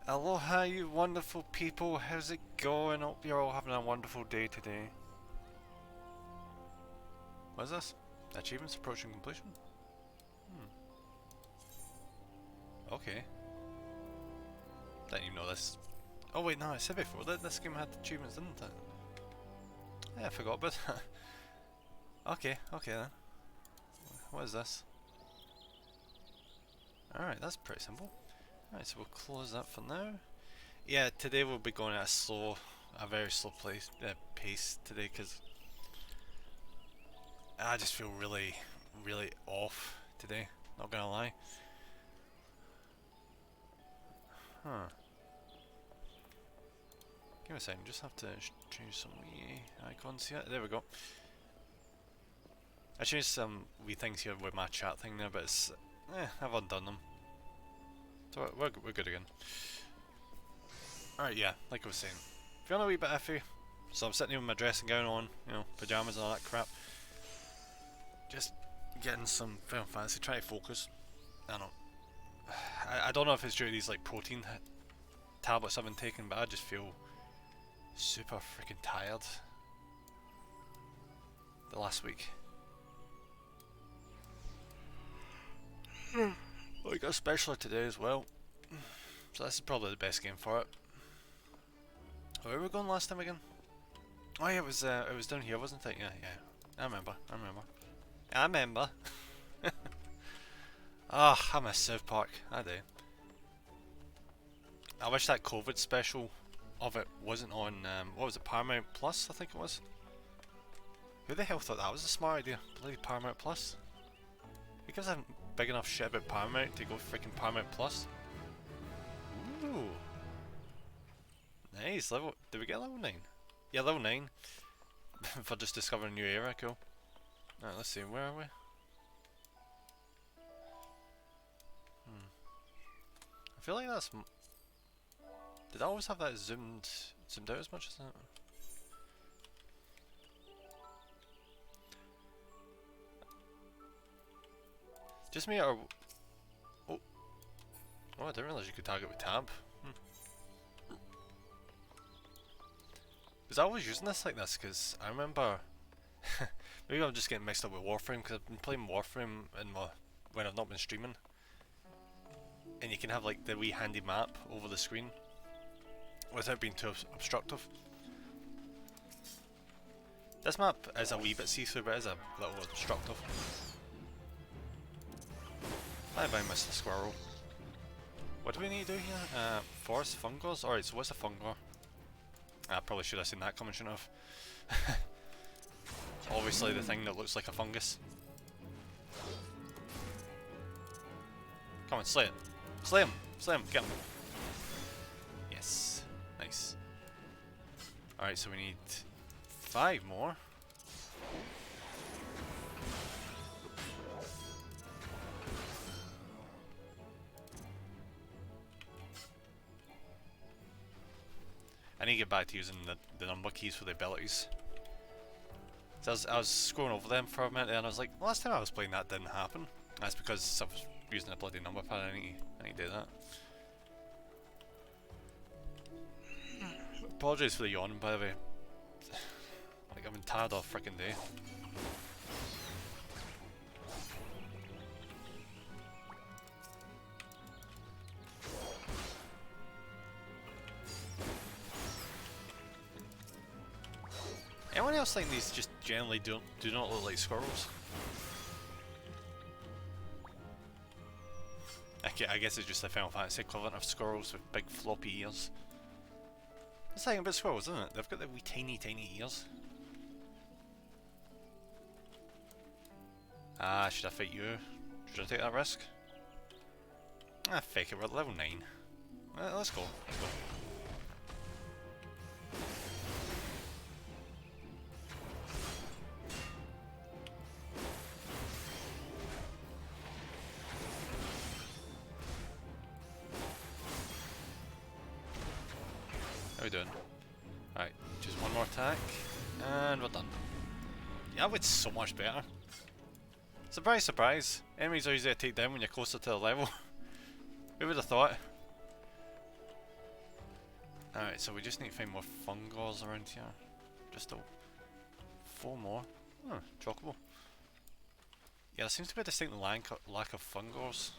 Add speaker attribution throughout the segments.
Speaker 1: Aloha, you wonderful people. How's it going? Hope you're all having a wonderful day today. What is this? Achievements approaching completion? Okay. Didn't even know this. Oh wait, no, I said before that this game had achievements, didn't it? Yeah, I forgot about that. Okay then. What is this? Alright, that's pretty simple. Alright, so we'll close that for now. Yeah, today we'll be going at a very slow pace today because I just feel really off today, not gonna lie. Huh. Give me a second, just have to change some wee icons here. There we go. I changed some wee things here with my chat thing there, but it's... I've undone them. So we're good again. Alright, yeah, like I was saying. Feeling a wee bit iffy. So I'm sitting here with my dressing gown on, you know, pyjamas and all that crap. Just getting some Final Fantasy, trying to focus. I don't I don't know if it's due to these like protein tablets I've been taking, but I just feel super freaking tired the last week. We got a specialer today as well, so this is probably the best game for it. Where were we going last time again? Oh yeah, it was down here, wasn't it? Yeah. I remember. Ah, I miss South Park. I do. I wish that COVID special of it wasn't on, what was it, Paramount Plus, I think it was? Who the hell thought that was a smart idea? Bloody Paramount Plus. Who gives a big enough shit about Paramount to go freaking Paramount Plus? Ooh. Nice, level, did we get level 9? Yeah, level 9. For just discovering a new area, cool. Alright, let's see, where are we? I feel like that's... Did I always have that zoomed out as much as that? Just me or... Oh, I didn't realise you could target with tab. Was I always using this like this? Because I remember... maybe I'm just getting mixed up with Warframe, because I've been playing Warframe when I've not been streaming. And you can have like the wee handy map over the screen without being too obstructive. This map is a wee bit see-through, but it is a little obstructive. Bye bye, Mr. Squirrel. What do we need to do here? Forest fungos? Alright, so what's a fungor? I probably should have seen that coming, shouldn't have. Obviously the thing that looks like a fungus. Come on, slay it. Slay him! Slay him! Get him! Yes. Nice. Alright, so we need 5 more. I need to get back to using the number keys for the abilities. So I was scrolling over them for a minute and I was like, last time I was playing that didn't happen. That's because I was using a bloody number pad. I need to do that. Apologies for the yawning, by the way. Like, I've been tired all frickin' day. Anyone else think these just generally do not look like squirrels? I guess it's just the Final Fantasy equivalent of squirrels with big floppy ears. That's the thing about squirrels, isn't it? They've got the wee tiny ears. Ah, should I fight you? Should I take that risk? Ah, fake it, we're at level 9. Let's go. How we doing? Right, just one more attack, and we're done. Yeah, that was so much better. Surprise, surprise. Enemies are easier to take down when you're closer to the level. Who would have thought? Alright, so we just need to find more fungors around here. Just 4 more. Oh, chocobo. Yeah, there seems to be a distinct lack of fungors.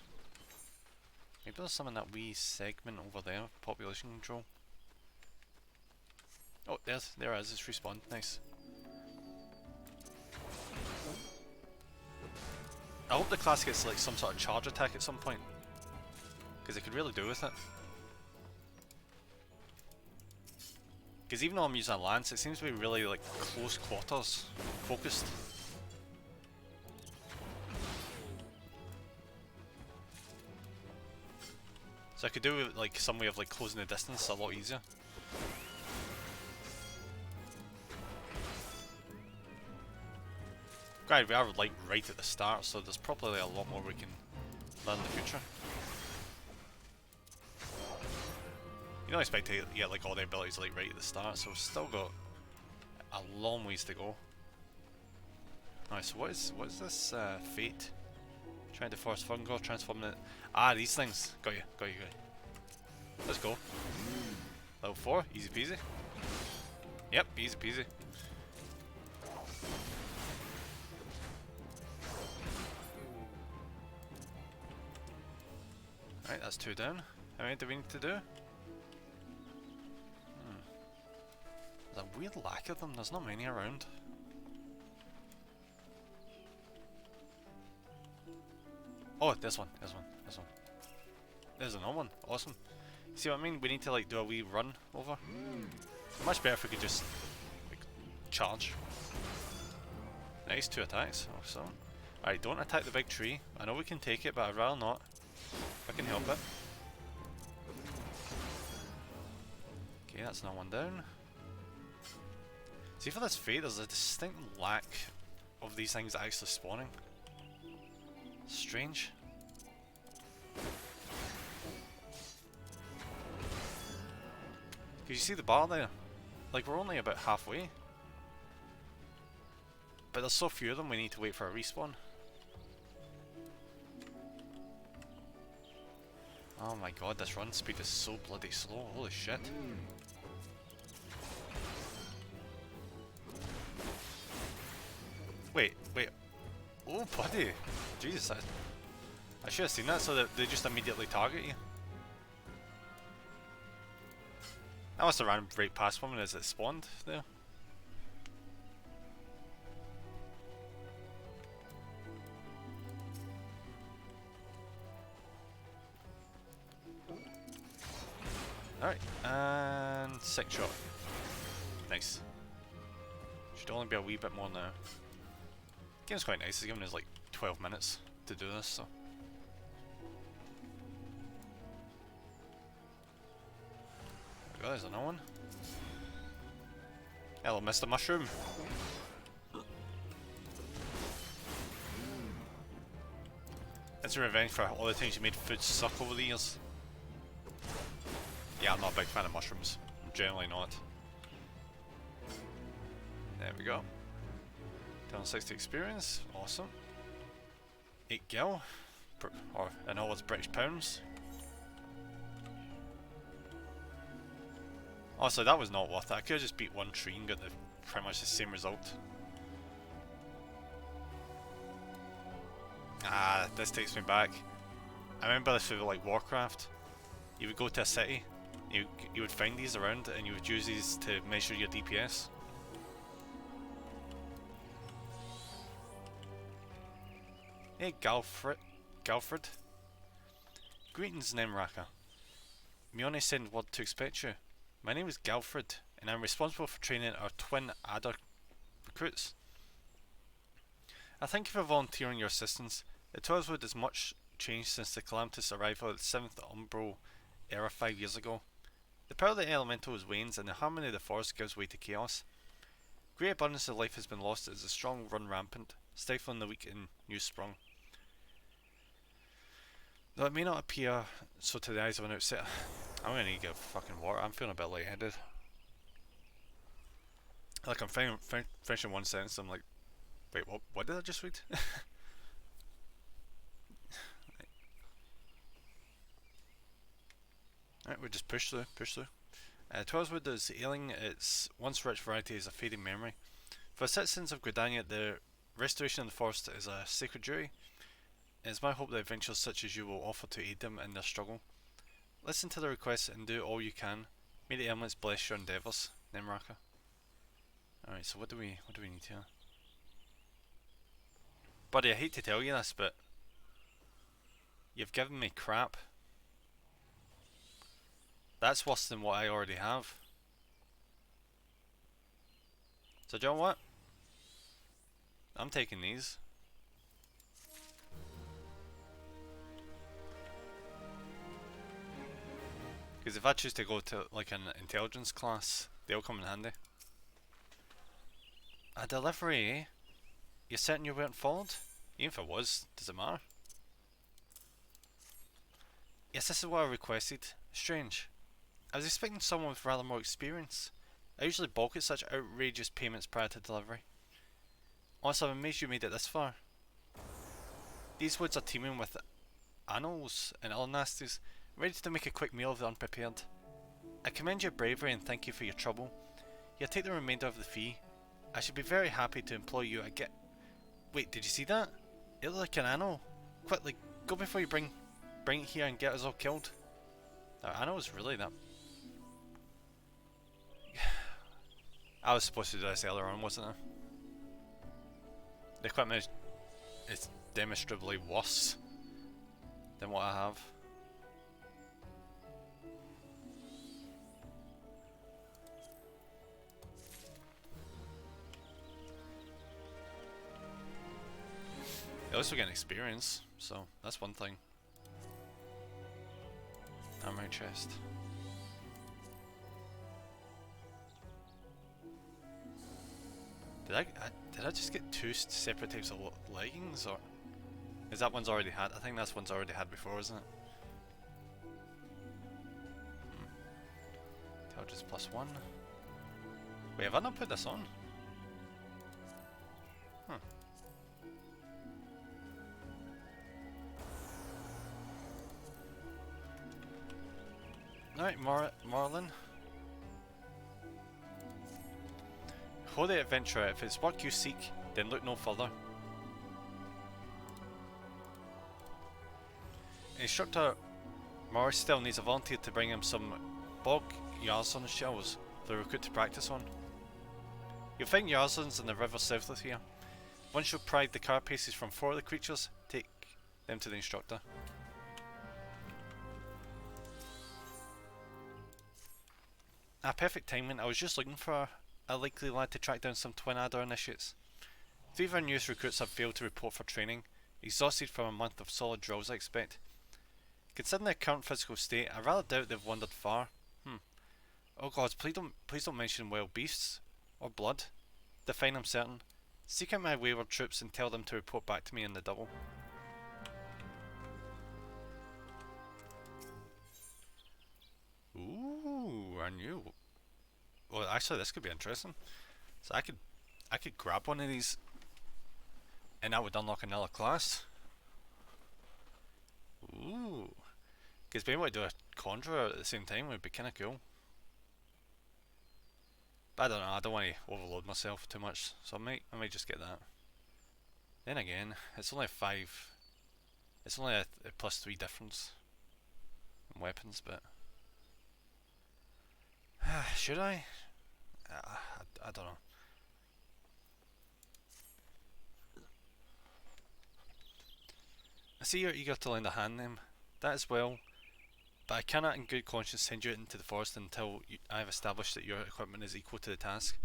Speaker 1: Maybe there's some in that wee segment over there, population control. Oh, there it is, it's respawned, nice. I hope the class gets like some sort of charge attack at some point, because it could really do with it. Because even though I'm using a lance, it seems to be really like close quarters focused. So I could do like some way of like closing the distance a lot easier. Granted, we are like right at the start, so there's probably a lot more we can learn in the future. You don't expect to get like all the abilities like right at the start, so we've still got a long ways to go. Alright, so what is this fate? Trying to force fungal, transforming it. Ah, these things. Got you. Let's go. Level 4, easy peasy. Yep, easy peasy. Alright, that's 2 down. How many do we need to do? There's a weird lack of them, there's not many around. Oh, this one. There's another one, awesome. See what I mean? We need to like do a wee run over. Much better if we could just like charge. Nice, 2 attacks, awesome. Alright, don't attack the big tree. I know we can take it, but I'd rather not. If I can help it. Okay, that's not one down. See, for this fate, there's a distinct lack of these things actually spawning. Strange. Can you see the bar there? Like, we're only about halfway. But there's so few of them, we need to wait for a respawn. Oh my god, this run speed is so bloody slow, holy shit. Wait. Oh, buddy. Jesus, I should have seen that so that they just immediately target you. I must have ran right past one as it spawned there. Alright, and 6 shot. Nice. Should only be a wee bit more now. Game's quite nice, it's given us like 12 minutes to do this, so. There we go, there's another one. Hello, Mr. Mushroom. It's a revenge for all the times you made food suck over the years. Yeah, I'm not a big fan of mushrooms. I'm generally not. There we go. 260 experience, awesome. 8 gil, or in all its British pounds. Also, that was not worth it. I could have just beat one tree and got pretty much the same result. Ah, this takes me back. I remember this with like Warcraft. You would go to a city, you would find these around, and you would use these to measure your DPS. Hey, Galfred. Greetings, Nemraka. Mione sent word to expect you. My name is Galfred, and I'm responsible for training our twin adder recruits. I thank you for volunteering your assistance. The Torreswood has much changed since the calamitous arrival of the 7th Umbral era 5 years ago. The power of the elementals wanes, and the harmony of the forest gives way to chaos. Great abundance of life has been lost as the strong run rampant, stifling the weak and new sprung. Though it may not appear so to the eyes of an outsider, I'm gonna need to get fucking water. I'm feeling a bit lightheaded. Like I'm finishing one sentence, I'm like, wait, what did I just read? Alright, we just push through. Twellswood is ailing, its once rich variety is a fading memory. For the citizens of Gridania, the restoration of the forest is a sacred duty. It is my hope that adventures such as you will offer to aid them in their struggle. Listen to their requests and do all you can. May the elements bless your endeavours, Nemraka. Alright, so what do we need here? Buddy, I hate to tell you this, but you've given me crap. That's worse than what I already have. So do you know what? I'm taking these. Because if I choose to go to like an intelligence class, they'll come in handy. A delivery, eh? You're certain you weren't followed? Even if it was, does it matter? Yes, this is what I requested. Strange. I was expecting someone with rather more experience. I usually balk at such outrageous payments prior to delivery. Honestly, I'm amazed you made it this far. These woods are teeming with animals and other nasties, ready to make a quick meal of the unprepared. I commend your bravery and thank you for your trouble. You'll take the remainder of the fee. I should be very happy to employ you again. Wait, did you see that? It looked like an animal. Quickly, go before you bring it here and get us all killed. That animal was really that. I was supposed to do this earlier on, wasn't I? The equipment is demonstrably worse than what I have. At least we're getting experience, so that's one thing. Armory chest. Did I just get two separate types of leggings, or is that one's already had? I think that's one's already had before, isn't it? Intelligence +1. Wait, have I not put this on? Huh. Alright, Marlin. Holy adventurer, if it's work you seek, then look no further. Instructor Morris still needs a volunteer to bring him some bog Yarzon shells for the recruit to practice on. You'll find Yarzons in the river south of here. Once you've pried the carapaces from 4 of the creatures, take them to the instructor. Perfect timing. I was just looking for a likely lad to track down some Twin Adder initiates. 3 of our newest recruits have failed to report for training, exhausted from a month of solid drills I expect. Considering their current physical state, I rather doubt they've wandered far. Oh gods, please don't mention wild beasts or blood. Define I'm certain. Seek out my wayward troops and tell them to report back to me in the double. Ooh, I knew. Well, actually, this could be interesting. So I could grab one of these, and that would unlock another class. Ooh, because being able to do a conjurer at the same time would be kind of cool. But I don't know. I don't want to overload myself too much, so I might just get that. Then again, it's only 5. It's only a +3 difference in weapons, but should I? I don't know. I see you're eager to lend a hand then. That is well, but I cannot in good conscience send you into the forest until I have established that your equipment is equal to the task.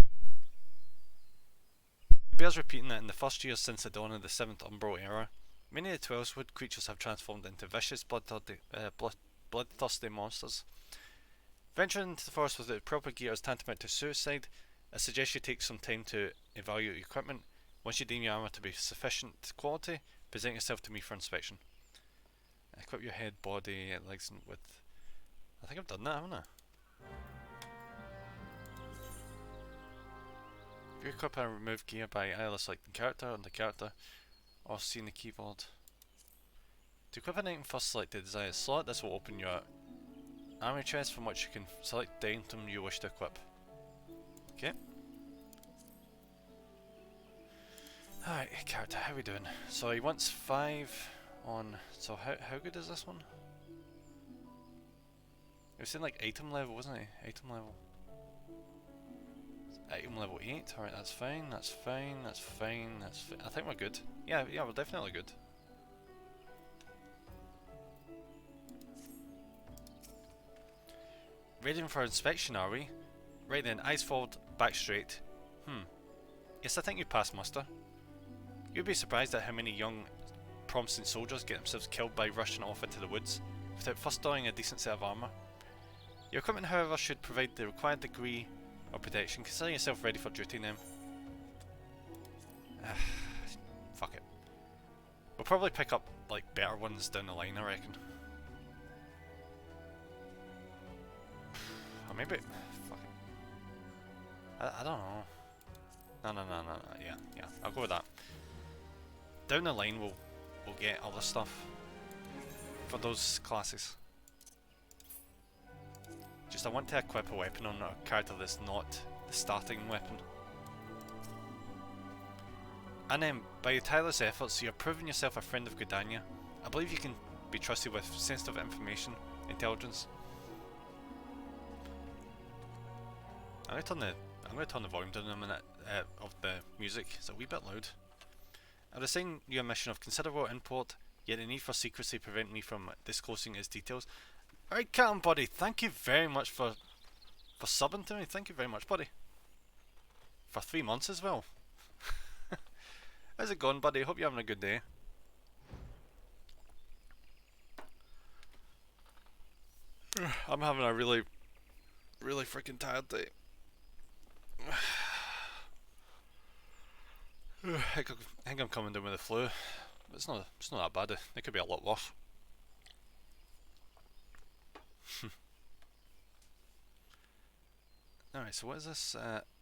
Speaker 1: It bears repeating that in the first years since the dawn of the 7th Umbral era, many of the Twellswood creatures have transformed into vicious, bloodthirsty monsters. Venturing into the forest without proper gear is tantamount to suicide. I suggest you take some time to evaluate your equipment. Once you deem your armour to be sufficient quality, present yourself to me for inspection. Equip your head, body, legs and width. I think I've done that, haven't I? If you equip and remove gear by either selecting character on the character or seeing the keyboard. To equip an item, first select the desired slot. This will open your Army chest from which you can select the item you wish to equip. Okay. Alright, character, how are we doing? So he wants 5 on... So how good is this one? He was saying like item level, wasn't he? Item level. Item level 8, alright, that's fine, that's fine, that's fine, that's I think we're good. Yeah, we're definitely good. Ready for inspection, are we? Right then, eyes forward, back straight. Yes, I think you passed muster. You'd be surprised at how many young, promising soldiers get themselves killed by rushing off into the woods, without first donning a decent set of armour. Your equipment, however, should provide the required degree of protection. Consider yourself ready for duty now. Fuck it. We'll probably pick up, like, better ones down the line, I reckon. Or maybe... Fuck it. I don't know. No, yeah, I'll go with that. Down the line we'll get other stuff for those classes. Just I want to equip a weapon on a character that's not the starting weapon. And then, by your tireless efforts, you're proving yourself a friend of Gridania. I believe you can be trusted with sensitive information, intelligence. I'm going to turn the volume down in a minute of the music. It's a wee bit loud. I've assigned you a mission of considerable import, yet the need for secrecy prevent me from disclosing its details. Alright, Cat and Buddy, thank you very much for subbing to me. Thank you very much, buddy. For 3 months as well. How's it going, buddy? Hope you're having a good day. I'm having a really freaking tired day. I think I'm coming down with the flu. It's not that bad. It could be a lot worse. Alright, so what is this?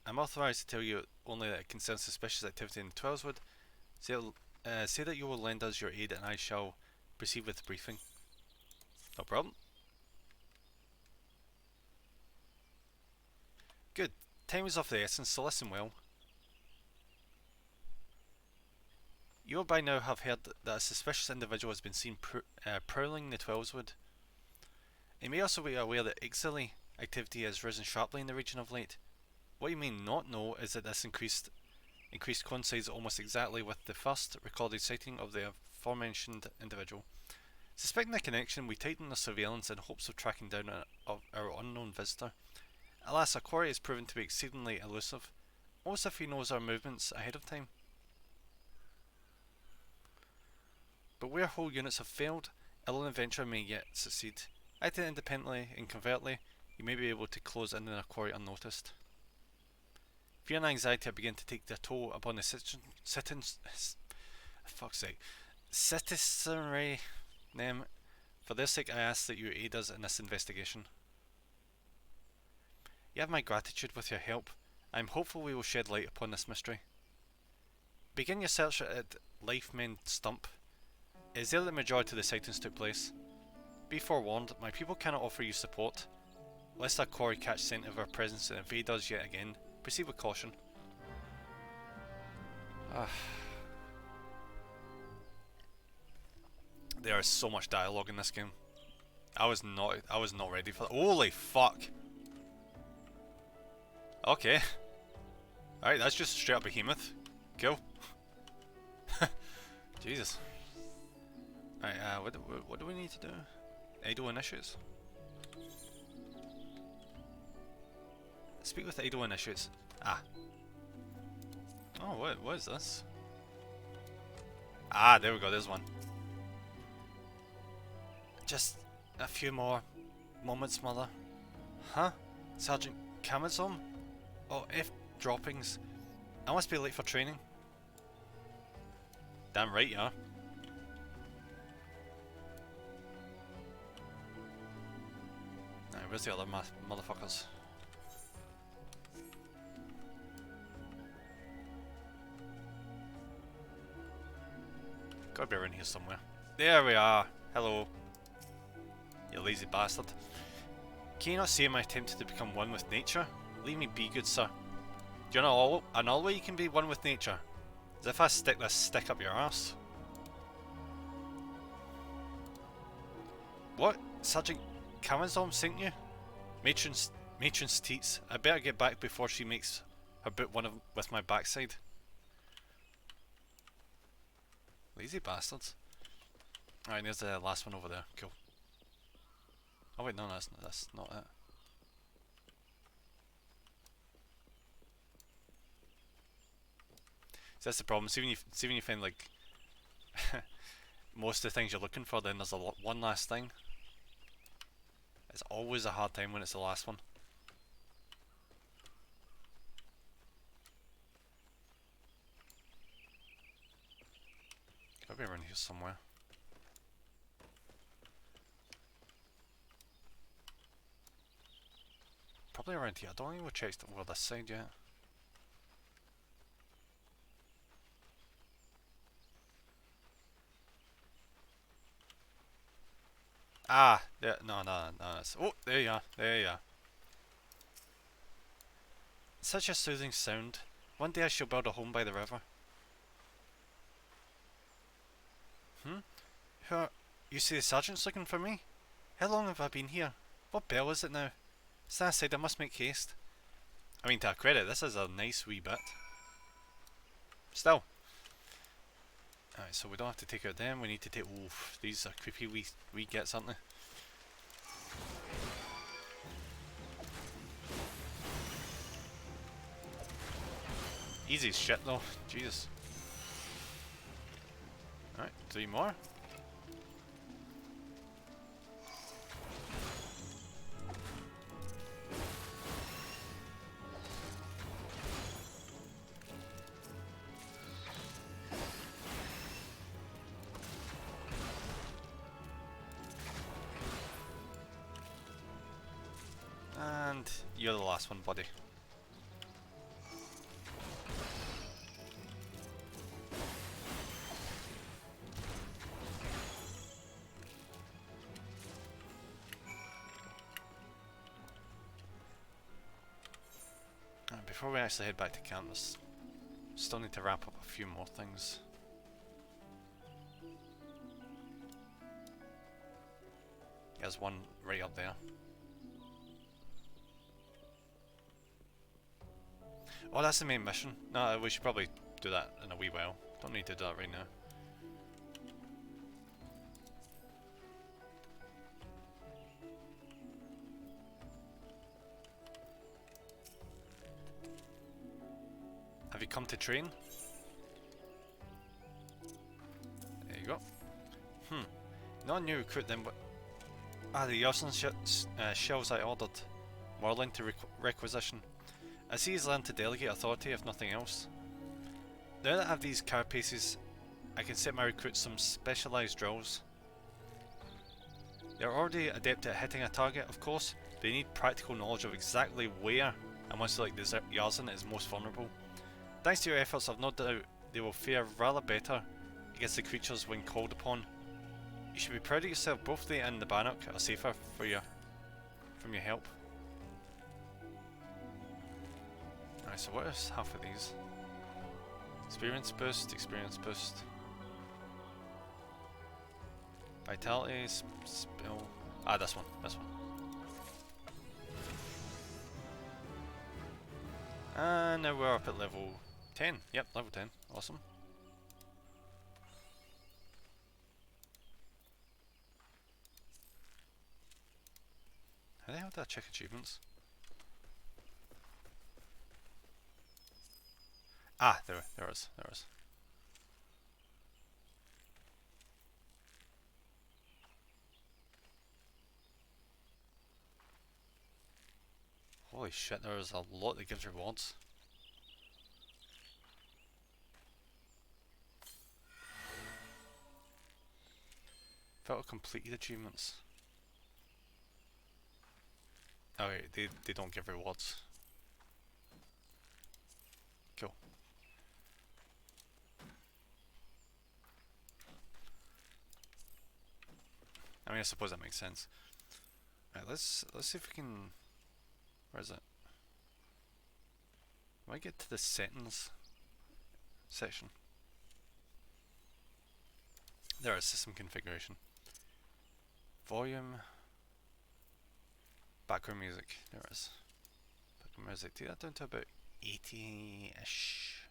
Speaker 1: I'm authorised to tell you only that it concerns suspicious activity in Twellswood. Say that you will lend us your aid and I shall proceed with the briefing. No problem. Good. Time is of the essence, so listen well. You will by now have heard that a suspicious individual has been seen prowling the Twellswood. You may also be aware that Ixaly activity has risen sharply in the region of late. What you may not know is that this increased coincides almost exactly with the first recorded sighting of the aforementioned individual. Suspecting the connection, we tightened the surveillance in hopes of tracking down our unknown visitor. Alas, our quarry has proven to be exceedingly elusive, almost if he knows our movements ahead of time. But where whole units have failed, ill adventure may yet succeed. Acting independently and covertly, you may be able to close in on a quarry unnoticed. Fear and anxiety are beginning to take their toll upon the citizenry. For their sake, I ask that you aid us in this investigation. You have my gratitude with your help. I am hopeful we will shed light upon this mystery. Begin your search at Lifemen Stump. It is there that the majority of the sightings took place. Be forewarned, my people cannot offer you support. Lest our quarry catch scent of our presence and invade us yet again, proceed with caution. There is so much dialogue in this game. I was not ready for that. Holy fuck! Okay. Alright, that's just straight up behemoth. Cool. Jesus. Alright, what do we need to do? Idle initiates. Speak with idle initiates. Ah. Oh, what is this? Ah, there we go, there's one. Just a few more moments, mother. Huh? Sergeant Kamazom? Oh, F droppings. I must be late for training. Damn right you are. Alright, where's the other motherfuckers? Gotta be around here somewhere. There we are. Hello. You lazy bastard. Can you not see my attempt to become one with nature? Leave me be, good sir. Do you know another way you can be one with nature? Is if I stick this stick up your arse. What? Sergeant Kamazom sent you? Matron's teats. I better get back before she makes her boot with my backside. Lazy bastards. Alright, there's the last one over there. Cool. Oh wait, no, that's not it. So that's the problem. See when you find like most of the things you're looking for, then there's one last thing. It's always a hard time when it's the last one. Gotta be around here somewhere. Probably around here. I don't think we've checked over this side yet. Ah, yeah, no. Oh, there you are. There you are. Such a soothing sound. One day I shall build a home by the river. You see the sergeant's looking for me? How long have I been here? What bell is it now? Stand aside, I must make haste. I mean, to our credit, this is a nice wee bit. Still. Alright, so we don't have to take out them, we need to take... Oof, these are creepy wee gets, aren't they? Easy as shit though, Jesus. Alright, 3 more. And you're the last one, buddy. Before we actually head back to camp, still need to wrap up a few more things. There's one right up there. Oh, that's the main mission. No, we should probably do that in a wee while. Don't need to do that right now. Have you come to train? There you go. Not a new recruit then, but... Ah, the Yosin shells I ordered. Morland to requisition. I see he's learned to delegate authority if nothing else. Now that I have these carapaces, I can set my recruits some specialised drills. They're already adept at hitting a target, of course, but they need practical knowledge of exactly where and once like the Yarzan is most vulnerable. Thanks to your efforts, I've no doubt they will fare rather better against the creatures when called upon. You should be proud of yourself. Both they and the Bannock are safer from your help. Alright, so what is half of these? Experience boost, Vitality, spell. Ah, this one. And now we're up at level 10. Yep, level 10. Awesome. How the hell did I check achievements? Ah, there is. Holy shit, there is a lot that gives rewards. Felt completed achievements. Oh wait, they don't give rewards. Cool. I mean, I suppose that makes sense. Right, let's see if we can. Where is it? When I get to the settings section, there is system configuration, volume, background music. There it is. Background music. Take that down to about 80-ish.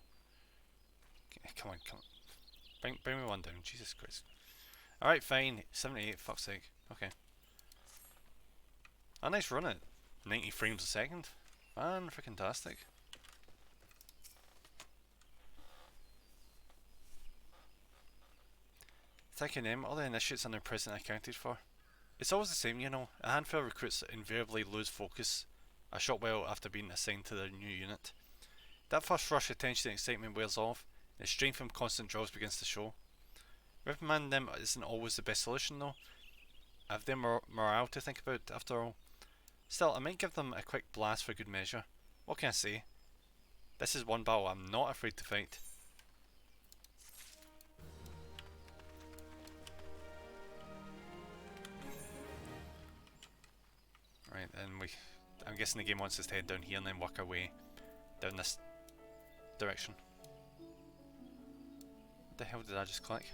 Speaker 1: Okay, come on, come on. Bring me one down. Jesus Christ. All right, fine. 78. Fuck's sake. Okay. A nice run at 90 frames a second. Man, freaking tastic. Thanking them, all the initiates are now present and accounted for. It's always the same, you know. A handful of recruits invariably lose focus a short while after being assigned to their new unit. That first rush of tension and excitement wears off, and the strain from constant draws begins to show. Reprimanding them isn't always the best solution though. I have their morale to think about after all. Still, I might give them a quick blast for good measure. What can I say? This is one battle I'm not afraid to fight. Right, and I'm guessing the game wants us to head down here and then work our way down this direction. What the hell did I just click?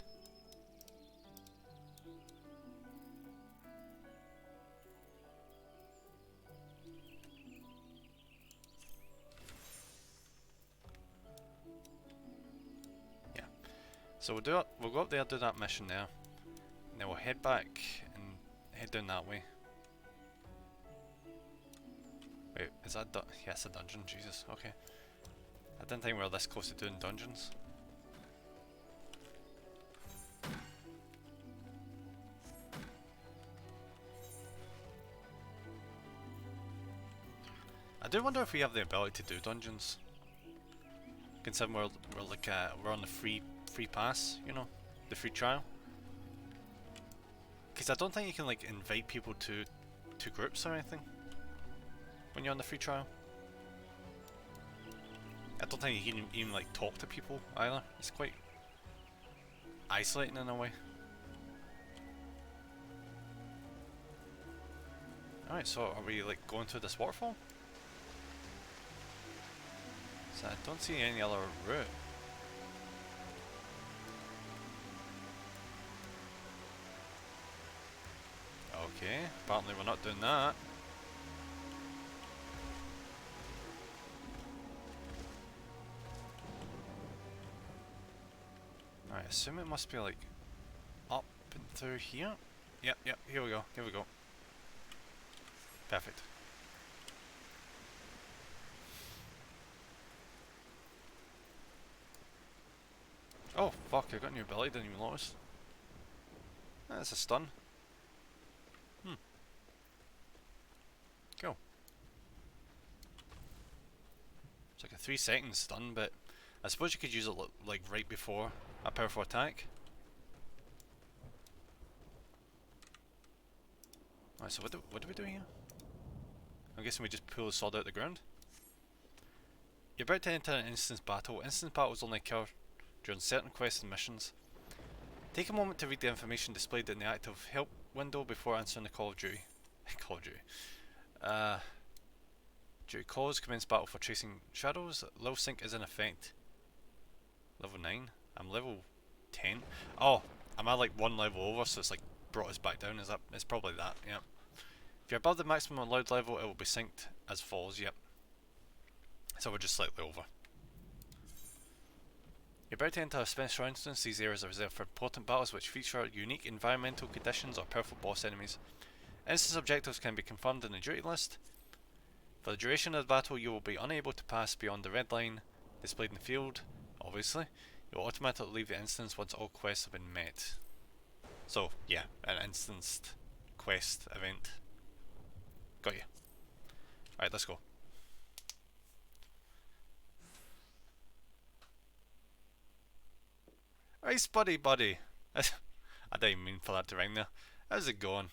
Speaker 1: Yeah. So we'll go up there, do that mission there, and then we'll head back and head down that way. Wait, is that yeah, it's a dungeon, Jesus, okay. I didn't think we were this close to doing dungeons. I do wonder if we have the ability to do dungeons. Considering we're like we're on the free pass, you know, the free trial. Because I don't think you can like invite people to groups or anything when you're on the free trial. I don't think you can even like talk to people either. It's quite isolating in a way. Alright, so are we like going through this waterfall? So I don't see any other route. Okay, apparently we're not doing that. I assume it must be like up and through here. Yep, here we go, Perfect. Oh fuck, I got a new ability, didn't even notice. That's a stun. Cool. It's like a 3-second stun, but I suppose you could use it like right before a powerful attack. Alright, so what do we do here? I'm guessing we just pull the sword out of the ground. You're about to enter an instance battle. Instance battles only occur during certain quests and missions. Take a moment to read the information displayed in the active help window before answering the call of duty. Call of duty. Duty calls, commence battle for tracing shadows. Level sync is in effect. Level 9. I'm level 10. Oh, I'm at like one level over, so it's like brought us back down. It's probably that, yeah. If you're above the maximum allowed level, it will be synced as follows, yep. So we're just slightly over. You're about to enter a special instance. These areas are reserved for important battles which feature unique environmental conditions or powerful boss enemies. Instance objectives can be confirmed in the duty list. For the duration of the battle, you will be unable to pass beyond the red line displayed in the field, obviously. You will automatically leave the instance once all quests have been met. So, yeah, an instanced quest event. Got you. Alright, let's go. Right, buddy. I didn't even mean for that to ring there. How's it going?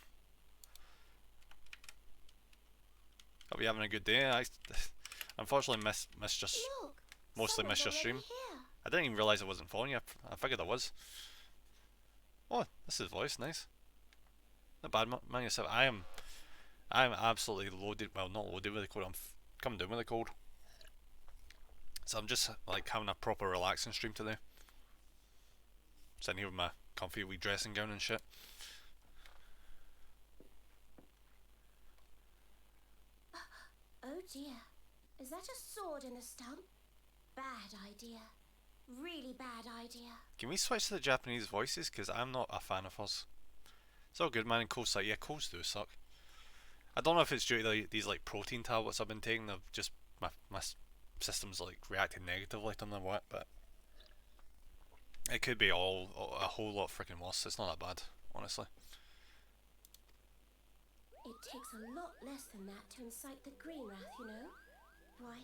Speaker 1: Hope you're having a good day. I unfortunately mostly missed your stream. I didn't even realise I wasn't following you. I figured I was. Oh, this is voice, nice. Not bad, man yourself. I am I'm absolutely loaded, well not loaded with the cold, I'm coming down with the cold. So I'm just like having a proper relaxing stream today. Sitting here with my comfy wee dressing gown and shit.
Speaker 2: Oh dear, is that a sword in a stump? Bad idea. Really bad idea.
Speaker 1: Can we switch to the Japanese voices? Because I'm not a fan of us. It's all good, man. And colds suck. Yeah, colds do suck. I don't know if it's due to these like protein tablets I've been taking. They've just my system's like reacting negatively to them or what, but it could be a whole lot freaking worse. It's not that bad, honestly.
Speaker 2: It takes a lot less than that to incite the green wrath, you know. Why,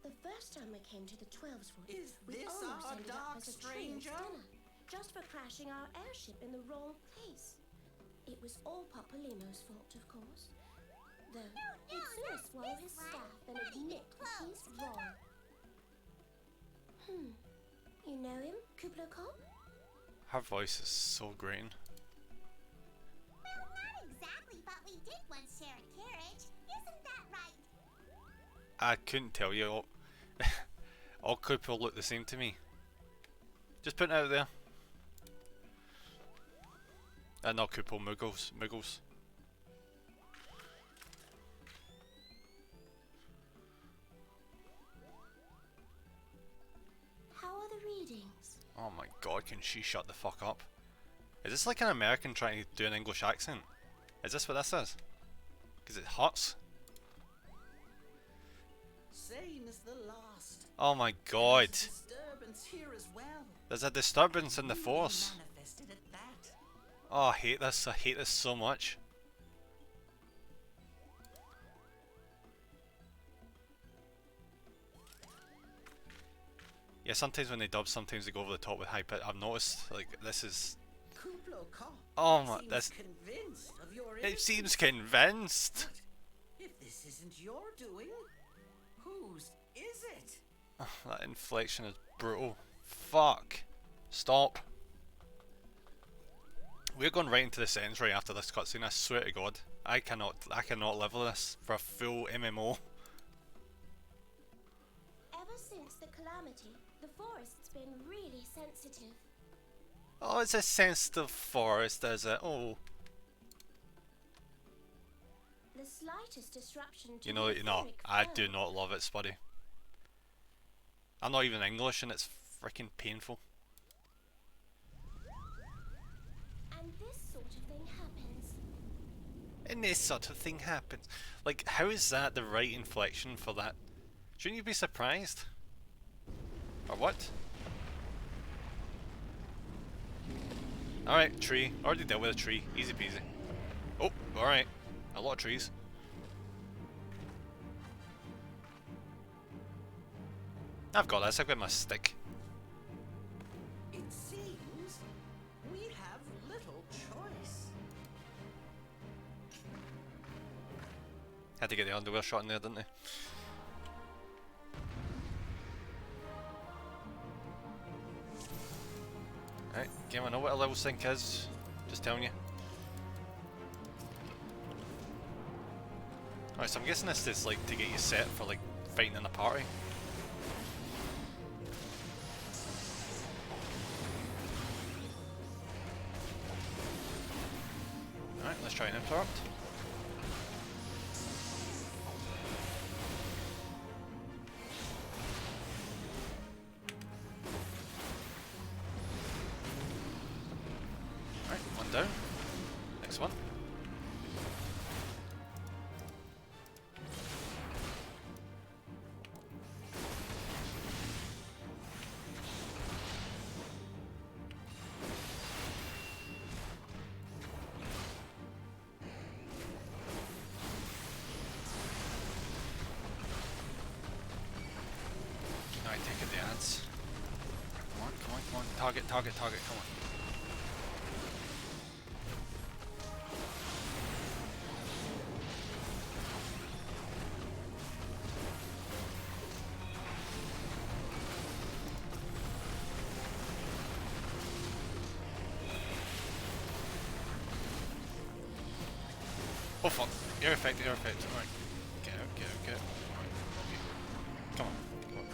Speaker 2: the first time we came to the 12's wood, we almost ended up as a stranger dinner, just for crashing our airship in the wrong place. It was all Papolimo's fault, of course. Though he'd sooner swallow his staff than admit that he's wrong. You know him, Kubla Khan?
Speaker 1: Her voice is so grating.
Speaker 3: Well, not exactly, but we did once share a carriage. Isn't that right?
Speaker 1: I couldn't tell you. All Cooper look the same to me. Just putting it out there. Not Cooper, Muggles.
Speaker 2: How are the readings?
Speaker 1: Oh my god, can she shut the fuck up? Is this like an American trying to do an English accent? Is this what this is? Because it hurts.
Speaker 4: Same as the last.
Speaker 1: Oh my god.
Speaker 4: There's disturbance here as well.
Speaker 1: There's a disturbance in the force.
Speaker 4: Manifested at that.
Speaker 1: Oh, I hate this. I hate this so much. Yeah, sometimes when they dub, sometimes they go over the top with high pitch. I've noticed, like, this is...
Speaker 4: Kubla Khan
Speaker 1: Oh my,
Speaker 4: seems
Speaker 1: this...
Speaker 4: convinced of your
Speaker 1: It seems
Speaker 4: innocence.
Speaker 1: convinced.
Speaker 4: But if this isn't your doing, whose is it?
Speaker 1: That inflection is brutal. Fuck. Stop. We're going right into the sentence right after this cutscene, I swear to god. I cannot live with this for a full MMO.
Speaker 2: Ever since the calamity, the forest's been really sensitive.
Speaker 1: Oh, it's a sensitive forest, is it? Oh.
Speaker 2: The slightest disruption to
Speaker 1: You know,
Speaker 2: the
Speaker 1: no,
Speaker 2: etheric
Speaker 1: I
Speaker 2: flow.
Speaker 1: do not love it, Spuddy. I'm not even English and it's freaking painful.
Speaker 2: And this sort of thing happens.
Speaker 1: And this sort of thing happens. Like, how is that the right inflection for that? Shouldn't you be surprised? Or what? Alright, tree. Already dealt with a tree. Easy peasy. Oh, alright. A lot of trees. I've got this. I've got my stick.
Speaker 4: It seems we have little choice.
Speaker 1: Had to get the underwear shot in there, didn't they? Right, game, I know what a level sync is. Just telling you. Alright, so I'm guessing this is like to get you set for like fighting in a party. Alright, let's try and interrupt. Alright, one down. Next one. Alright, take it the ads. Come on, come on, come on. Target, target, target, come on. Oh fuck. Air effect, air effect. Alright. Get out, get out, get out. Okay. Come on, come on.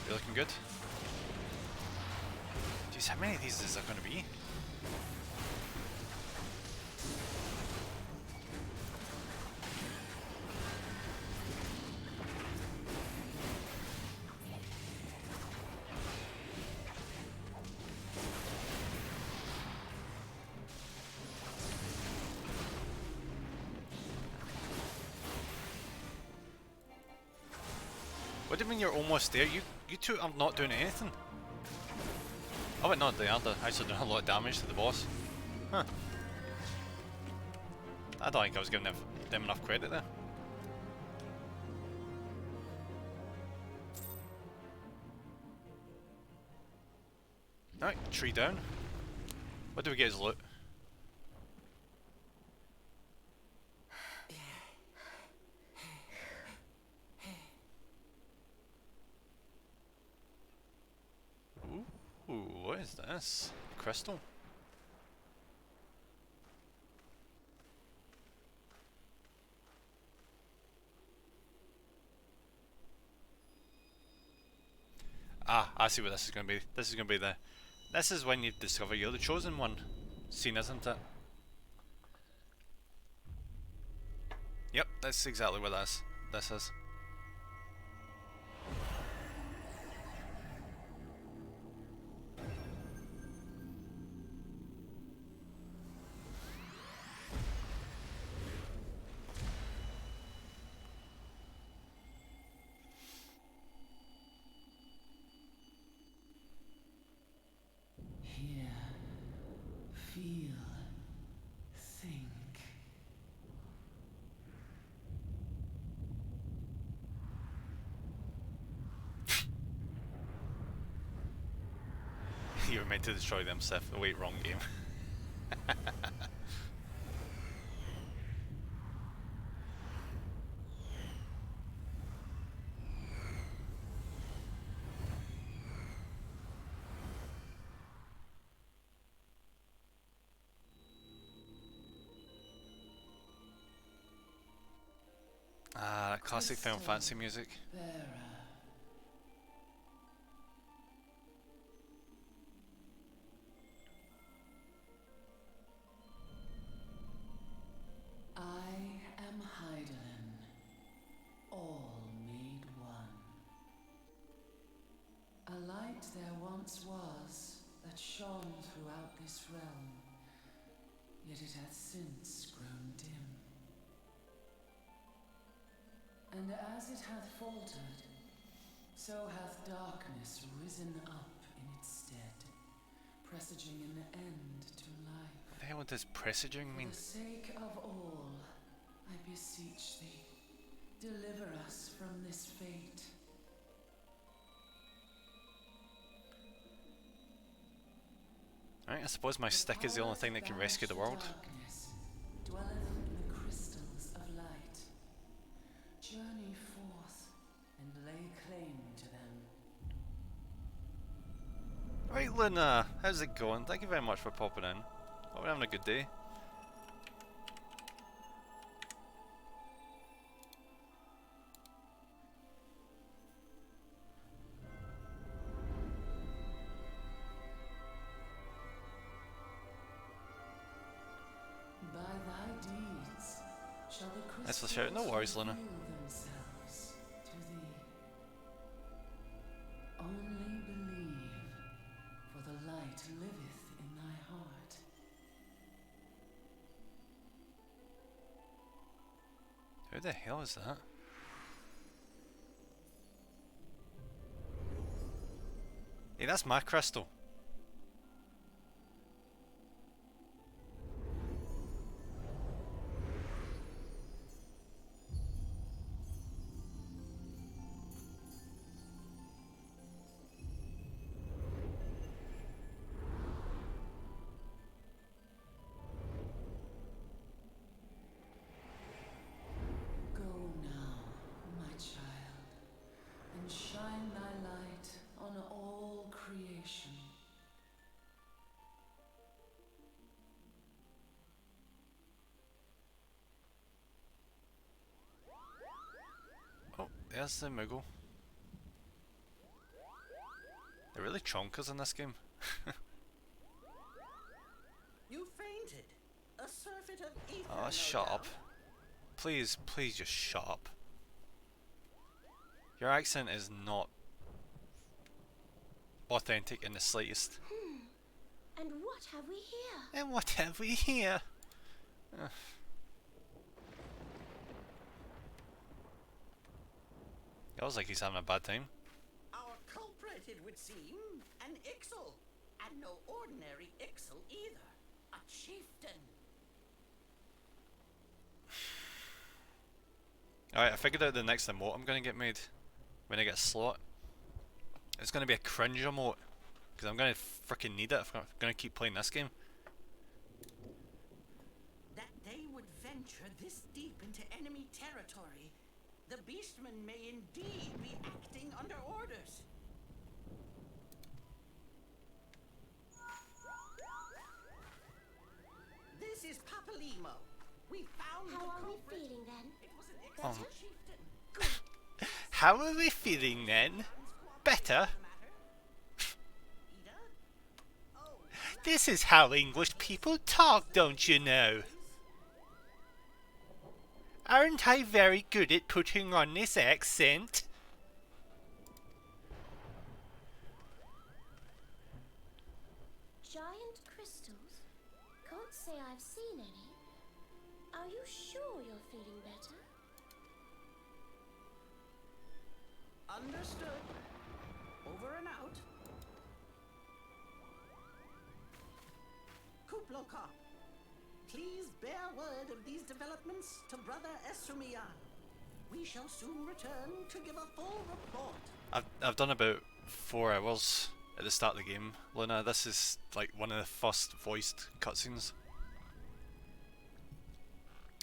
Speaker 1: You're looking good. Jeez, how many of these is there going to be? What do you mean you're almost there? You two are not doing anything. Oh wait, no, they are actually doing a lot of damage to the boss. Huh. I don't think I was giving them enough credit there. Alright, tree down. What do we get as loot? Ooh, what is this? Crystal? Ah, I see what this is going to be. This is going to be the... This is when you discover you're the chosen one scene, isn't it? Yep, that's exactly what this is.
Speaker 4: Hear, feel, think.
Speaker 1: You were meant to destroy them, Seth. Oh wait, wrong game. Ah, that classic Final Fantasy music.
Speaker 4: Bearer. I am Heidelin, all made one. A light there once was that shone throughout this realm, yet it hath since grown dim. And as it hath faltered, so hath darkness risen up in its stead, presaging an end to life.
Speaker 1: What the hell does presaging mean?
Speaker 4: For the sake of all, I beseech thee, deliver us from this fate.
Speaker 1: Alright, I suppose my stick is the only thing that can rescue the world.
Speaker 4: Darkness dwelleth in the crystals of light. Journey forth and lay claim to them.
Speaker 1: Right, Luna, how's it going? Thank you very much for popping in. Hope you're having a good day.
Speaker 4: By thy deeds shall the
Speaker 1: That's for
Speaker 4: crystals
Speaker 1: sure. No worries, Luna.
Speaker 4: reveal themselves to thee. Only believe, for the light liveth in thy heart.
Speaker 1: Who the hell is that? Hey, that's my crystal.
Speaker 4: Go now,
Speaker 1: there's the Moogle. They're really chonkers in this game.
Speaker 5: You fainted. A surfeit of ether.
Speaker 1: Oh,
Speaker 5: no
Speaker 1: shut up.
Speaker 5: doubt.
Speaker 1: Please, please just shut up. Your accent is not authentic in the slightest.
Speaker 2: And what have we here?
Speaker 1: And what have we here? It looks like he's having a bad time.
Speaker 5: Our culprit, it would seem, an Ixal. And no ordinary Ixal either. A chieftain.
Speaker 1: Alright, I figured out the next emote I'm gonna get made when I get a slot. It's gonna be a cringe emote. Because I'm gonna freaking need it if I'm gonna keep playing this game.
Speaker 5: That they would venture this deep into enemy territory. The beastmen may indeed be acting under orders. This is Papalimo. We found
Speaker 2: How
Speaker 5: the
Speaker 2: are we
Speaker 5: culprit.
Speaker 2: feeling then?
Speaker 5: It was an Ixal
Speaker 1: Um.
Speaker 5: chieftain.
Speaker 2: Good.
Speaker 1: How are we feeling then? Better?
Speaker 5: Ida? Oh,
Speaker 1: This is how English people talk, don't you know? Aren't I very good at putting on this accent?
Speaker 2: Giant crystals? Can't say I've seen any. Are you sure you're feeling better?
Speaker 5: understood. Over and out. Kublokop, please bear word of these developments to Brother Esumiyan. We shall soon return to give a full report.
Speaker 1: I've done about 4 hours at the start of the game, Luna. This is like one of the first voiced cutscenes.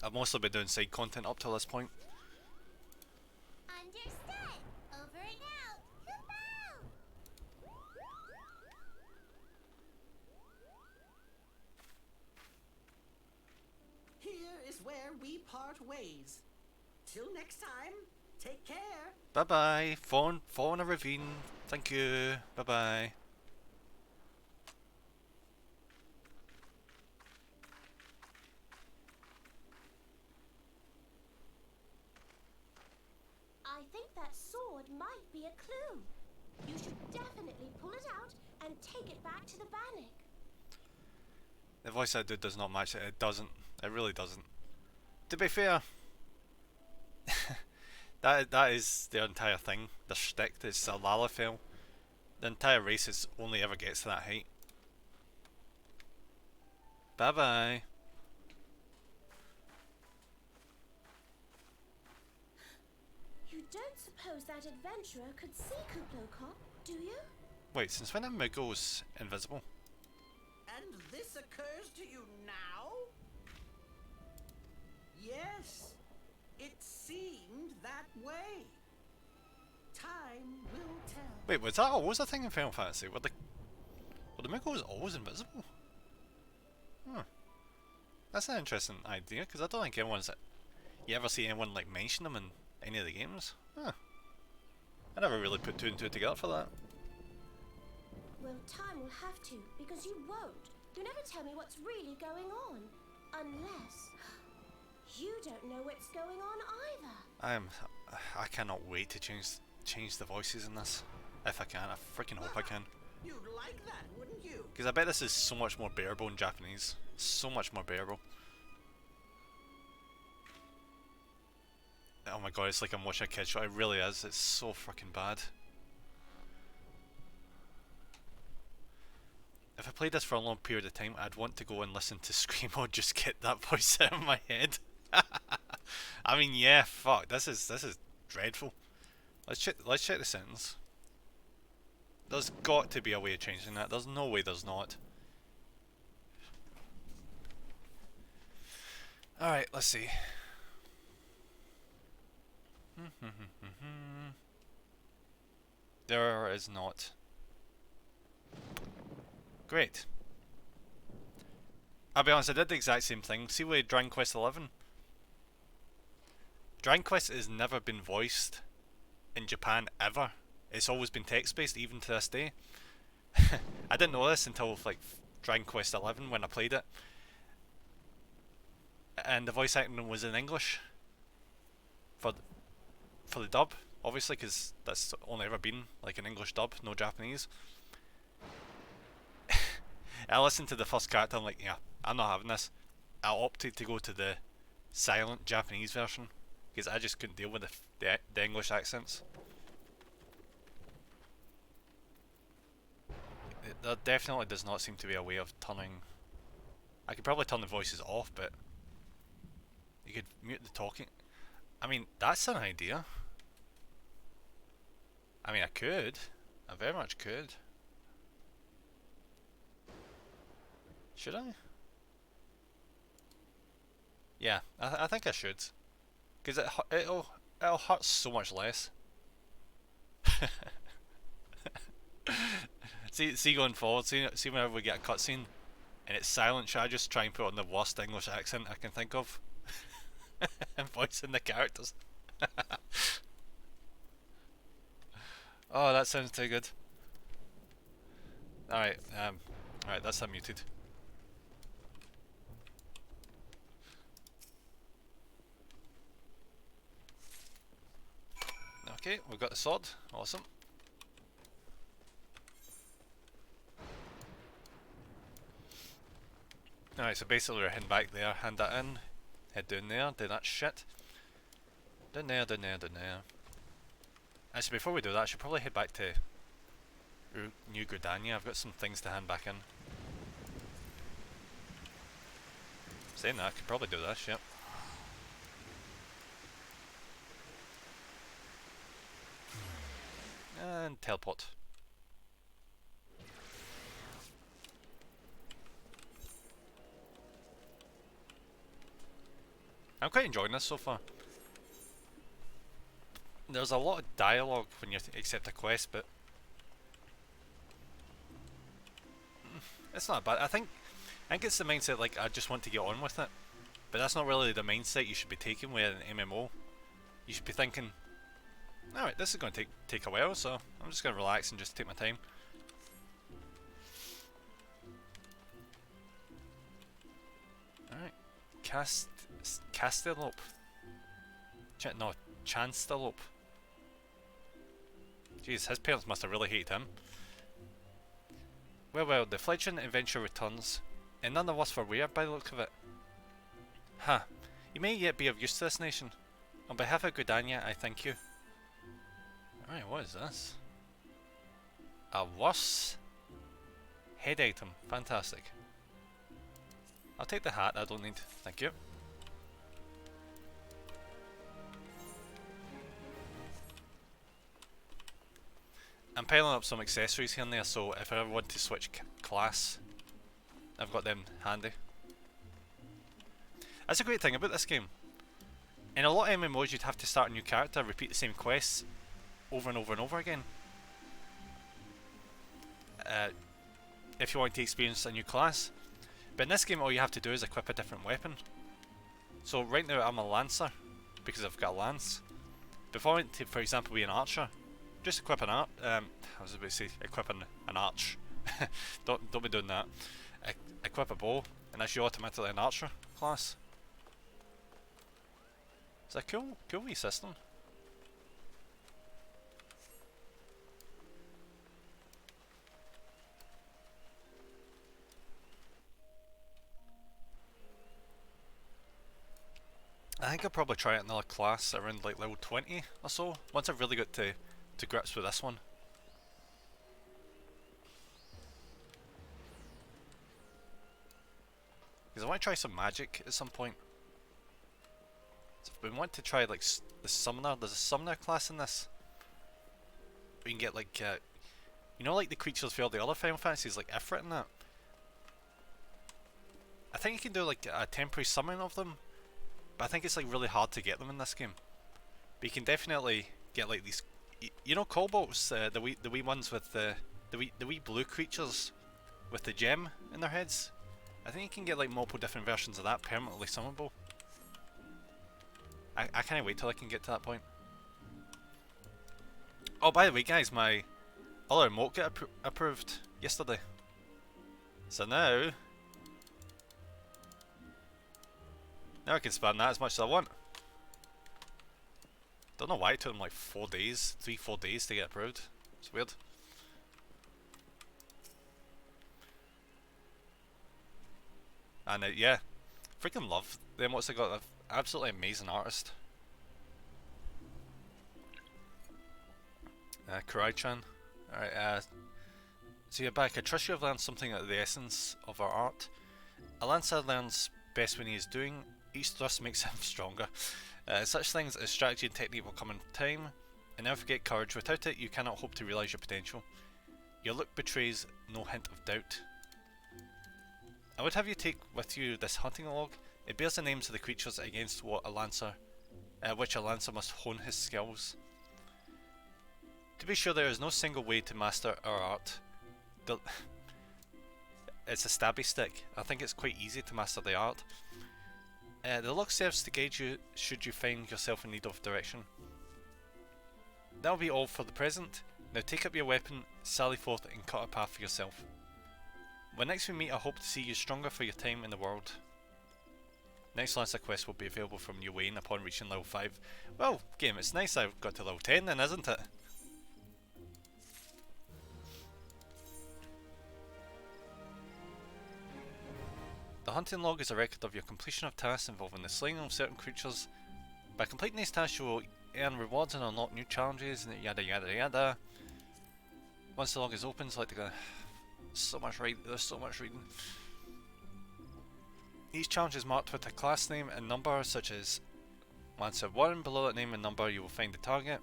Speaker 1: I've mostly been doing side content up till this point.
Speaker 3: Understood. Over and out. Kubo!
Speaker 5: Here is where we part ways. Till next time, take care.
Speaker 1: Bye bye. Fall in a ravine. Thank you. Bye bye.
Speaker 2: I think that sword might be a clue. You should definitely pull it out and take it back to the Bannock.
Speaker 1: The voice I do does not match it. It doesn't. It really doesn't. To be fair, that is the entire thing. The shtick. It's a Lalafell. The entire race is only ever gets to that height. Bye bye.
Speaker 2: You don't suppose that adventurer could see Kublokop, do you?
Speaker 1: Wait, since when are Muggles invisible?
Speaker 5: And this occurs to you now? Yes, it seemed that way. Time will tell.
Speaker 1: Wait, was that always a thing in Final Fantasy? Were the Muggles always invisible? Huh. That's an interesting idea, because I don't think you ever see anyone like mention them in any of the games. Huh. I never really put 2 and 2 together for that.
Speaker 2: Well, time will have to, because you won't. You never tell me what's really going on. Unless you don't know what's going on either.
Speaker 1: I cannot wait to change the voices in this. If I can, I freaking hope I can.
Speaker 5: You'd like that, wouldn't you?
Speaker 1: Because I bet this is so much more bearable in Japanese. So much more bearable. Oh my god, it's like I'm watching a kid's show. It really is. It's so freaking bad. If I played this for a long period of time, I'd want to go and listen to Screamo just get that voice out of my head. I mean, yeah, fuck. This is dreadful. Let's check the sentence. There's got to be a way of changing that. There's no way there's not. Alright, let's see. There is not. Great. I'll be honest, I did the exact same thing. See with Dragon Quest 11? Dragon Quest has never been voiced in Japan ever. It's always been text-based, even to this day. I didn't know this until like Dragon Quest XI when I played it, and the voice acting was in English for the dub, obviously, because that's only ever been like an English dub, no Japanese. I listened to the first character, I'm like, yeah, I'm not having this. I opted to go to the silent Japanese version because I just couldn't deal with the English accents. There definitely does not seem to be a way of turning. I could probably turn the voices off, but you could mute the talking. I mean, that's an idea. I mean, I could. I very much could. Should I? Yeah, I think I should. Because it'll hurt so much less. see going forward, see whenever we get a cutscene and it's silent, should I just try and put on the worst English accent I can think of? And voicing the characters. Oh, that sounds too good. Alright, that's unmuted. Okay, we've got the sword. Awesome. Alright, so basically we're heading back there, hand that in, head down there, do that shit. Down there. Actually, before we do that, I should probably head back to New Gridania. I've got some things to hand back in. Saying that, I could probably do this, yep. And teleport. I'm quite enjoying this so far. There's a lot of dialogue when you accept a quest, but it's not bad. I think it's the mindset like I just want to get on with it, but that's not really the mindset you should be taking with an MMO. You should be thinking, alright, this is going to take a while, so I'm just going to relax and just take my time. Alright, Castelope. No, Chancellorpe. Jeez, his parents must have really hated him. Well, the fledgling adventure returns, and none of us were weird by the look of it. Huh, you may yet be of use to this nation. On behalf of Gridania, I thank you. Alright, what is this? A worse head item. Fantastic. I'll take the hat, I don't need. Thank you. I'm piling up some accessories here and there, so if I ever want to switch class, I've got them handy. That's a great thing about this game. In a lot of MMOs you'd have to start a new character, repeat the same quests over and over and over again. If you want to experience a new class. But in this game all you have to do is equip a different weapon. So right now I'm a lancer, because I've got a lance. Before I went to, for example, be an archer, just equip an arch. I was about to say equip an arch. don't be doing that. Equip a bow, and that's you automatically an archer class. It's a cool wee system. I think I'll probably try out another class around like level 20 or so, once I've really got to grips with this one. Because I want to try some magic at some point. So if we want to try like the summoner, there's a summoner class in this. We can get like, you know, like the creatures for all the other Final Fantasies, like Ifrit and that. I think you can do like a temporary summon of them, but I think it's like really hard to get them in this game. But you can definitely get like these, you know, kobolds, the wee ones with the wee blue creatures with the gem in their heads. I think you can get like multiple different versions of that permanently summonable. I can't wait till I can get to that point. Oh, by the way, guys, my other remote got approved yesterday. So now I can spam that as much as I want. Don't know why it took them like 4 days, 3-4 days to get approved. It's weird. And yeah, freaking love them. What's they got? An absolutely amazing artist. Kurai-chan. Alright, so you're back. I trust you have learned something of the essence of our art. A lancer learns best when he is doing. Each thrust makes him stronger. Such things as strategy and technique will come in time. And never forget courage. Without it, you cannot hope to realise your potential. Your look betrays no hint of doubt. I would have you take with you this hunting log. It bears the names of the creatures against which a lancer must hone his skills. To be sure, there is no single way to master our art. It's a stabby stick. I think it's quite easy to master the art. The log serves to guide you should you find yourself in need of direction. That'll be all for the present. Now take up your weapon, sally forth and cut a path for yourself. When next we meet, I hope to see you stronger for your time in the world. Next Lancer quest will be available from New Wayne upon reaching level 5. Well, game, it's nice I've got to level 10 then, isn't it? The hunting log is a record of your completion of tasks involving the slaying of certain creatures. By completing these tasks you will earn rewards and unlock new challenges and yada yada yada. Once the log is open, it's like to go... There's so much reading. Each challenge is marked with a class name and number, such as Lancer 1. Below that name and number you will find the target,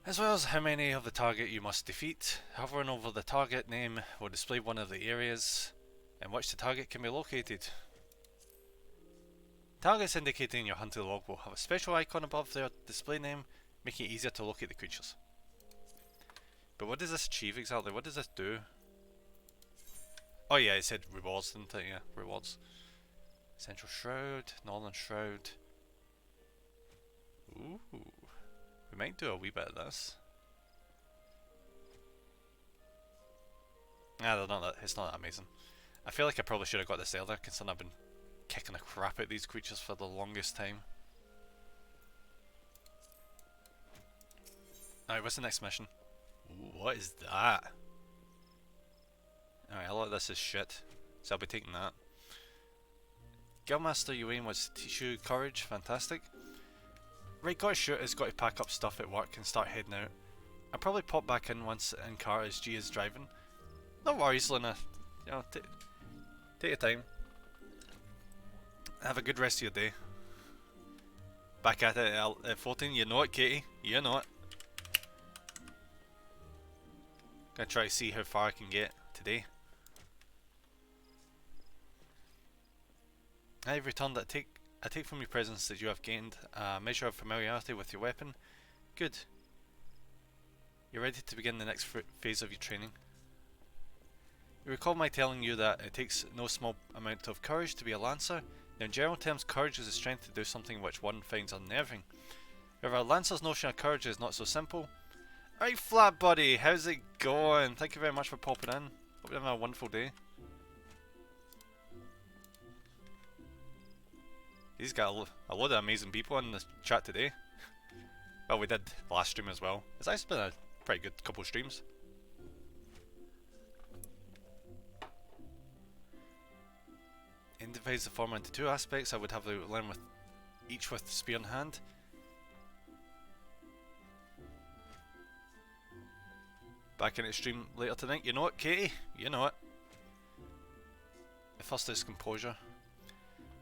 Speaker 1: as well as how many of the target you must defeat. Hovering over the target name will display one of the areas in which the target can be located. Targets indicating your hunting log will have a special icon above their display name, making it easier to locate the creatures. But what does this achieve exactly? What does this do? Oh yeah, it said rewards, didn't it? Yeah, rewards. Central Shroud, Northern Shroud. Ooh. We might do a wee bit of this. Nah, it's not that amazing. I feel like I probably should have got this earlier, considering I've been kicking the crap out of these creatures for the longest time. Alright, what's the next mission? Ooh, what is that? Alright, a lot of this is shit, so I'll be taking that. Guildmaster Yuan wants to teach you courage, fantastic. Right, gotta shoot, has got to pack up stuff at work and start heading out. I'll probably pop back in once in car as G is driving. No worries, Luna. You know, take your time. Have a good rest of your day. Back at it at 14, you know it, Katie. You know it. Gonna try to see how far I can get today. I have returned. I take from your presence that you have gained a measure of familiarity with your weapon. Good. You're ready to begin the next phase of your training. You recall my telling you that it takes no small amount of courage to be a lancer. Now in general terms, courage is the strength to do something which one finds unnerving. However, a lancer's notion of courage is not so simple. Alright, Flat Buddy, how's it going? Thank you very much for popping in. Hope you're having a wonderful day. He's got a load of amazing people in the chat today. Well, we did last stream as well. It's actually been a pretty good couple of streams. In divides the former into two aspects. I would have to learn with each with spear in hand. Back in the stream later tonight. You know it, Katie? You know it. The first is composure.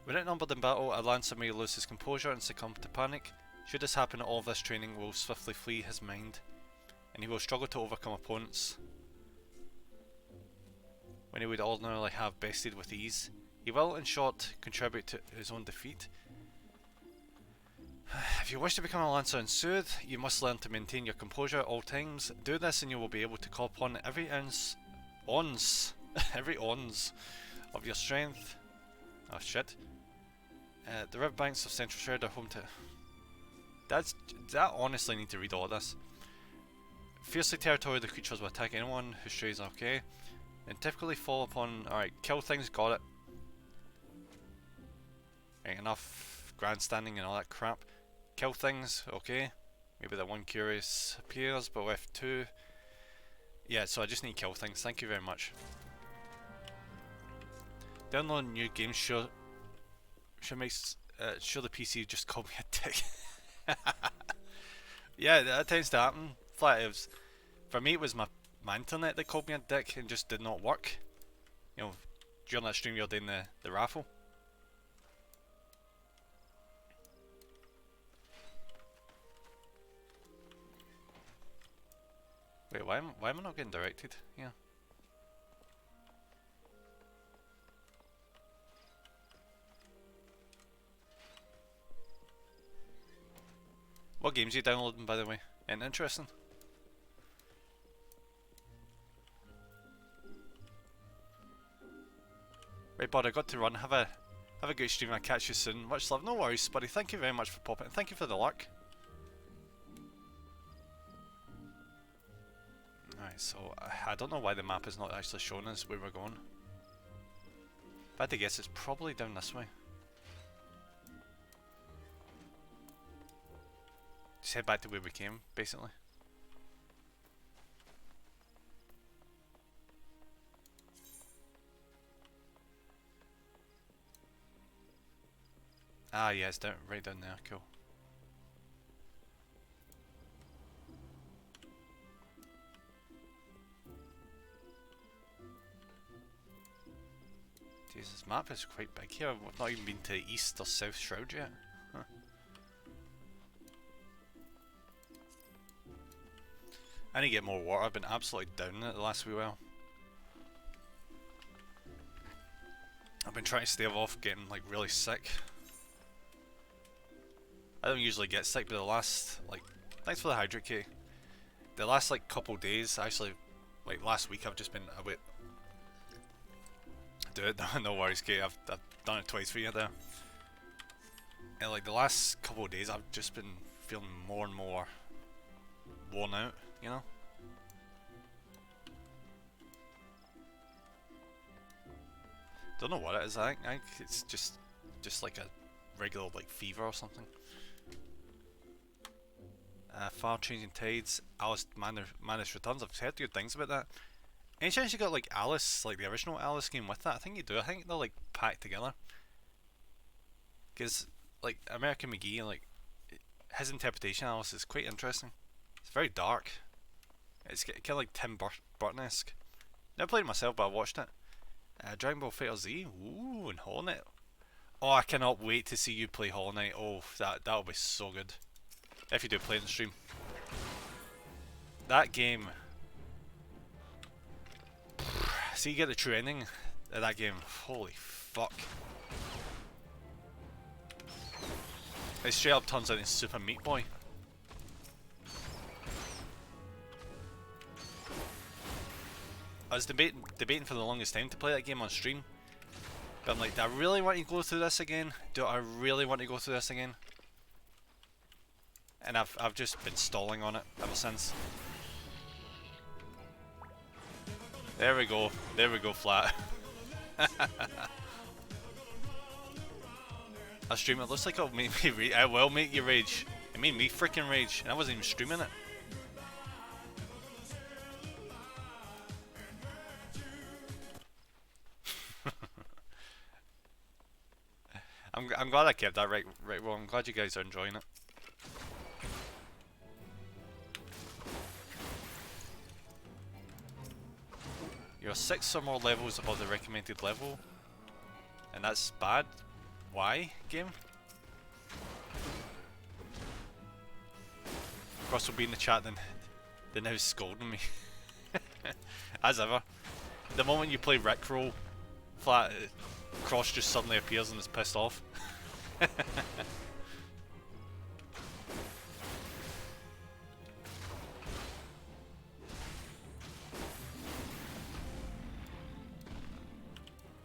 Speaker 1: When outnumbered in battle, a lancer may lose his composure and succumb to panic. Should this happen, all of this training will swiftly flee his mind, and he will struggle to overcome opponents when he would ordinarily have bested with ease. He will, in short, contribute to his own defeat. If you wish to become a lancer and soothe, you must learn to maintain your composure at all times. Do this and you will be able to call upon every ounce of your strength. Oh shit. The riverbanks of Central Shroud are home to... That honestly need to read all of this. Fiercely territorial, the creatures will attack anyone who strays, okay. And typically fall upon, alright, kill things, got it. Right, enough grandstanding and all that crap. Kill things, okay. Maybe that one curious appears, but with two. Yeah, so I just need to kill things, thank you very much. Download new games sure the PC just called me a dick. Yeah, that tends to happen. Flat it was, for me it was my internet that called me a dick and just did not work. You know, during that stream you're doing the raffle. Wait, why am I not getting directed? Yeah. What games are you downloading, by the way? Anything interesting? Right, bud, I got to run. Have a good stream. I'll catch you soon. Much love. No worries, buddy. Thank you very much for popping. Thank you for the luck. Alright, so I don't know why the map is not actually showing us where we're going. If I had to guess, it's probably down this way. Just head back to where we came, basically. Ah, yeah, it's down, right down there. Cool. Jesus, this map is quite big here. We've not even been to East or South Shroud yet. Huh. I need to get more water. I've been absolutely down it the last wee while. I've been trying to stay off getting like really sick. I don't usually get sick, but the last, like, thanks for the hydrate, Kate. The last like couple days, actually, like last week, I've just been a bit. Do it, no worries, Kate. I've done it twice for you there. And like the last couple of days, I've just been feeling more and more worn out, you know. Don't know what it is. I think it's just like a regular like fever or something. Far changing tides. Alice Manus returns. I've heard good things about that. Any chance you got like Alice, like the original Alice game with that? I think you do. I think they're like packed together. Because like American McGee, like his interpretation of Alice is quite interesting. It's very dark. It's kind of like Tim Burton-esque. Never played it myself, but I watched it. Dragon Ball FighterZ. Ooh, and Hollow Knight. Oh, I cannot wait to see you play Hollow Knight. Oh, that'll be so good. If you do play it in stream. That game. See, you get the true ending of that game. Holy fuck. It straight up turns into Super Meat Boy. I was debating for the longest time to play that game on stream. But I'm like, do I really want to go through this again? Do I really want to go through this again? And I've just been stalling on it ever since. There we go, flat. I stream it, looks like it'll make me rage. It will make you rage. It made me freaking rage, and I wasn't even streaming it. I'm glad I kept that right well. I'm glad you guys are enjoying it. You're 6 or more levels above the recommended level, and that's bad. Why, game? Of course, will be in the chat then. They're now scolding me. As ever. The moment you play Rickroll, flat, Cross just suddenly appears and is pissed off.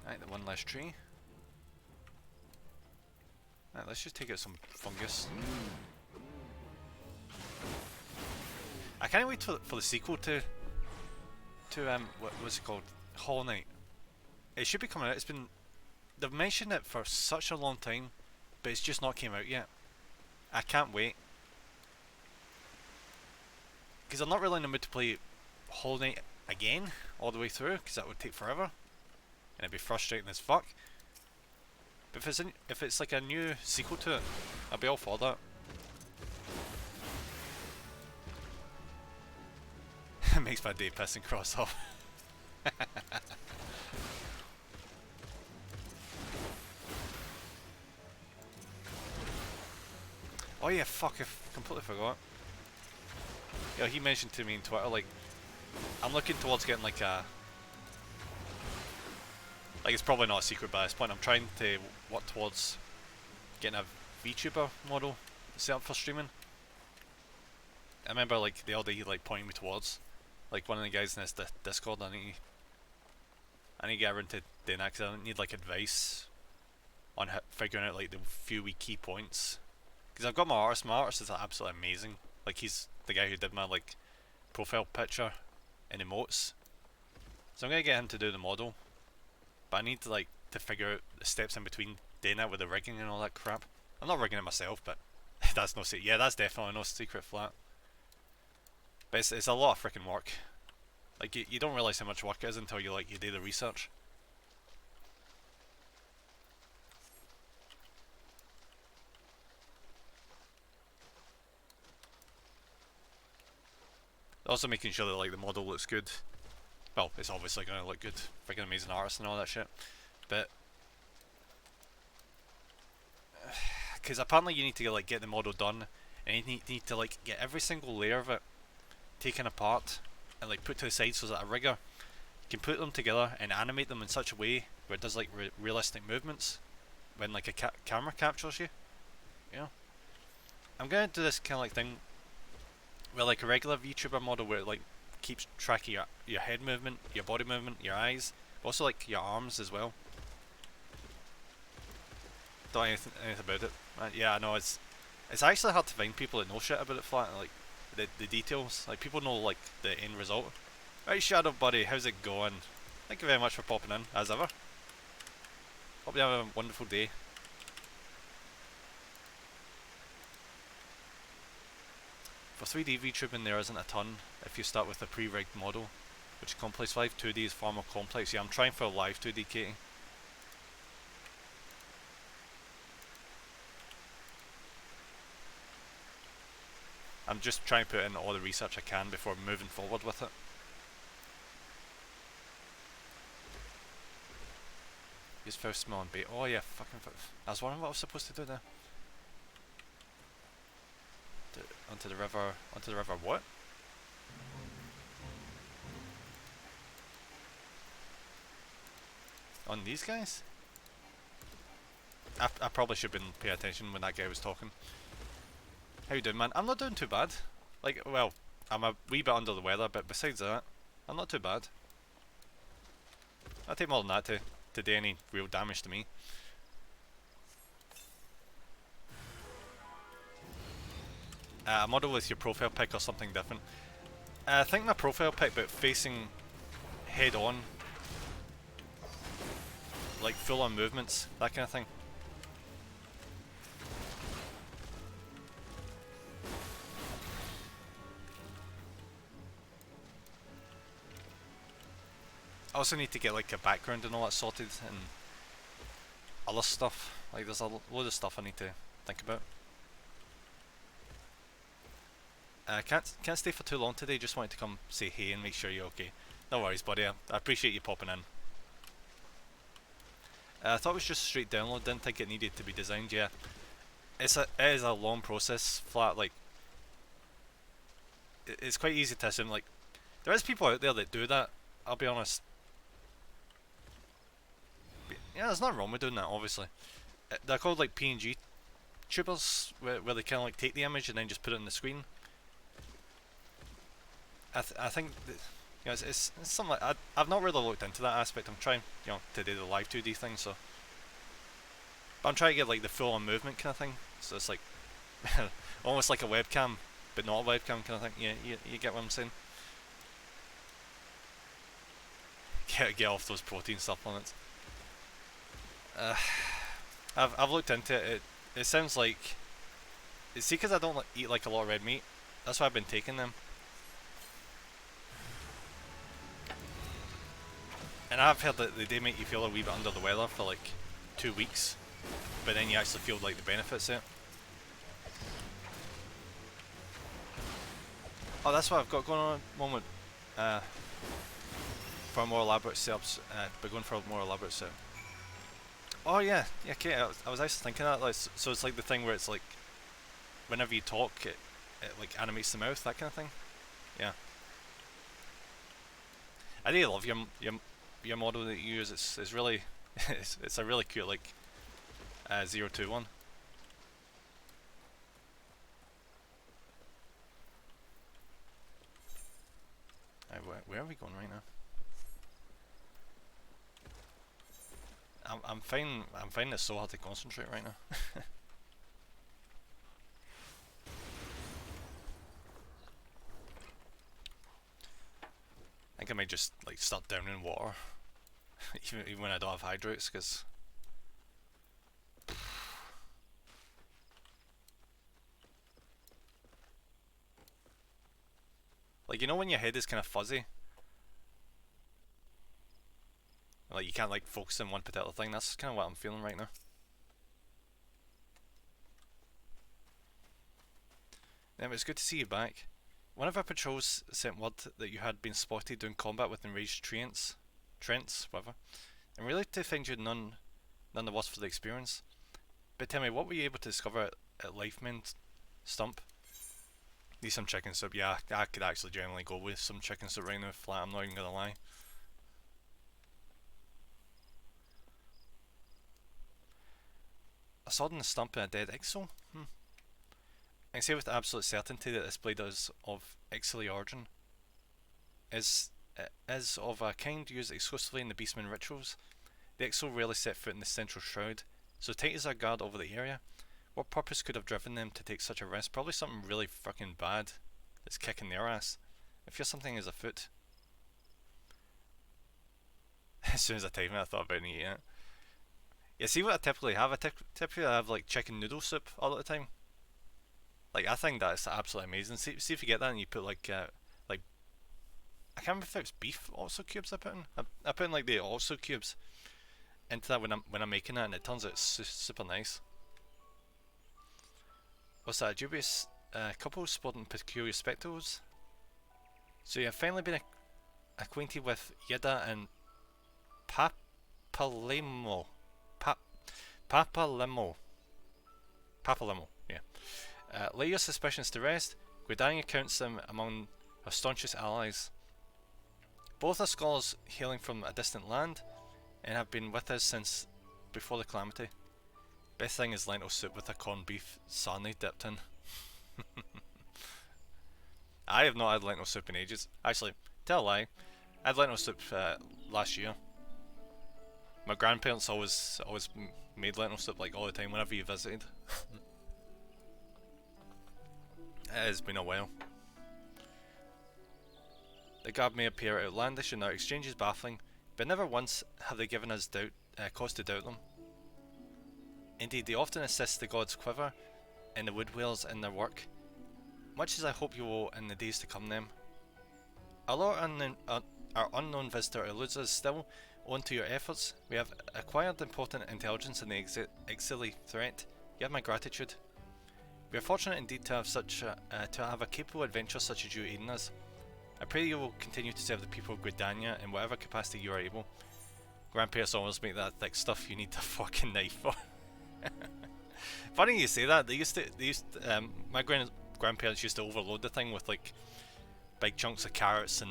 Speaker 1: Right, the one less tree. Right, let's just take out some fungus. can't wait for the sequel to what was it called? Hollow Knight. It should be coming out. They've mentioned it for such a long time, but it's just not came out yet. I can't wait. Because I'm not really in the mood to play Hollow Knight again, all the way through, because that would take forever. And it'd be frustrating as fuck. But if it's like a new sequel to it, I'd be all for that. It makes my day piss and cross off. Oh yeah, fuck, I completely forgot. Yeah, he mentioned to me on Twitter, like, I'm looking towards getting like a... Like, it's probably not a secret by this point, I'm trying to work towards getting a VTuber model set up for streaming. I remember like the other day like pointing me towards like one of the guys in this Discord. I need to get around to doing that because I need like advice on figuring out like the few wee key points. Because I've got my artist. My artist is like, absolutely amazing. Like he's the guy who did my like profile picture and emotes. So I'm gonna get him to do the model, but I need to like to figure out the steps in between doing that with the rigging and all that crap. I'm not rigging it myself, but that's no secret. Yeah, that's definitely no secret flat. But it's a lot of freaking work. Like you don't realise how much work it is until you do the research. Also making sure that like the model looks good. Well, it's obviously gonna look good. Freaking amazing artist and all that shit. But because apparently you need to like get the model done, and you need to like get every single layer of it taken apart and like put to the side so that a rigger can put them together and animate them in such a way where it does like realistic movements when like a camera captures you. You know, I'm gonna do this kind of like thing where like a regular VTuber model where it like keeps track of your head movement, your body movement, your eyes, but also like your arms as well. Don't know anything about it. Yeah, I know it's actually hard to find people that know shit about it flat, like the details. Like people know like the end result. Right, Shadow Buddy, how's it going? Thank you very much for popping in, as ever. Hope you have a wonderful day. For 3D VTubing there isn't a ton if you start with a pre-rigged model, which is complex 5. 2D is far more complex. Yeah, I'm trying for a live 2D, Katie. I'm just trying to put in all the research I can before moving forward with it. Use first smell and bait. Oh yeah, fucking. I was wondering what I was supposed to do there. Onto the river. Onto the river. What? On these guys? I probably should have been paying attention when that guy was talking. How you doing, man? I'm not doing too bad. Like, well, I'm a wee bit under the weather, but besides that, I'm not too bad. I'll take more than that to do any real damage to me. A model with your profile pic or something different. I think my profile pic, but facing head on, like full on movements, that kind of thing. I also need to get like a background and all that sorted and other stuff. Like there's a load of stuff I need to think about. Can't stay for too long today, just wanted to come say hey and make sure you're okay. No worries buddy, I appreciate you popping in. I thought it was just straight download, didn't think it needed to be designed. Yeah, it is a long process, flat. Like it's quite easy to assume like there is people out there that do that, I'll be honest. Yeah, there's nothing wrong with doing that, obviously. They're called like PNG tubers, where they kind of like take the image and then just put it on the screen. I think that, you know, it's something like I've not really looked into that aspect. I'm trying, you know, to do the live 2D thing, so. But I'm trying to get like the full on movement kind of thing. So it's like almost like a webcam, but not a webcam kind of thing. Yeah, you get what I'm saying. Get off those protein supplements. I've looked into it. It sounds like, see, because I don't eat like a lot of red meat, that's why I've been taking them. And I've heard that they do make you feel a wee bit under the weather for like 2 weeks, but then you actually feel like the benefits of it. Oh, that's what I've got going on at the moment. For more elaborate setups, but going for a more elaborate setup. Oh yeah, yeah, okay, I was actually thinking that, like, so it's like the thing where it's like, whenever you talk, it like animates the mouth, that kind of thing. Yeah. I really love your model that you use. It's really, it's a really cute like 021. Where are we going right now? I'm finding it so hard to concentrate right now. I think I might just like start down in water, even when I don't have hydrates, because like, you know when your head is kind of fuzzy, like you can't like focus on one particular thing. That's kind of what I'm feeling right now. It was good to see you back. One of our patrols sent word that you had been spotted doing combat with enraged Trents, whatever. I'm really to find you none the worse for the experience. But tell me, what were you able to discover at Lifeman Stump? Need some chicken soup. Yeah, I could actually generally go with some chicken soup right now, flat, I'm not even gonna lie. A sword in the stump and a dead Ixel? I can say with absolute certainty that this blade is of Ixily origin. Is of a kind used exclusively in the Beastman rituals. The Ixil rarely set foot in the central shroud, so tight is our guard over the area. What purpose could have driven them to take such a risk? Probably something really fucking bad that's kicking their ass. I fear something is afoot. As soon as I typed it, I thought about eating it. Yeah, see what I typically have? I typically have like chicken noodle soup all the time. Like, I think that's absolutely amazing. See if you get that and you put like I can't remember if it's beef also cubes I put in. I put in like the also cubes into that when I'm making it, and it turns out super nice. What's that? A dubious couple sporting peculiar spectacles. So you've finally been acquainted with Yida and Papalemo. Papalemo, yeah. Lay your suspicions to rest. Gridania counts them among her staunchest allies. Both are scholars hailing from a distant land and have been with us since before the calamity. Best thing is lentil soup with a corned beef sarnie dipped in. I have not had lentil soup in ages. Actually, tell a lie, I had lentil soup last year. My grandparents always made lentil soup like all the time whenever you visited. It has been a while. The guard may appear outlandish and their exchanges baffling, but never once have they given us cause to doubt them. Indeed, they often assist the gods Quiver and the Woodwhales in their work, much as I hope you will in the days to come them. Although our unknown visitor eludes us still, owing to your efforts, we have acquired important intelligence in the Ixili threat. You have my gratitude. We are fortunate indeed to have a capable adventurer such as you aiding us. I pray you will continue to serve the people of Gridania in whatever capacity you are able. Grandparents always make that thick stuff you need a fucking knife for. Funny you say that. My grandparents used to overload the thing with like big chunks of carrots and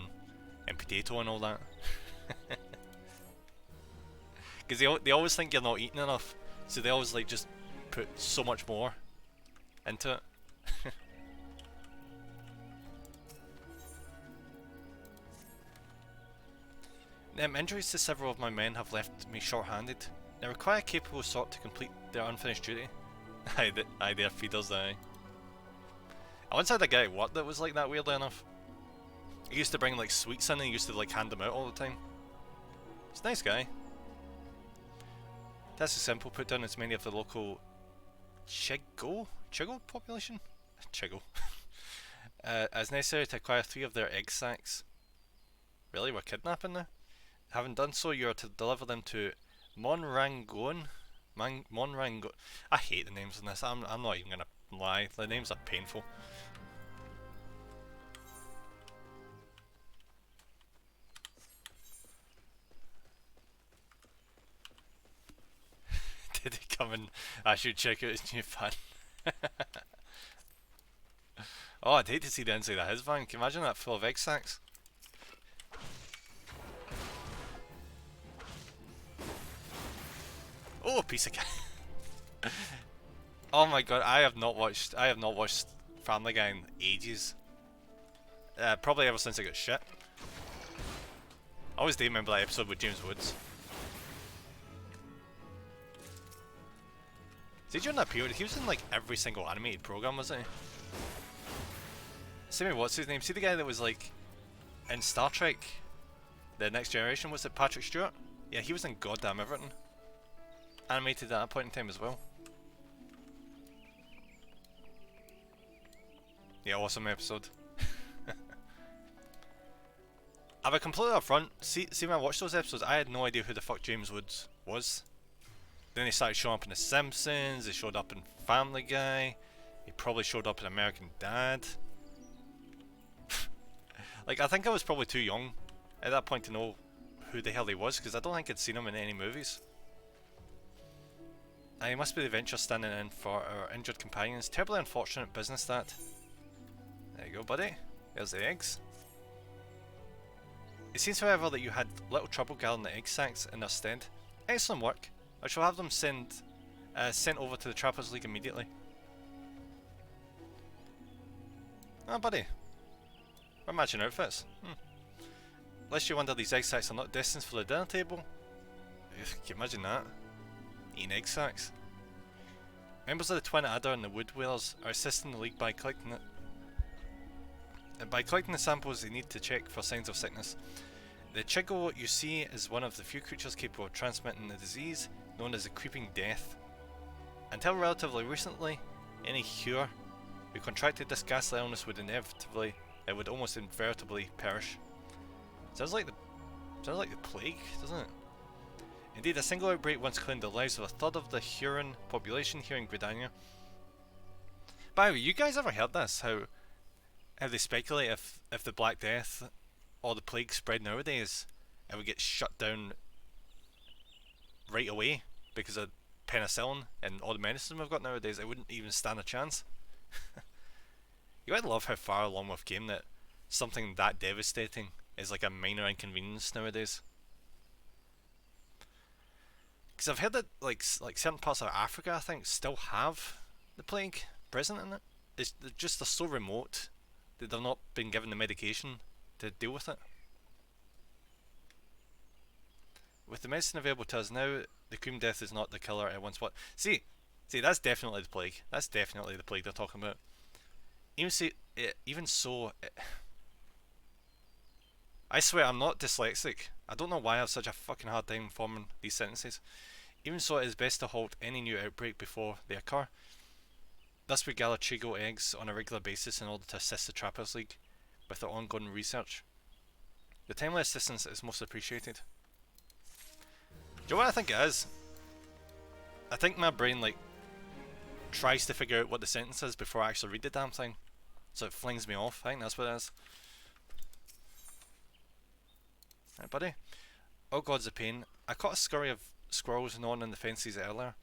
Speaker 1: potato and all that. Because they always think you're not eating enough, so they always like just put so much more into it. Injuries to several of my men have left me short-handed. They require a capable sort to complete their unfinished duty. Aye, they're feeders, aye. I once had a guy at work that was like that, weirdly enough. He used to bring like sweets in and he used to like hand them out all the time. He's a nice guy. That's a simple, put down as many of the local Chigo population? Chigo. As necessary to acquire 3 of their egg sacs. Really? We're kidnapping now? Having done so, you are to deliver them to Monrangon. Monrangon. I hate the names in this. I'm not even gonna lie. The names are painful. Did he come in? I should check out his new van. Oh, I'd hate to see the inside of his van. Can you imagine that full of egg sacs? Oh, piece of cat. Oh my god, I have not watched Family Guy in ages. Probably ever since I got shit. I always do remember that episode with James Woods. See, during that period, he was in like every single animated program, wasn't he? See me, what's his name? See the guy that was like in Star Trek, The Next Generation? Was it Patrick Stewart? Yeah, he was in goddamn everything. Animated at that point in time as well. Yeah, awesome episode. I'll be completely upfront. See when I watched those episodes, I had no idea who the fuck James Woods was. Then he started showing up in The Simpsons, he showed up in Family Guy, he probably showed up in American Dad. Like, I think I was probably too young at that point to know who the hell he was, because I don't think I'd seen him in any movies. He must be the adventure standing in for our injured companions. Terribly unfortunate business that. There you go, buddy. There's the eggs. It seems, however, that you had little trouble gathering the egg sacs in their stead. Excellent work. I shall have them sent over to the Trappers League immediately. Ah, buddy. We're matching outfits. Lest you wonder, these egg sacs are not destined for the dinner table. Ugh, can you imagine that? Eating egg sacs. Members of the Twin Adder and the Wood Whalers are assisting the League by collecting it. By collecting the samples they need to check for signs of sickness. The Chigo you see is one of the few creatures capable of transmitting the disease known as the Creeping Death. Until relatively recently, any Hure who contracted this ghastly illness would almost invariably perish. Sounds like the plague, doesn't it? Indeed, a single outbreak once claimed the lives of a third of the Huron population here in Gridania. By the way, you guys ever heard this? How they speculate if the Black Death or the plague spread nowadays, it would get shut down right away because of penicillin and all the medicine we've got nowadays. It wouldn't even stand a chance. You gotta love how far along we've came that something that devastating is like a minor inconvenience nowadays. Because I've heard that like certain parts of Africa, I think, still have the plague present in it. They're so remote that they've not been given the medication to deal with it. With the medicine available to us now, the cream death is not the killer it once was. See, that's definitely the plague. That's definitely the plague they're talking about. Even so, I swear I'm not dyslexic. I don't know why I have such a fucking hard time forming these sentences. Even so, it is best to halt any new outbreak before they occur. Thus we gather Chigo eggs on a regular basis in order to assist the Trappers League with their ongoing research. The timely assistance is most appreciated. Do you know what I think it is? I think my brain tries to figure out what the sentence is before I actually read the damn thing. So it flings me off. I think that's what it is. Right, buddy. Oh god's a pain. I caught a scurry of squirrels gnawing on the fences earlier.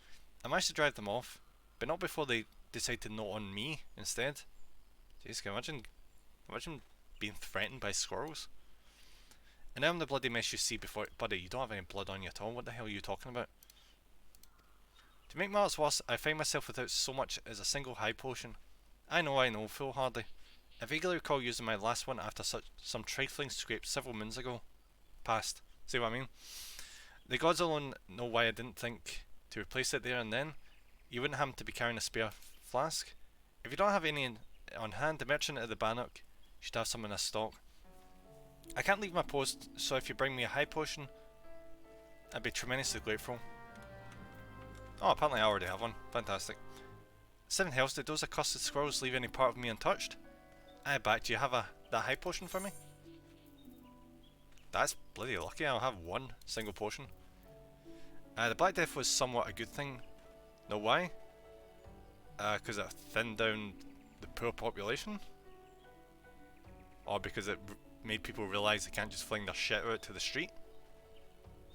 Speaker 1: I managed to drive them off, but not before they decide to gnaw on me instead. Jeez, can you imagine being threatened by squirrels? And now I'm the bloody mess you see before. Buddy, you don't have any blood on you at all. What the hell are you talking about? To make matters worse, I find myself without so much as a single high potion. I know, foolhardy. I vaguely recall using my last one after some trifling scrape several moons ago. Past. See what I mean? The gods alone know why I didn't think to replace it there and then. You wouldn't happen to be carrying a spare flask? If you don't have any on hand. The merchant at the Bannock should have some in his stock. I can't leave my post, so if you bring me a high potion, I'd be tremendously grateful. Oh, apparently I already have one. Fantastic. 7 health. Did those accursed squirrels leave any part of me untouched? Aye, back. Do you have that high potion for me? That's bloody lucky. I'll have one single potion. The Black Death was somewhat a good thing. Know why? Because it thinned down the poor population? Or because it made people realise they can't just fling their shit out to the street?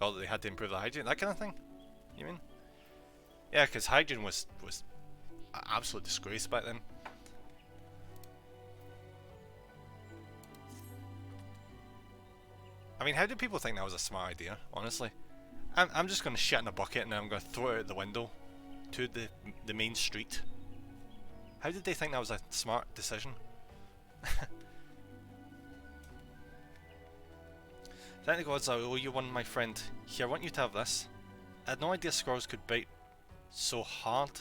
Speaker 1: Or that they had to improve their hygiene? That kind of thing? You mean? Yeah, because hygiene was an absolute disgrace back then. I mean, how did people think that was a smart idea, honestly? I'm just going to shit in a bucket and then I'm going to throw it out the window to the main street. How did they think that was a smart decision? Thank the gods I owe you one, my friend. Here, I want you to have this. I had no idea squirrels could bite so hard.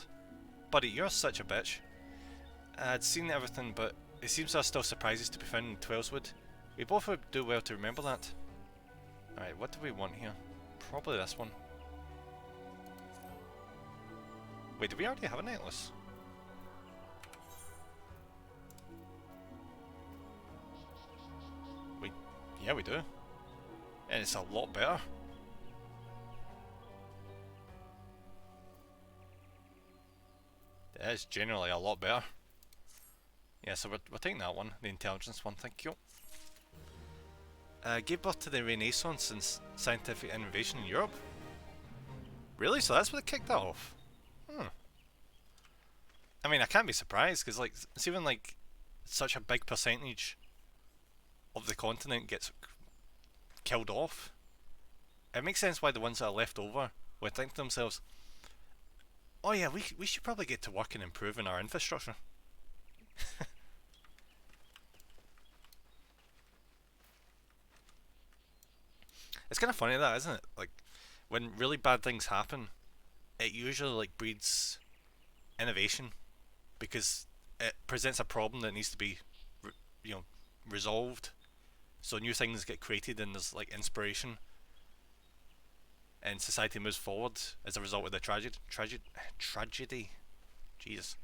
Speaker 1: Buddy, you're such a bitch. I'd seen everything, but it seems there are still surprises to be found in Twellswood. We both would do well to remember that. Alright, what do we want here? Probably this one. Wait, do we already have a necklace? Yeah, we do. And it's a lot better. It is generally a lot better. Yeah, so we're taking that one, the intelligence one, thank you. Gave birth to the Renaissance and scientific innovation in Europe. Really? So that's what it kicked that off? I mean, I can't be surprised, because like, it's even like such a big percentage of the continent gets killed off. It makes sense why the ones that are left over would think to themselves, oh yeah, we should probably get to work in improving our infrastructure. It's kind of funny that, isn't it? Like, when really bad things happen, it usually like breeds innovation, because it presents a problem that needs to be, resolved. So new things get created and there's like inspiration, and society moves forward as a result of the tragedy. Jesus.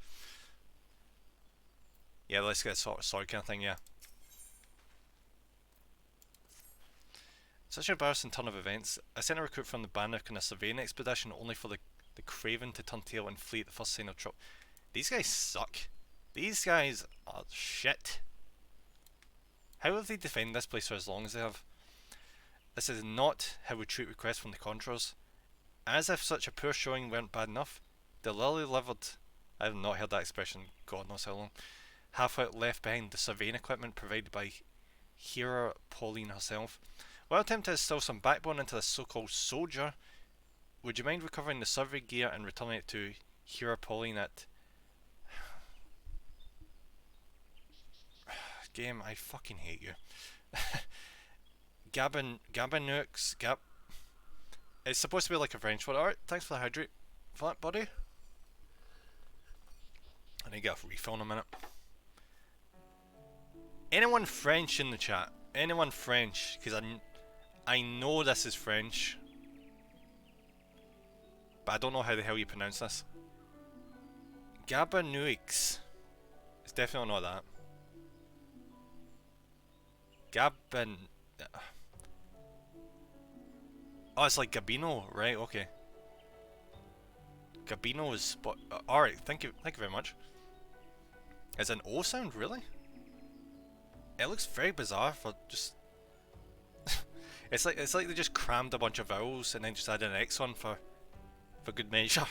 Speaker 1: Yeah, let's get a sorry kind of thing. Yeah. Such an embarrassing turn of events. I sent a recruit from the Bannock on a surveying expedition only for the Craven to turn tail and flee at the first sign of trouble. These guys suck. These guys are shit. How have they defended this place for as long as they have? This is not how we treat requests from the Conjurers. As if such a poor showing weren't bad enough, the lily-livered, I have not heard that expression God knows how long, half-out left behind the surveying equipment provided by Hera Pauline herself. While attempting to instill some backbone into this so-called soldier, would you mind recovering the survey gear and returning it to Hera Pauline at... Game, I fucking hate you. Gabanux. It's supposed to be like a French word. Alright, thanks for the hydrate for that, buddy. I need to get a refill in a minute. Anyone French in the chat? Anyone French? Because I know this is French, but I don't know how the hell you pronounce this. Gabanux. It's definitely not that. Oh, it's like Gabino, right? Okay. Gabino is, but alright. Thank you very much. Is an O sound really? It looks very bizarre for just. it's like they just crammed a bunch of vowels and then just added an X on for good measure.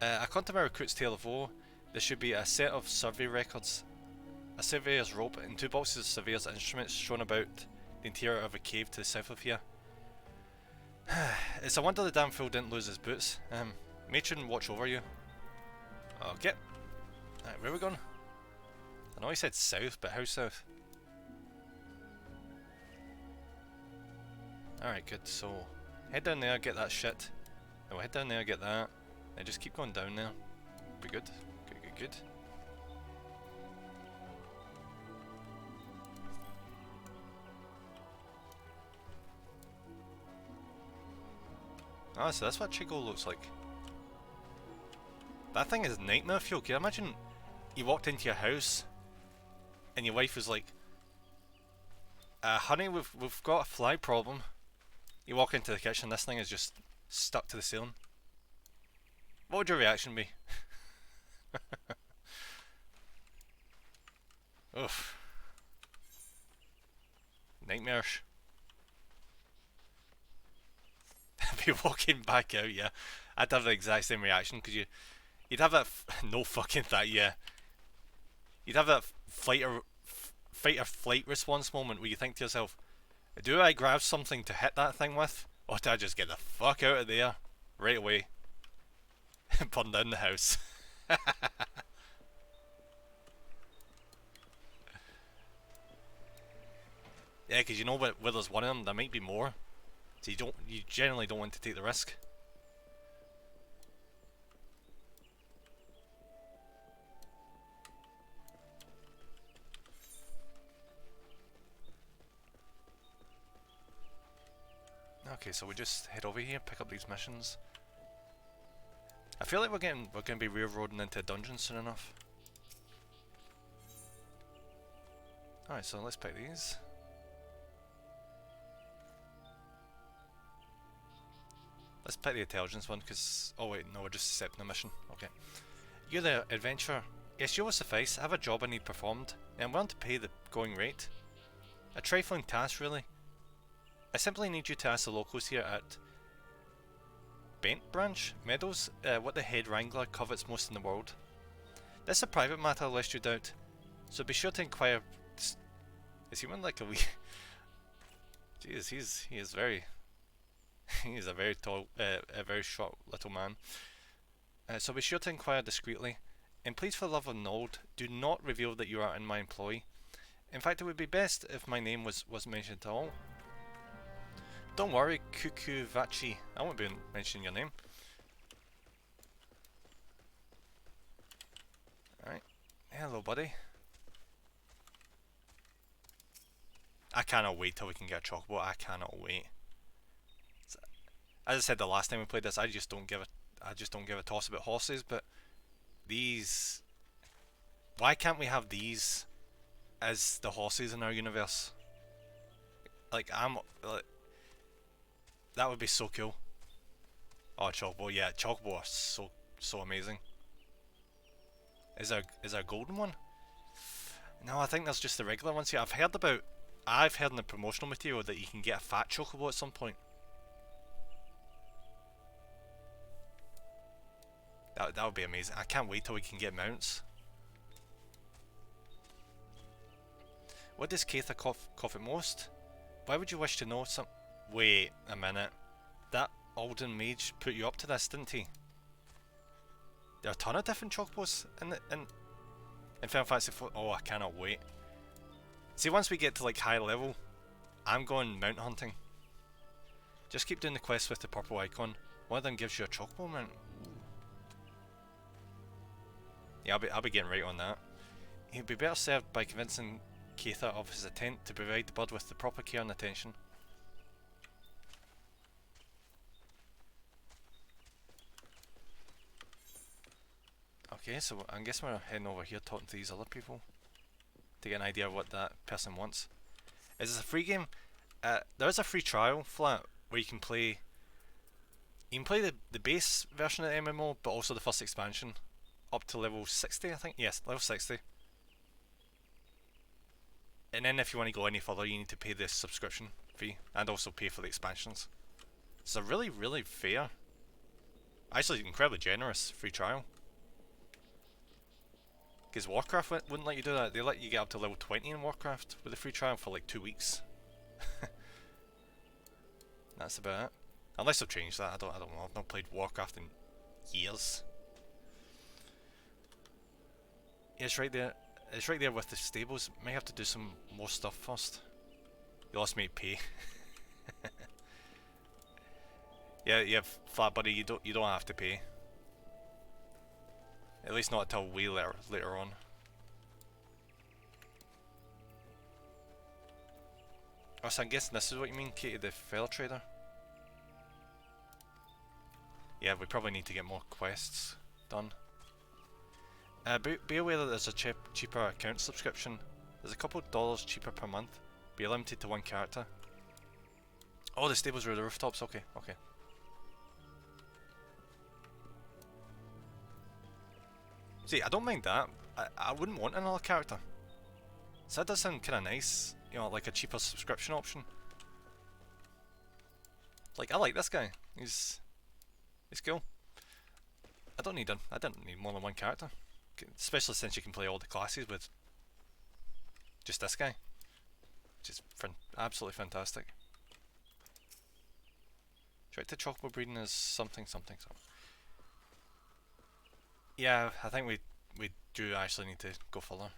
Speaker 1: According to my recruit's tale of woe, there should be a set of survey records, a surveyor's rope, and 2 boxes of surveyor's instruments shown about the interior of a cave to the south of here. It's a wonder the damn fool didn't lose his boots. Matron, watch over you. Okay. Alright, where are we going? I know he said south, but how south? Alright, good. So, Head down there, get that shit. Then we'll head down there, get that. And just keep going down there. Be good. Good, good, good. Ah, so that's what Chico looks like. That thing is nightmare fuel. Can you imagine you walked into your house and your wife was like, honey, we've got a fly problem. You walk into the kitchen, this thing is just stuck to the ceiling. What would your reaction be? Oof. Nightmares. Be walking back out, yeah. I'd have the exact same reaction because you'd have that no fucking that, yeah. You'd have that fight or flight response moment where you think to yourself, do I grab something to hit that thing with, or do I just get the fuck out of there right away and burn down the house? Yeah, because you know where there's one of them, there might be more. So you generally don't want to take the risk. Okay, so we just head over here, pick up these missions. I feel like we're gonna be railroading into a dungeon soon enough. Alright, so let's pick these. Let's pick the intelligence one, because... Oh wait, no, we're just accepting a mission. Okay. You're the adventurer. Yes, you will suffice. I have a job I need performed, and I'm willing to pay the going rate. A trifling task, really. I simply need you to ask the locals here at Bent Branch Meadows what the head wrangler covets most in the world. This is a private matter, lest you doubt, so be sure to inquire. Is he one like a wee... Jeez, he is very... He's a very tall, a very short little man. So be sure to inquire discreetly. And please, for the love of Nold, do not reveal that you are in my employ. In fact, it would be best if my name wasn't mentioned at all. Don't worry, Cuckoo Vachi. I won't be mentioning your name. Alright. Hello, buddy. I cannot wait till we can get a chocobo. I cannot wait. As I said the last time we played this, I just don't give a toss about horses, but these... Why can't we have these as the horses in our universe? Like, that would be so cool. Oh, chocobo, yeah, chocobo are so amazing. Is there a golden one? No, I think that's just the regular ones here. I've heard in the promotional material that you can get a fat chocobo at some point. That would be amazing. I can't wait till we can get mounts. What does Keitha covet most? Why would you wish to know some... Wait a minute. That Alden mage put you up to this, didn't he? There are a ton of different chocobos in Final Fantasy 4. Oh, I cannot wait. See, once we get to like high level, I'm going mount hunting. Just keep doing the quests with the purple icon. One of them gives you a chocobo mount. Yeah, I'll be getting right on that. He'd be better served by convincing Keitha of his intent to provide the bird with the proper care and attention. Okay, so I guess we're heading over here talking to these other people to get an idea of what that person wants. Is this a free game? There is a free trial flat where you can play the base version of the MMO, but also the first expansion up to level 60, I think. Yes, level 60. And then if you want to go any further, you need to pay the subscription fee and also pay for the expansions. It's a really, really fair, actually incredibly generous free trial. Because Warcraft wouldn't let you do that. They let you get up to level 20 in Warcraft with a free trial for like 2 weeks. That's about it. Unless they've changed that, I don't know. I've not played Warcraft in years. Yeah, it's right there. It's right there with the stables. May have to do some more stuff first. You lost me to pay. Yeah, Flat Buddy, you don't have to pay. At least not until way later on. Oh, so I'm guessing this is what you mean, Katie, the fell trader? Yeah, we probably need to get more quests done. Be aware that there's a cheaper account subscription. There's a couple dollars cheaper per month. Be limited to one character. Oh, the stables are the rooftops. Okay, okay. See, I don't mind that. I wouldn't want another character. So that does sound kind of nice. You know, like a cheaper subscription option. Like, I like this guy. He's cool. I didn't need more than one character. Especially since you can play all the classes with just this guy. Which is absolutely fantastic. Direct to chocobo breeding is something. Yeah, I think we do actually need to go further.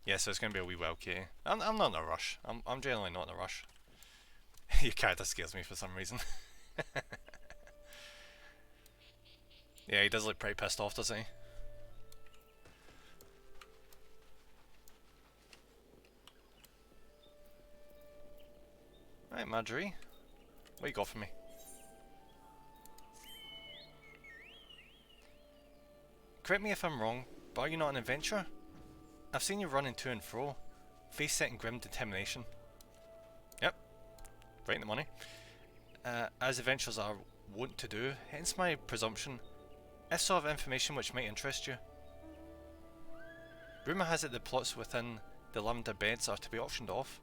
Speaker 1: Yeah, so it's gonna be a wee while, Katie. I'm not in a rush. I'm generally not in a rush. Your character scares me for some reason. Yeah, he does look pretty pissed off, doesn't he? Right, Marjorie. What you got for me? Correct me if I'm wrong, but are you not an adventurer? I've seen you running to and fro, face set in grim determination. Yep, right in the money. As adventurers are wont to do, hence my presumption. If so, of information which might interest you. Rumour has it the plots within the lavender beds are to be auctioned off.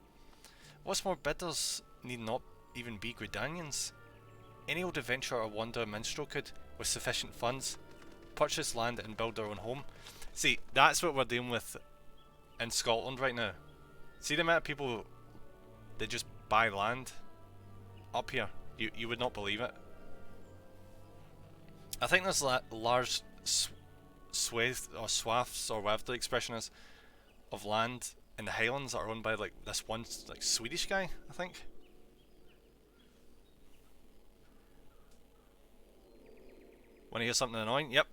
Speaker 1: What's more, bidders need not even be Gridanians. Any old adventurer or wanderer minstrel could, with sufficient funds, purchase land and build their own home. See, that's what we're dealing with in Scotland right now. See the amount of people that just buy land up here. You would not believe it. I think there's large swaths, or whatever the expression is, of land in the Highlands that are owned by like this one like Swedish guy, I think. Want to hear something annoying? Yep.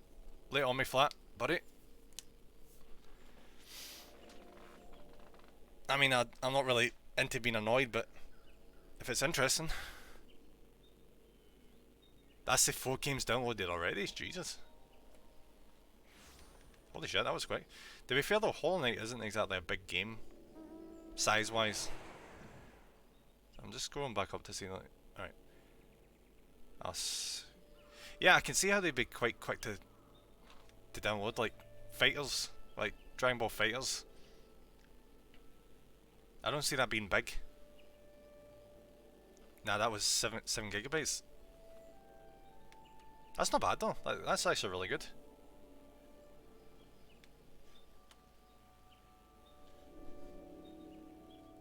Speaker 1: Lay it on me flat, buddy. I mean, I'm not really into being annoyed, but if it's interesting. That's the 4 games downloaded already? Jesus. Holy shit, that was quick. To be fair though, Hollow Knight isn't exactly a big game, size-wise. I'm just scrolling back up to see, like, alright. Yeah, I can see how they'd be quite quick to download, like, fighters, like Dragon Ball Fighters. I don't see that being big. Nah, that was 7 gigabytes. That's not bad though. That's actually really good.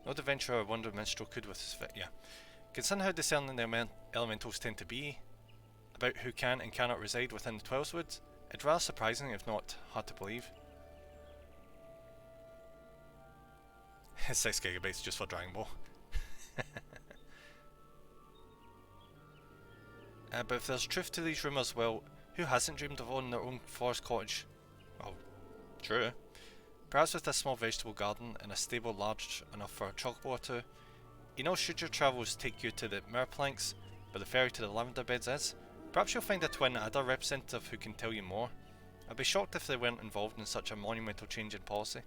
Speaker 1: No adventurer or wonder minstrel could with his yeah. Considering how discerning the elementals tend to be about who can and cannot reside within the Twelves Woods, it's rather surprising, if not hard to believe. 6 gigabytes just for Dragon Ball. But if there's truth to these rumours, well, who hasn't dreamed of owning their own forest cottage? Well, true. Perhaps with a small vegetable garden and a stable large enough for a chocobo or two. You know, should your travels take you to the Mirrorplanks, but the ferry to the lavender beds is, perhaps you'll find a twin Ada representative who can tell you more. I'd be shocked if they weren't involved in such a monumental change in policy.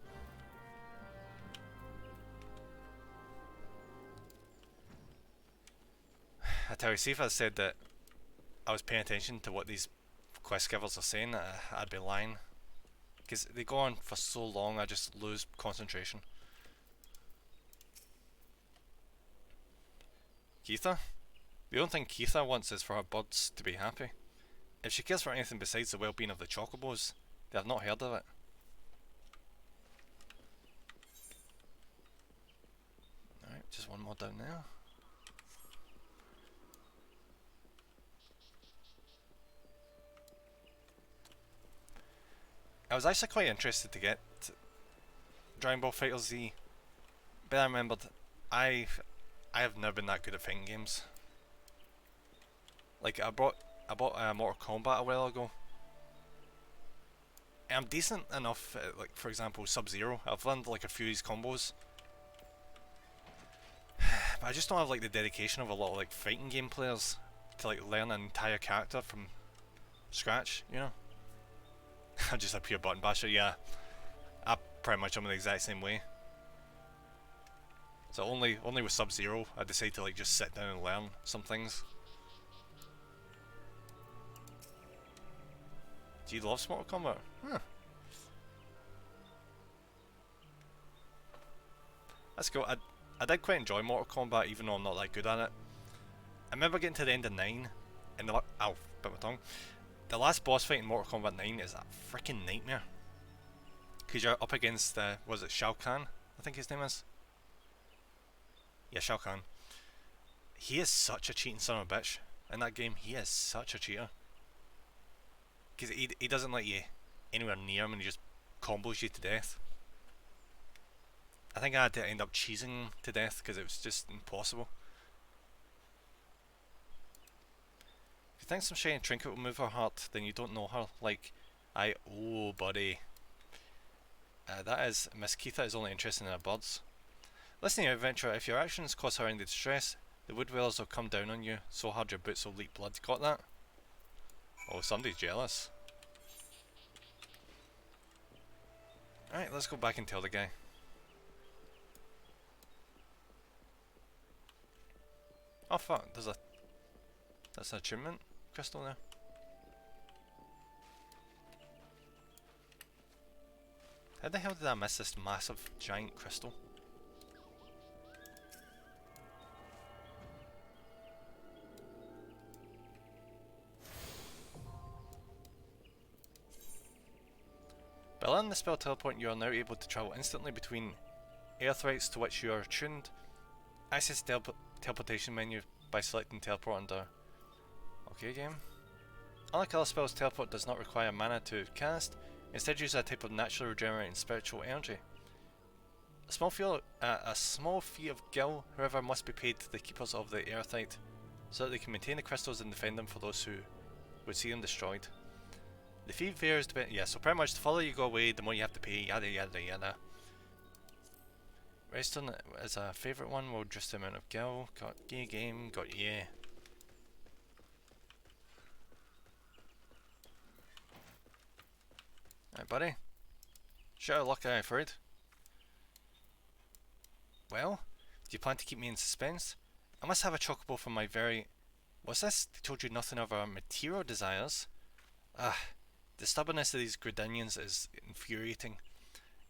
Speaker 1: I tell you, see if I said that I was paying attention to what these quest givers are saying, I'd be lying. Because they go on for so long, I just lose concentration. Keitha? The only thing Keitha wants is for her birds to be happy. If she cares for anything besides the well-being of the chocobos, they have not heard of it. Alright, just one more down there. I was actually quite interested to get Dragon Ball FighterZ. But I remembered, I have never been that good at fighting games. Like I bought Mortal Kombat a while ago. And I'm decent enough at, like, for example, Sub-Zero. I've learned like a few of these combos. But I just don't have like the dedication of a lot of like fighting game players to like learn an entire character from scratch, you know? I'm just a pure button basher, yeah. I pretty much am the exact same way. So only with Sub-Zero I decided to like just sit down and learn some things. Do you love Mortal Kombat? Huh. That's cool. I did quite enjoy Mortal Kombat even though I'm not that good at it. I remember getting to the end of 9 and ow, bit my tongue. The last boss fight in Mortal Kombat 9 is a freaking nightmare. Because you're up against, was it Shao Kahn? I think his name is. Yeah, Shao Kahn. He is such a cheating son of a bitch. In that game, he is such a cheater. Because he doesn't let you anywhere near him and he just combos you to death. I think I had to end up cheesing to death because it was just impossible. If you think some shiny trinket will move her heart, then you don't know her. Like, oh buddy. That is, Miss Keitha is only interested in her birds. Listen to your adventure, if your actions cause her any distress, the wood dwellers will come down on you so hard your boots will leak blood. Got that? Oh, somebody's jealous. Alright, let's go back and tell the guy. Oh fuck, that's an achievement crystal there. How the hell did I miss this massive giant crystal? By learning the spell teleport, you are now able to travel instantly between earthrights to which you are attuned. Access the teleportation menu by selecting teleport under. Okay, game. Unlike other spells, teleport does not require mana to cast. Instead, use a type of naturally regenerating spiritual energy. A small fee of gil, however, must be paid to the keepers of the earthite, so that they can maintain the crystals and defend them for those who would see them destroyed. The fee varies depending. Yeah, so pretty much the further you go away, the more you have to pay. Yada yada yada. Redstone is a favourite one. We'll just the amount of gil. Got yeah game. Got yeah. Alright, buddy. Shut out luck, I'm afraid. Well, do you plan to keep me in suspense? I must have a chocobo for my very... What's this? They told you nothing of our material desires? The stubbornness of these Gridanians is infuriating.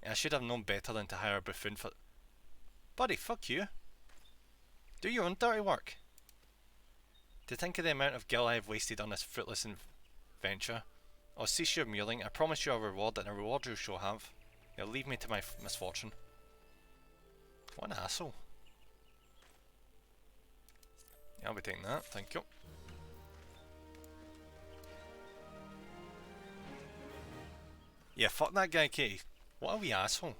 Speaker 1: I should have known better than to hire a buffoon for... Buddy, fuck you. Do your own dirty work. To think of the amount of gil I have wasted on this fruitless venture. Oh, cease your mewling. I promise you a reward, and a reward you shall have. Now leave me to my misfortune. What an asshole. Yeah, I'll be taking that, thank you. Yeah, fuck that guy, Katie. What a wee asshole.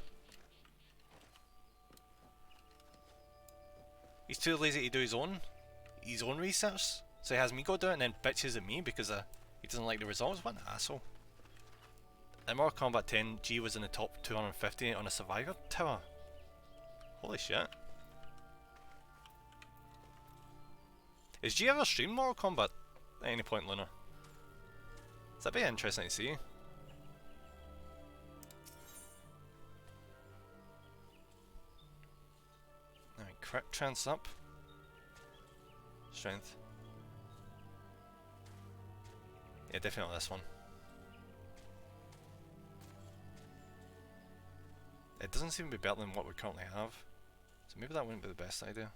Speaker 1: He's too lazy to do his own research, so he has me go do it and then bitches at me because he doesn't like the results. What an asshole. In Mortal Kombat 10, G was in the top 250 on a survivor tower. Holy shit. Is G ever streamed Mortal Kombat at any point, Luna? That'd be interesting to see. Alright, crit chance up. Strength. Yeah, definitely this one. It doesn't seem to be better than what we currently have. So maybe that wouldn't be the best idea.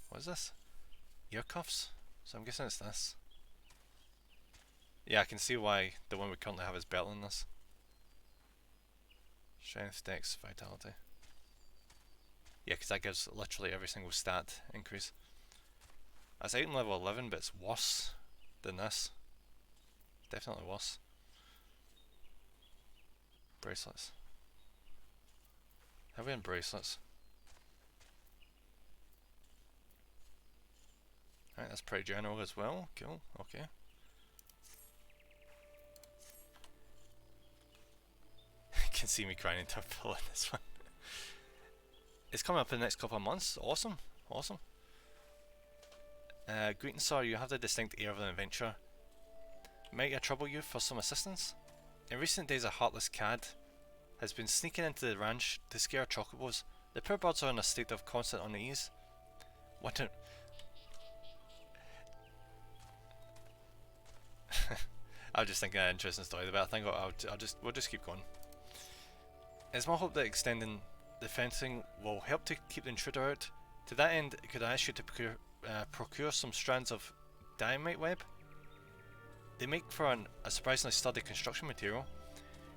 Speaker 1: What is this? Ear cuffs? So I'm guessing it's this. Yeah, I can see why the one we currently have is better than this. Strength, dex, vitality. Yeah, because that gives literally every single stat increase. That's item level 11, but it's worse than this. Definitely worse. Bracelets. Are we in bracelets? Alright, that's pretty general as well. Cool, okay. You can see me crying into a pillow in this one. It's coming up in the next couple of months. Awesome, awesome. Greetings, sir. You have the distinct air of an adventurer. Might I trouble you for some assistance? In recent days, a heartless cad has been sneaking into the ranch to scare chocobos. The poor birds are in a state of constant unease. What don't... I was just thinking an interesting story, but I think we'll just keep going. It's my hope that extending the fencing will help to keep the intruder out. To that end, could I ask you to procure some strands of dynamite web? They make for a surprisingly sturdy construction material.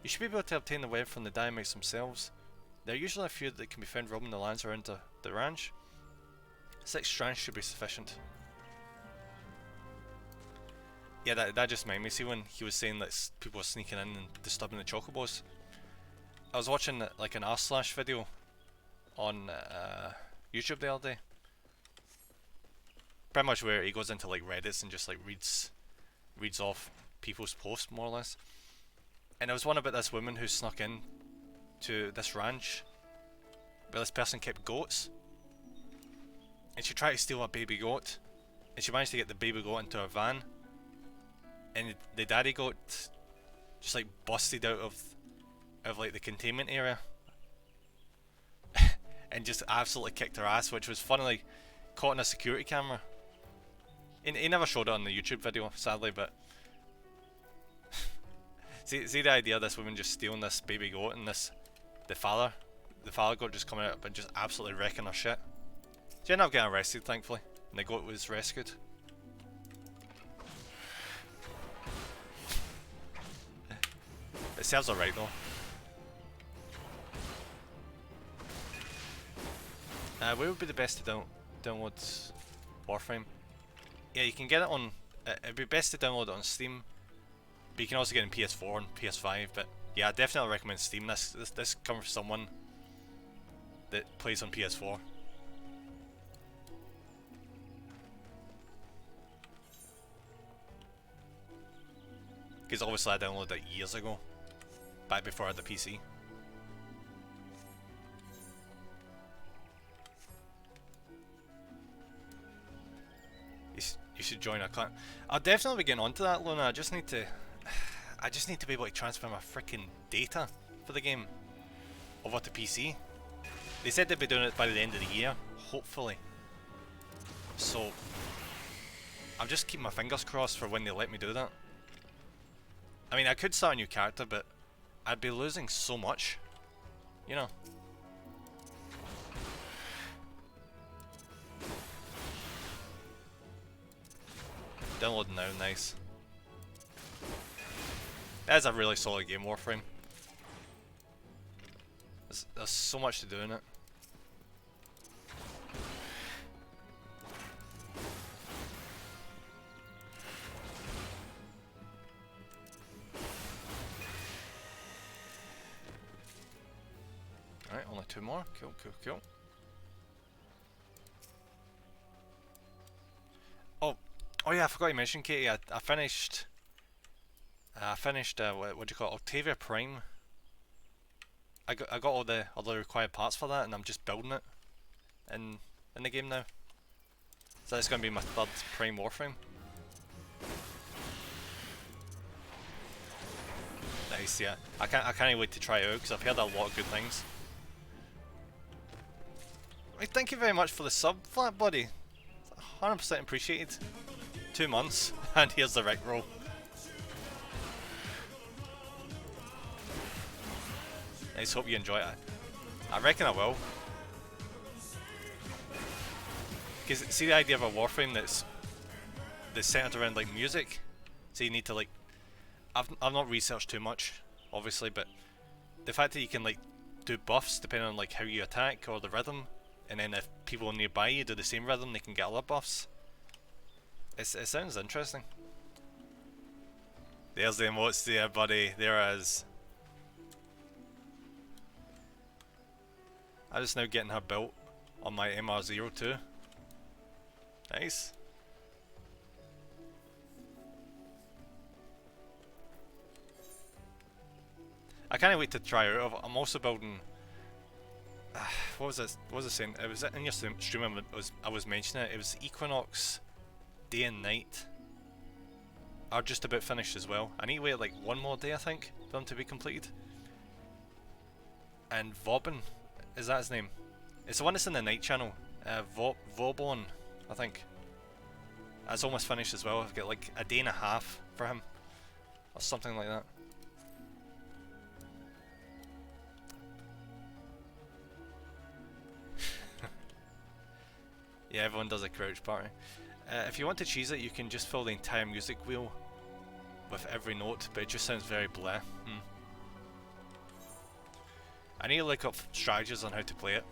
Speaker 1: You should be able to obtain the web from the dynamites themselves. There are usually a few that can be found roaming the lands around the ranch. 6 strands should be sufficient. Yeah, that just made me see when he was saying that people were sneaking in and disturbing the chocobos. I was watching like an r/ video on YouTube the other day. Pretty much where he goes into like Reddits and just like reads off people's posts more or less. And there was one about this woman who snuck in to this ranch where this person kept goats. And she tried to steal a baby goat. And she managed to get the baby goat into her van. And the daddy goat just like busted out of like the containment area. And just absolutely kicked her ass, which was funnily caught in a security camera. He never showed it on the YouTube video, sadly, but see the idea of this woman just stealing this baby goat and the father goat just coming out and just absolutely wrecking her shit. She ended up getting arrested, thankfully, and the goat was rescued. It serves alright though. Where would be the best to download Warframe? Yeah, you can get it on. It'd be best to download it on Steam, but you can also get it on PS4 and PS5. But yeah, I definitely recommend Steam. This comes from someone that plays on PS4. Because obviously I downloaded it years ago, back before I had the PC. You should join a clan. I'll definitely be getting onto that, Luna. I just need to be able to transfer my freaking data for the game over to PC. They said they'd be doing it by the end of the year, hopefully. So I'm just keeping my fingers crossed for when they let me do that. I mean, I could start a new character, but I'd be losing so much, you know. Download now, nice. That is a really solid game, Warframe. There's so much to do in it. Alright, only 2 more. Cool, cool, cool. Oh yeah, I forgot to mention, Katie. I finished. What do you call it? Octavia Prime. I got all the required parts for that, and I'm just building it in the game now. So that's gonna be my 3rd Prime Warframe. Nice, yeah. I can't wait to try it out because I've heard a lot of good things. Right, thank you very much for the sub, Flat Buddy. 100% appreciated. 2 months, and here's the Rick roll. Nice, hope you enjoy it. I reckon I will. Because see the idea of a Warframe that's centered around like music. So you need to like, I've not researched too much, obviously, but the fact that you can like do buffs depending on like how you attack or the rhythm, and then if people nearby you do the same rhythm, they can get other buffs. It sounds interesting. There's the emotes there, buddy. There it is. I'm just now getting her built on my MR02. Nice. I can't wait to try her out. I'm also building. What was this? What was I saying? It was in your stream. I was mentioning it. It was Equinox, Day and Night are just about finished as well. I need to wait like one more day, I think, for them to be completed. And Vauban, is that his name? It's the one that's in the night channel. Vauban, I think. That's almost finished as well. I've got like a day and a half for him, or something like that. Yeah, everyone does a crouch party. If you want to cheese it, you can just fill the entire music wheel with every note, but it just sounds very bleh. I need to look up strategies on how to play it.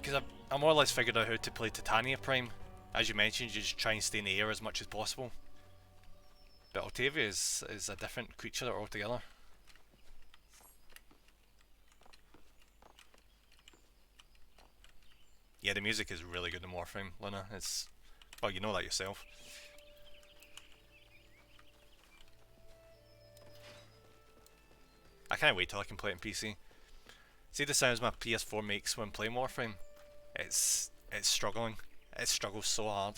Speaker 1: Because I more or less figured out how to play Titania Prime. As you mentioned, you just try and stay in the air as much as possible. But Octavia is a different creature altogether. Yeah, the music is really good in Warframe, Luna. It's... well, you know that yourself. I can't wait till I can play it in PC. See the sounds my PS4 makes when playing Warframe? It's struggling. It struggles so hard.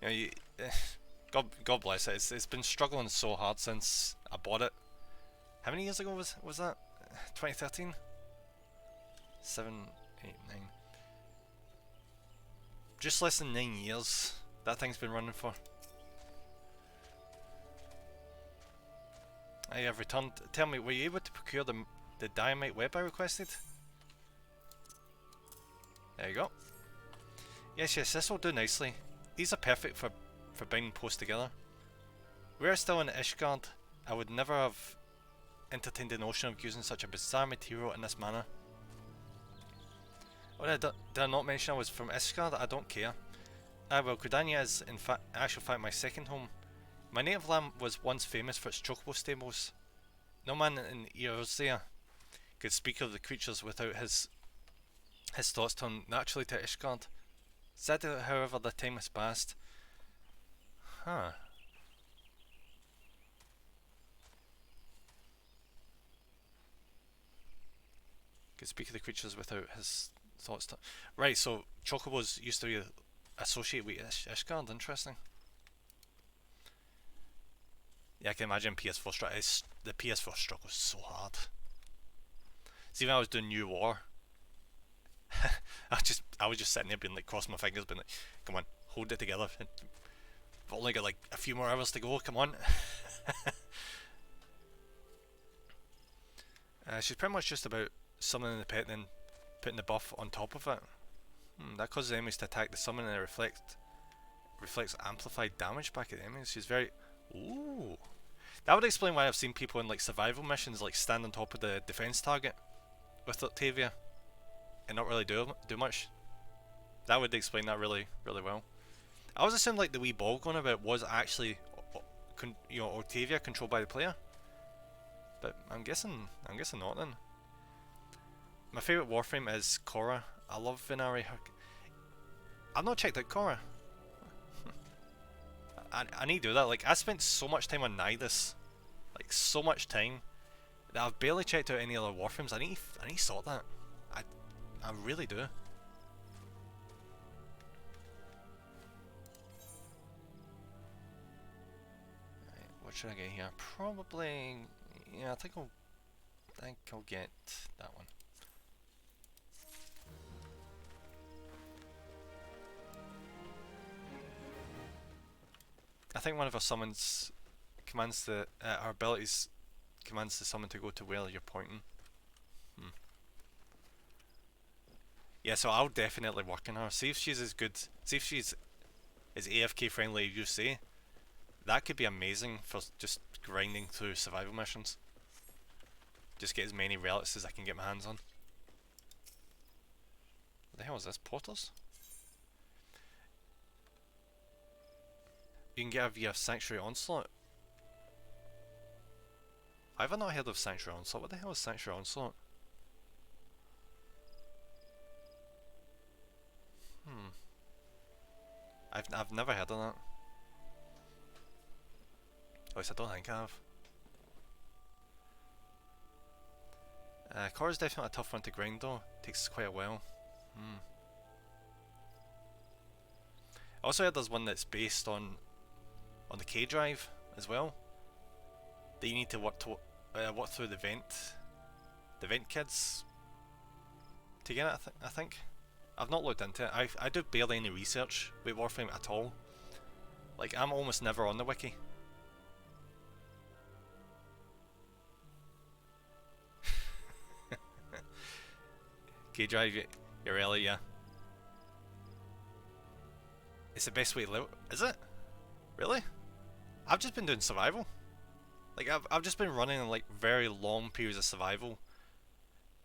Speaker 1: You know, God bless it. It's been struggling so hard since I bought it. How many years ago was that? 2013? 7, 8, 9. Just less than 9 years that thing's been running for. I have returned. Tell me, were you able to procure the Diamite web I requested? There you go. Yes, this will do nicely. These are perfect for binding posts together. We're still in Ishgard. I would never have entertained the notion of using such a bizarre material in this manner. Oh, did I not mention I was from Ishgard? I don't care. Well, Kudania is in actual fact my second home. My native land was once famous for its chocobo stables. No man in Eorzea could speak of the creatures without his thoughts turn naturally to Ishgard. Sad, however, the time has passed. Huh. Could speak of the creatures without his thoughts. Right, so chocobos used to be associated with Ishgard. Interesting. Yeah, I can imagine PS4 the PS4 struggle is so hard. See, when I was doing New War, I was just sitting there being like, crossing my fingers, being like, come on, hold it together. I've only got like a few more hours to go, come on. She's pretty much just about summoning the pet and then putting the buff on top of it. That causes enemies to attack the summon and it reflects amplified damage back at the enemies. She's very... ooh. That would explain why I've seen people in like survival missions like stand on top of the defense target with Octavia and not really do much. That would explain that really well. I always assumed like the wee ball going about was actually Octavia controlled by the player, but I'm guessing not then. My favourite Warframe is Korra. I love Venari. I've not checked out Korra. I need to do that. Like, I spent so much time on Nidus, like so much time, that I've barely checked out any other Warframes. I need to sort that. I really do. Right, what should I get here? Probably, yeah. I think I'll get that one. I think one of our summons commands our abilities commands the summon to go to where you're pointing. Yeah, so I'll definitely work on her. See if she's as good. See if she's as AFK friendly as you say. That could be amazing for just grinding through survival missions. Just get as many relics as I can get my hands on. What the hell is this? Porters? You can get her via Sanctuary Onslaught. Why have I not heard of Sanctuary Onslaught? What the hell is Sanctuary Onslaught? I've never heard of that. At least I don't think I have. Core is definitely a tough one to grind though. Takes quite a while. I also heard there's one that's based on the K drive as well. That you need to work through the vent kids to get it. I think. I've not looked into it. I do barely any research with Warframe at all. Like, I'm almost never on the wiki. K drive, you're early, yeah. It's the best way to live. Is it? Really? I've just been doing survival. Like, I've just been running like very long periods of survival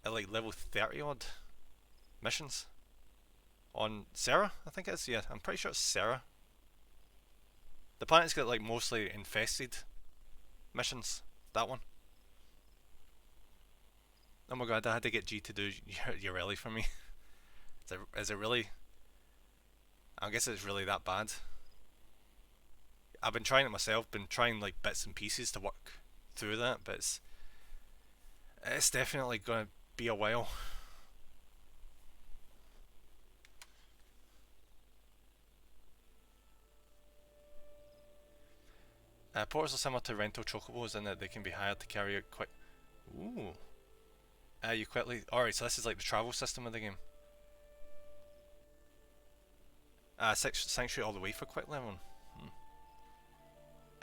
Speaker 1: at like level 30 odd missions. On Sarah, I think it is. Yeah, I'm pretty sure it's Sarah. The planet's got like mostly infested missions. That one. Oh my god, I had to get G to do your rally for me. Is it really? I guess it's really that bad. I've been trying it myself, been trying like bits and pieces to work through that, but it's definitely gonna be a while. Portals are similar to rental chocobos in that they can be hired to carry out quick. Ooh. You quickly. Alright, so this is like the travel system of the game. Sanctuary all the way for quick leveling.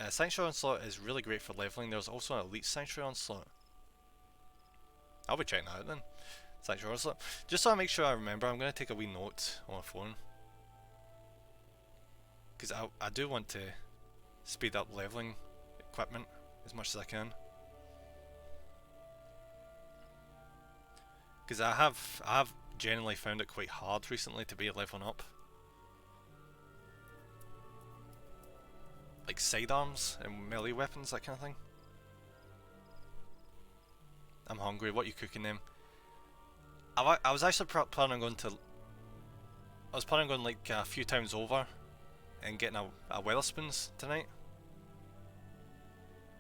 Speaker 1: Sanctuary Onslaught is really great for leveling. There's also an Elite Sanctuary Onslaught. I'll be checking that out then. Sanctuary Onslaught. Just so I make sure I remember, I'm going to take a wee note on my phone. Because I do want to speed up leveling equipment as much as I can. Because I have generally found it quite hard recently to be leveling up. Like sidearms and melee weapons, that kind of thing. I'm hungry. What are you cooking them? I was actually planning on going to. I was planning on going like a few times over and getting a Weatherspoons tonight.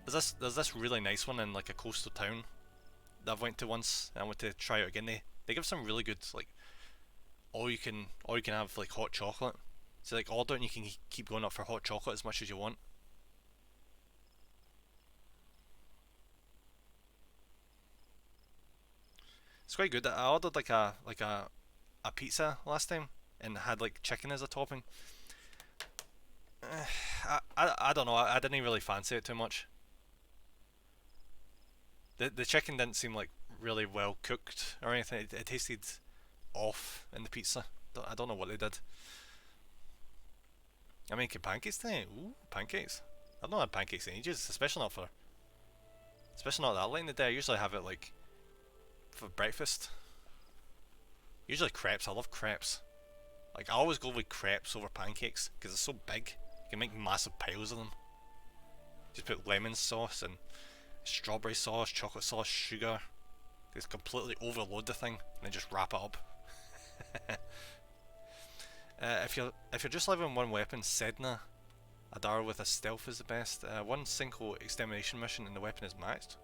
Speaker 1: There's this really nice one in like a coastal town that I've went to once and I want to try it again. They give some really good like all you can have like hot chocolate. So like order it and you can keep going up for hot chocolate as much as you want. It's quite good. I ordered like a pizza last time and had like chicken as a topping. I don't know. I didn't really fancy it too much. The chicken didn't seem like really well cooked or anything. It tasted off in the pizza. I don't know what they did. I'm making pancakes today. Ooh, pancakes. I've not had pancakes in ages, especially not that late in the day. I usually have it like for breakfast. Usually crepes. I love crepes. Like I always go with crepes over pancakes because they're so big. You can make massive piles of them. Just put lemon sauce and strawberry sauce, chocolate sauce, sugar. Just completely overload the thing and then just wrap it up. If you're just leveling one weapon, Sedna Adara with a stealth is the best. One single extermination mission and the weapon is maxed.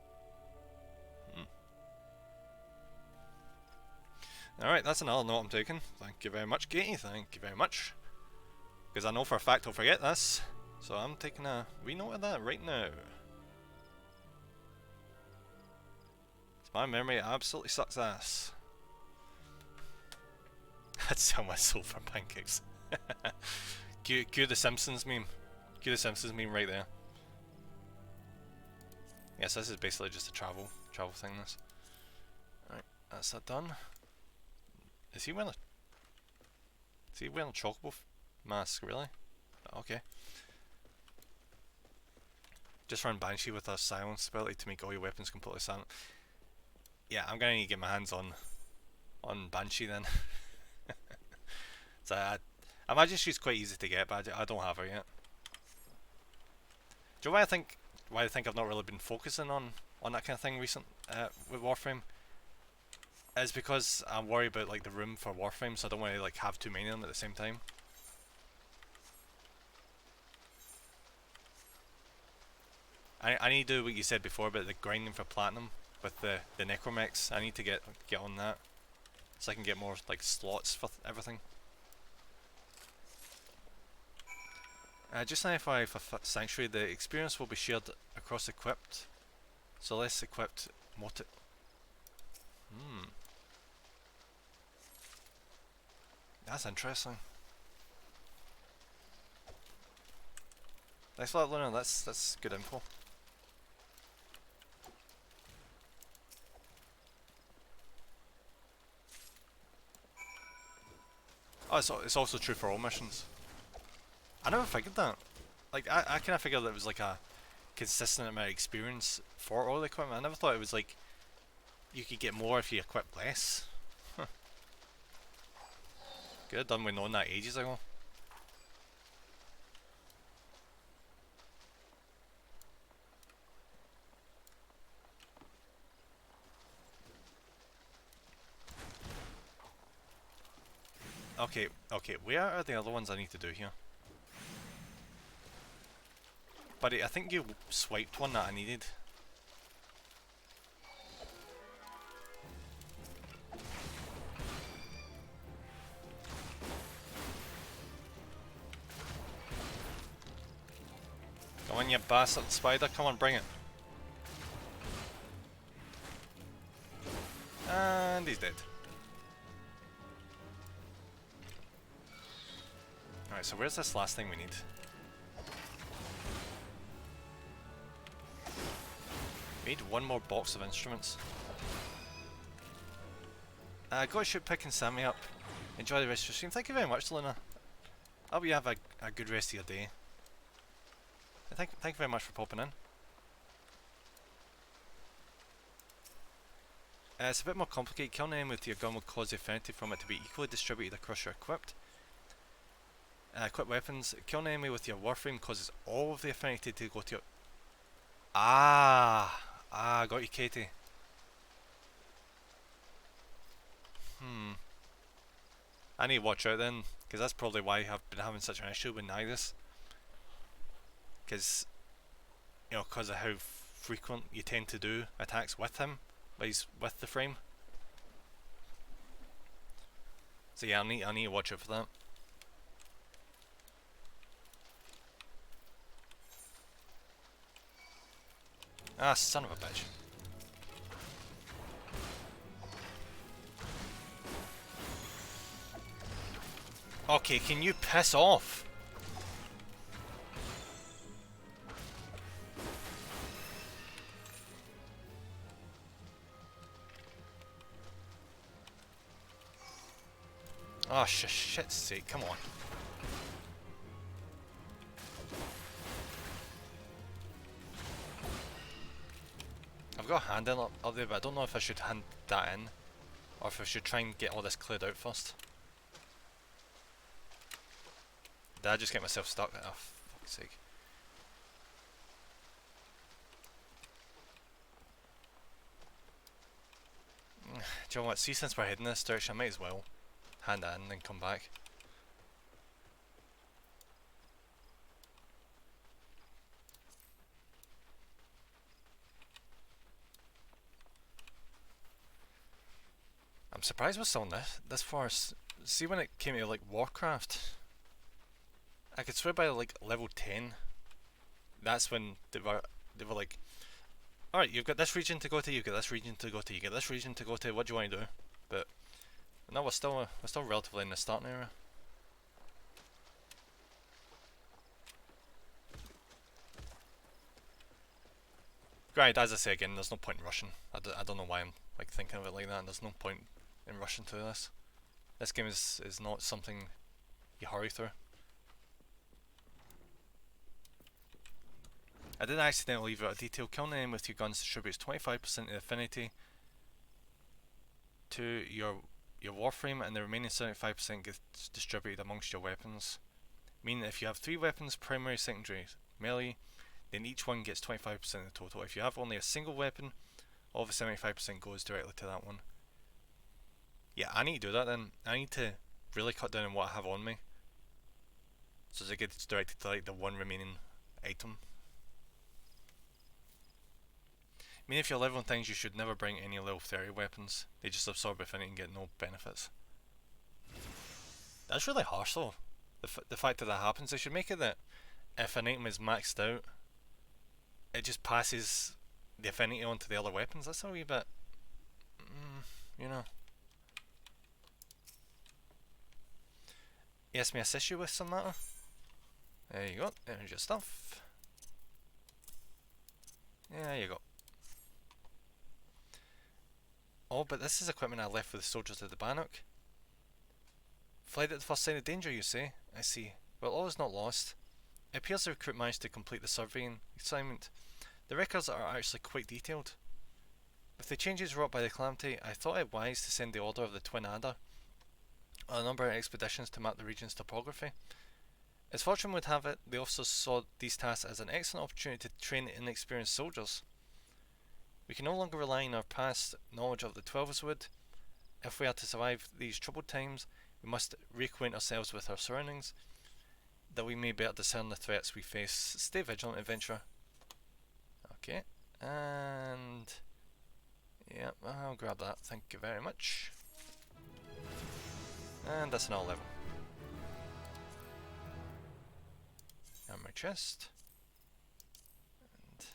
Speaker 1: Alright, that's another note I'm taking. Thank you very much, Katie. Thank you very much. Because I know for a fact I'll forget this. So I'm taking a wee note of that right now. My memory absolutely sucks ass. I'd sell my soul for pancakes. Cue the Simpsons meme. Cue the Simpsons meme right there. Yes, this is basically just a travel thing. This. Alright, that's that done. Is he wearing a chocobo mask? Really? Okay. Just run Banshee with a silence ability to make all your weapons completely silent. Yeah, I'm gonna need to get my hands on Banshee then. So I imagine she's quite easy to get, but I don't have her yet. Do you know why I think why I think I've not really been focusing on that kind of thing with Warframe is because I'm worried about like the room for Warframe, so I don't want to like have too many of them at the same time. I need to do what you said before about the grinding for platinum with the necromechs. I need to get on that so I can get more like slots for everything. Just now for Sanctuary, the experience will be shared across equipped. So less equipped That's interesting. Thanks for that, Luna. That's good info. Oh, it's also true for all missions. I never figured that. Like, I kind of figured that it was like a consistent amount of experience for all the equipment. I never thought it was like you could get more if you equip less. Huh. Could have done with knowing that ages ago. Okay, where are the other ones I need to do here? Buddy, I think you swiped one that I needed. Come on, you bastard spider, come on, bring it. And he's dead. Alright, so where's this last thing we need? We need one more box of instruments. Gotta shoot Pick and Sammy up. Enjoy the rest of your stream. Thank you very much, Luna. I hope you have a good rest of your day. And thank you very much for popping in. It's a bit more complicated. Killing an enemy with your gun will cause the affinity from it to be equally distributed across your equipped weapons. Killing an enemy with your Warframe causes all of the affinity to go to your... Got you, Katie. I need to watch out then, because that's probably why I've been having such an issue with Nidus. Because, you know, because of how frequent you tend to do attacks with him, but he's with the frame. So yeah, I need to watch out for that. Ah, son of a bitch. Okay, can you piss off? Oh, shit's sake, come on. I've got a hand in up there, but I don't know if I should hand that in, or if I should try and get all this cleared out first. Did I just get myself stuck? Oh, for fuck's sake. Do you know what? See, since we're heading this direction, I might as well hand that in and then come back. I'm surprised we're still on this far. See, when it came to like Warcraft, I could swear by like level 10, that's when they were like, alright, you've got this region to go to, you've got this region to go to, you get this region to go to, what do you want to do? But no, we're still relatively in the starting area. Granted, as I say again, there's no point in rushing. I don't know why I'm like thinking of it like that. There's no point in rushing through this. This game is not something you hurry through. I did accidentally leave out a detail. Killing an enemy with your guns distributes 25% of the affinity to your Warframe, and the remaining 75% gets distributed amongst your weapons. Meaning if you have 3 weapons, primary, secondary, melee, then each one gets 25% of the total. If you have only a single weapon, all the 75% goes directly to that one. Yeah, I need to do that then. I need to really cut down on what I have on me, so it gets directed to like the one remaining item. I mean, if you're leveling things, you should never bring any level 30 weapons. They just absorb affinity and get no benefits. That's really harsh though. The fact that happens, they should make it that if an item is maxed out, it just passes the affinity onto the other weapons. That's a wee bit, you know. Yes, may I assist you with some matter? There you go, there's your stuff. There you go. Oh, but this is equipment I left with the soldiers of the Bannock. Fled at the first sign of danger, you say? I see. Well, all is not lost. It appears the recruit managed to complete the surveying assignment. The records are actually quite detailed. With the changes wrought by the calamity, I thought it wise to send the Order of the Twin Adder on a number of expeditions to map the region's topography. As fortune would have it, the officers saw these tasks as an excellent opportunity to train inexperienced soldiers. We can no longer rely on our past knowledge of the Twelverswood. If we are to survive these troubled times, we must reacquaint ourselves with our surroundings, that we may better discern the threats we face. Stay vigilant, adventurer. Okay, and yeah, I'll grab that. Thank you very much. And that's another level. And my chest. And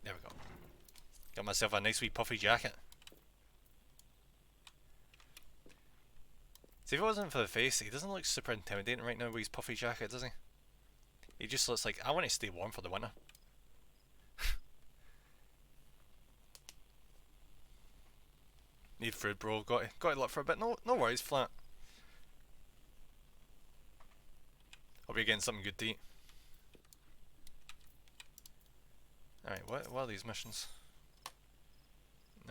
Speaker 1: there we go. Got myself a nice wee puffy jacket. See, if it wasn't for the face, he doesn't look super intimidating right now with his puffy jacket, does he? He just looks like, I want to stay warm for the winter. Need food, bro. Got to look for a bit. No worries, flat. Hope you're getting something good to eat. Alright, what are these missions?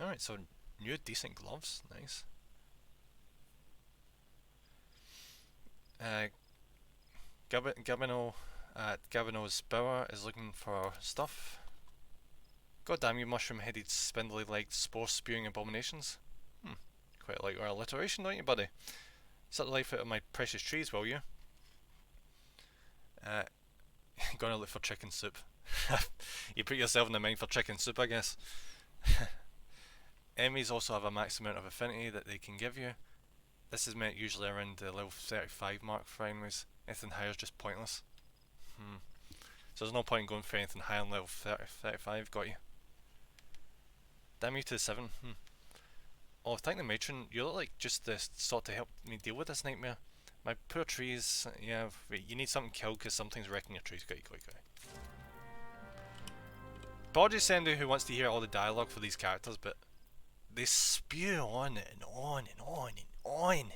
Speaker 1: Alright, so new decent gloves, nice. Gabino at Gabino's Bower is looking for stuff. God damn you mushroom-headed, spindly-legged, spore-spewing abominations. Quite like our alliteration, don't you, buddy? Suck the life out of my precious trees, will you? Gonna look for chicken soup. You put yourself in the mind for chicken soup, I guess. Enemies also have a max amount of affinity that they can give you. This is meant usually around the level 35 mark for enemies. Anything higher is just pointless. So there's no point in going for anything higher than level 35, got you. Damn you to the 7. Oh, thank the matron, you look like just the sort to help me deal with this nightmare. My poor trees, yeah, wait, you need something killed because something's wrecking your trees. Got you. Apologies to anybody who wants to hear all the dialogue for these characters, but they spew on and on and on and on.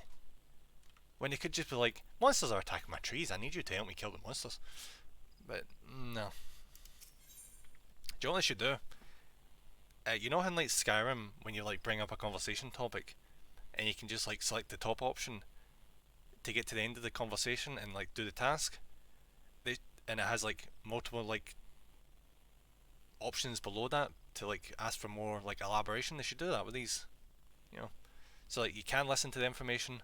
Speaker 1: When they could just be like, monsters are attacking my trees, I need you to help me kill the monsters. But, no. Do you know what they should do? You know how in like Skyrim, when you like bring up a conversation topic, and you can just like select the top option to get to the end of the conversation and like do the task? And it has like multiple like options below that to like ask for more like elaboration. They should do that with these, you know. So like you can listen to the information,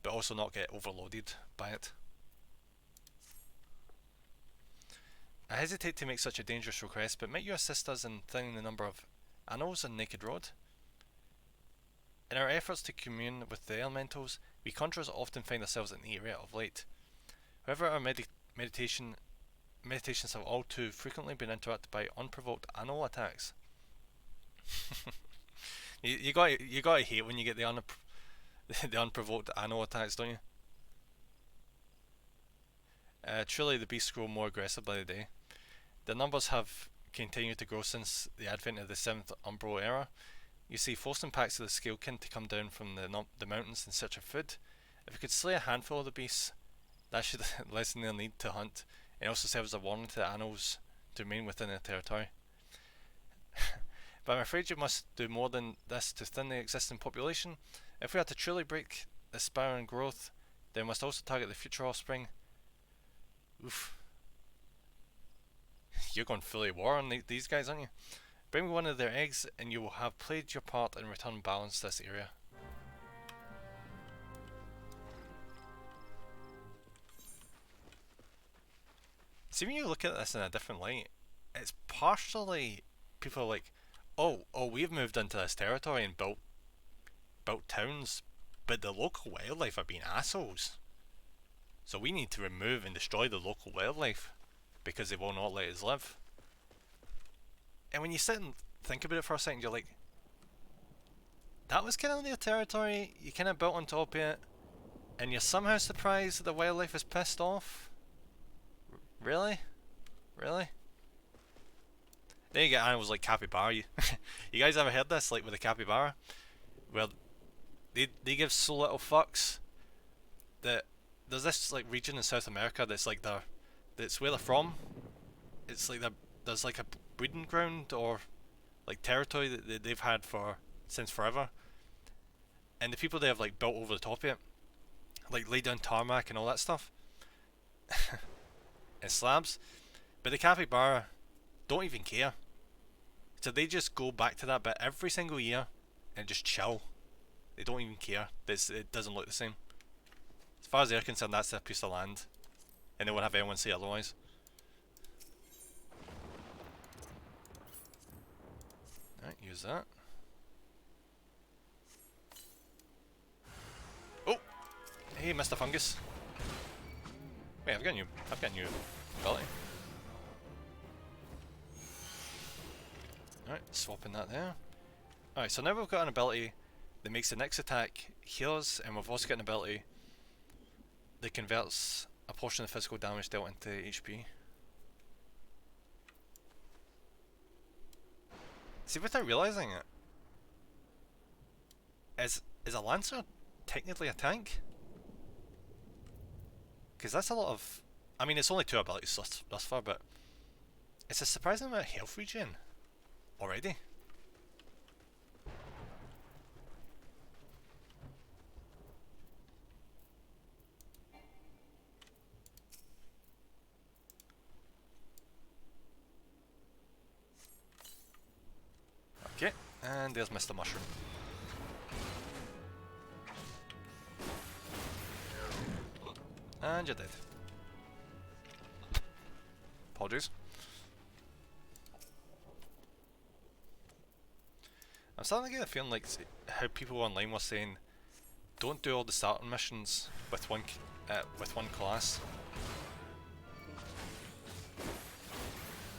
Speaker 1: but also not get overloaded by it. I hesitate to make such a dangerous request, but might you assist us in thinning the number of animals on Naked Road? In our efforts to commune with the elementals, we conjurers often find ourselves in the area of late. However, our meditations have all too frequently been interrupted by unprovoked animal attacks. you gotta hate when you get the the unprovoked animal attacks, don't you? Truly, the beasts grow more aggressive by the day. The numbers have continued to grow since the advent of the 7th Umbral era. You see, forcing packs of the scalekin to come down from the mountains in search of food. If we could slay a handful of the beasts, that should lessen their need to hunt, and also serve as a warning to the animals to remain within their territory. But I'm afraid you must do more than this to thin the existing population. If we are to truly break the spiral in growth, then we must also target the future offspring. Oof. You're going fully war on these guys, aren't you? Bring me one of their eggs and you will have played your part and return balance to this area. See, when you look at this in a different light, it's partially people are like, oh, we've moved into this territory and built towns, but the local wildlife are being assholes. So we need to remove and destroy the local wildlife because they will not let us live. And when you sit and think about it for a second, you're like, that was kind of their territory, you kind of built on top of it, and you're somehow surprised that the wildlife is pissed off? Really? Really? Then you get animals like capybara. You guys ever heard this, like with the capybara? Where they give so little fucks that there's this like region in South America that's like that's where they're from. It's like there's like a breeding ground or like territory that they've had since forever, and the people there have like built over the top of it, like laid down tarmac and all that stuff, and slabs. But the capybara don't even care, so they just go back to that bit every single year and just chill. They don't even care. It doesn't look the same. As far as they're concerned, that's their piece of land, and they won't have anyone say otherwise. Right, use that. Oh! Hey, Mr. Fungus. Wait, I've got a new ability. Alright, swapping that there. Alright, so now we've got an ability that makes the next attack heal us, and we've also got an ability that converts a portion of physical damage dealt into HP. See, without realising it, is a Lancer technically a tank? Because that's a lot of... I mean, it's only 2 abilities thus far, but it's a surprising amount of health regen already. Okay, and there's Mr. Mushroom. And you're dead. Apologies. I'm starting to get a feeling like how people online were saying, don't do all the starting missions with one class,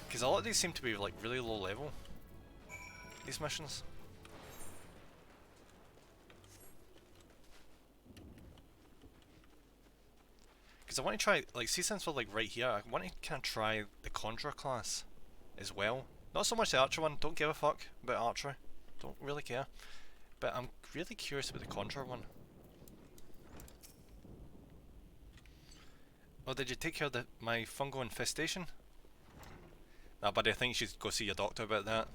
Speaker 1: because a lot of these seem to be like really low level. These missions. Because I want to try, like, see, since we're like right here, I want to kind of try the Conjurer class as well. Not so much the Archer one, don't give a fuck about Archery. Don't really care. But I'm really curious about the Conjurer one. Oh, did you take care of my fungal infestation? Nah, buddy, I think you should go see your doctor about that.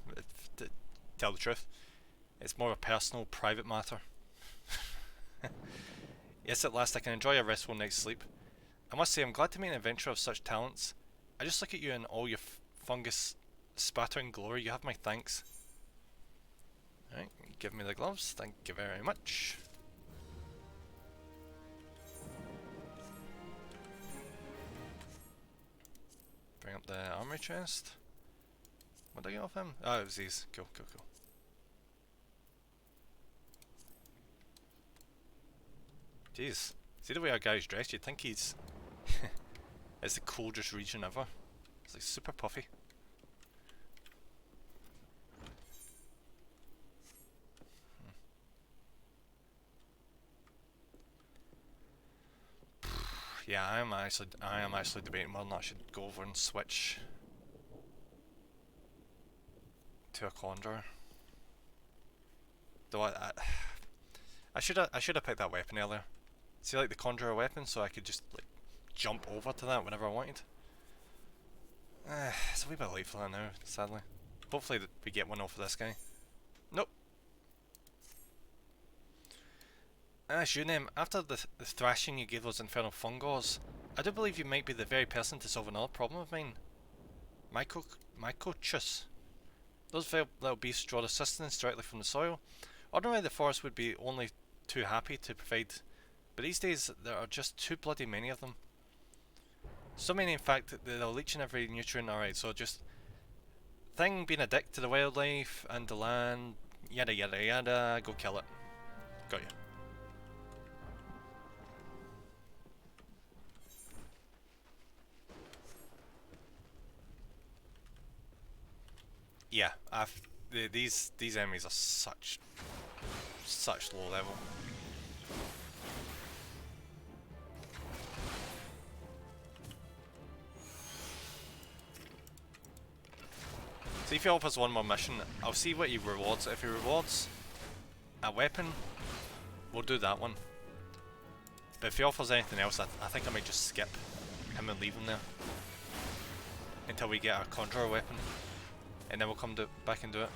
Speaker 1: To tell the truth, it's more a personal, private matter. Yes, at last I can enjoy a restful night's sleep. I must say, I'm glad to meet an adventurer of such talents. I just look at you and all your fungus spattering glory. You have my thanks. Alright, give me the gloves. Thank you very much. Bring up the armory chest. What did I get off him? Oh, it was these. Cool, cool, cool. Jeez. See the way our guy's dressed, you'd think he's... it's the coldest region ever. It's like super puffy. Yeah, I am actually debating whether or not I should go over and switch to a Conjurer. Though I should have picked that weapon earlier. See, like the Conjurer weapon, so I could just like jump over to that whenever I wanted. It's a wee bit late for that now, sadly. Hopefully we get one off of this guy. Nope. Shunem, after the thrashing you gave those infernal fungos, I do believe you might be the very person to solve another problem of mine. Mycochus. Those veiled little beasts draw their sustenance directly from the soil. Ordinarily the forest would be only too happy to provide, but these days there are just too bloody many of them. So many in fact that they'll leech in every nutrient. Alright, so just thing being a dick to the wildlife and the land, yada yada yada, go kill it. Got you. Yeah, these enemies are such low level. See if he offers one more mission, I'll see what he rewards. If he rewards a weapon, we'll do that one. But if he offers anything else, I think I might just skip him and leave him there until we get our conjurer weapon, and then we'll come back and do it.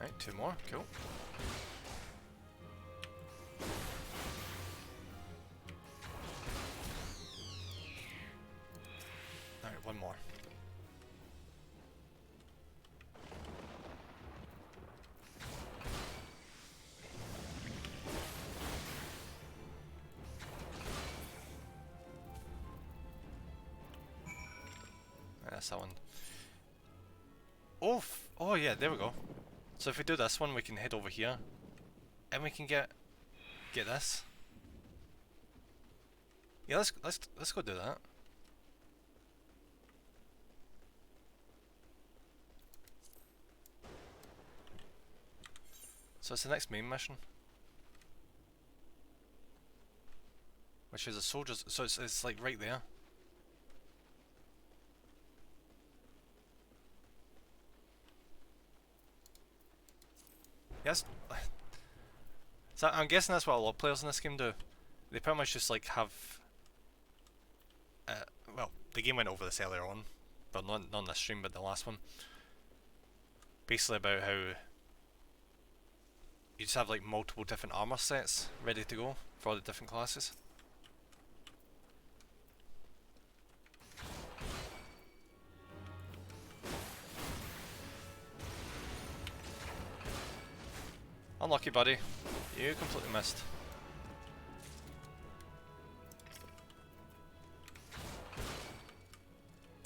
Speaker 1: Right, 2 more, cool. Alright, 1 more. That's that one. Oh, oh yeah, there we go. So if we do this one, we can head over here, and we can get this. Yeah, let's go do that. So it's the next main mission, which is a soldier's. So it's like right there. Yes. So I'm guessing that's what a lot of players in this game do. They pretty much just like have. Well, the game went over this earlier on, but not on this stream, but the last one. Basically about how you just have like multiple different armor sets ready to go for all the different classes. Unlucky, buddy. You completely missed.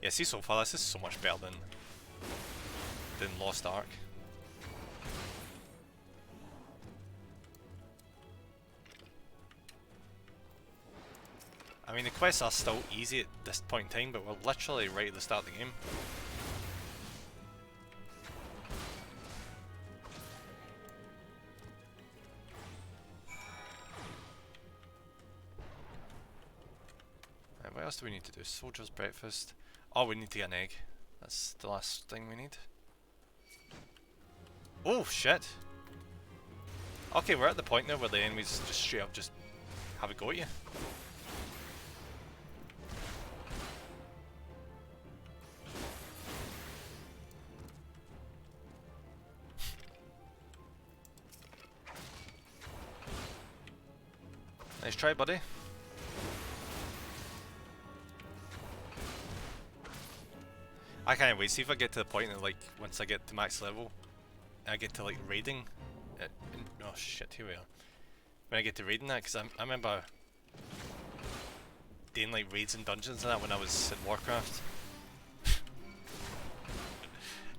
Speaker 1: Yeah, see, so far this is so much better than Lost Ark. I mean, the quests are still easy at this point in time, but we're literally right at the start of the game. What else do we need to do? Soldier's breakfast. Oh, we need to get an egg. That's the last thing we need. Oh, shit. Okay, we're at the point now where the enemies just straight up just have a go at you. Nice try, buddy. I can't wait, see if I get to the point that like, once I get to max level, I get to like raiding. Oh shit, here we are. When I get to raiding that, because I remember doing like raids and dungeons and that when I was in Warcraft.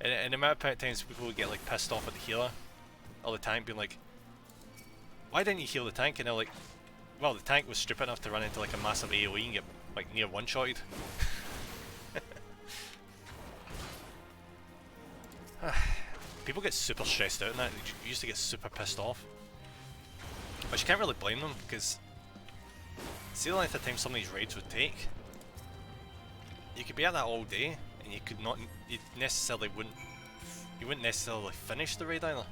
Speaker 1: and the amount of times people would get like pissed off at the healer all the time, being like, why didn't you heal the tank? And they're like, well, the tank was stupid enough to run into like a massive AoE and get like near one-shotted. People get super stressed out in that. You used to get super pissed off, but you can't really blame them because see the length of time some of these raids would take. You could be at that all day and and you could not, you necessarily wouldn't, you wouldn't necessarily finish the raid either.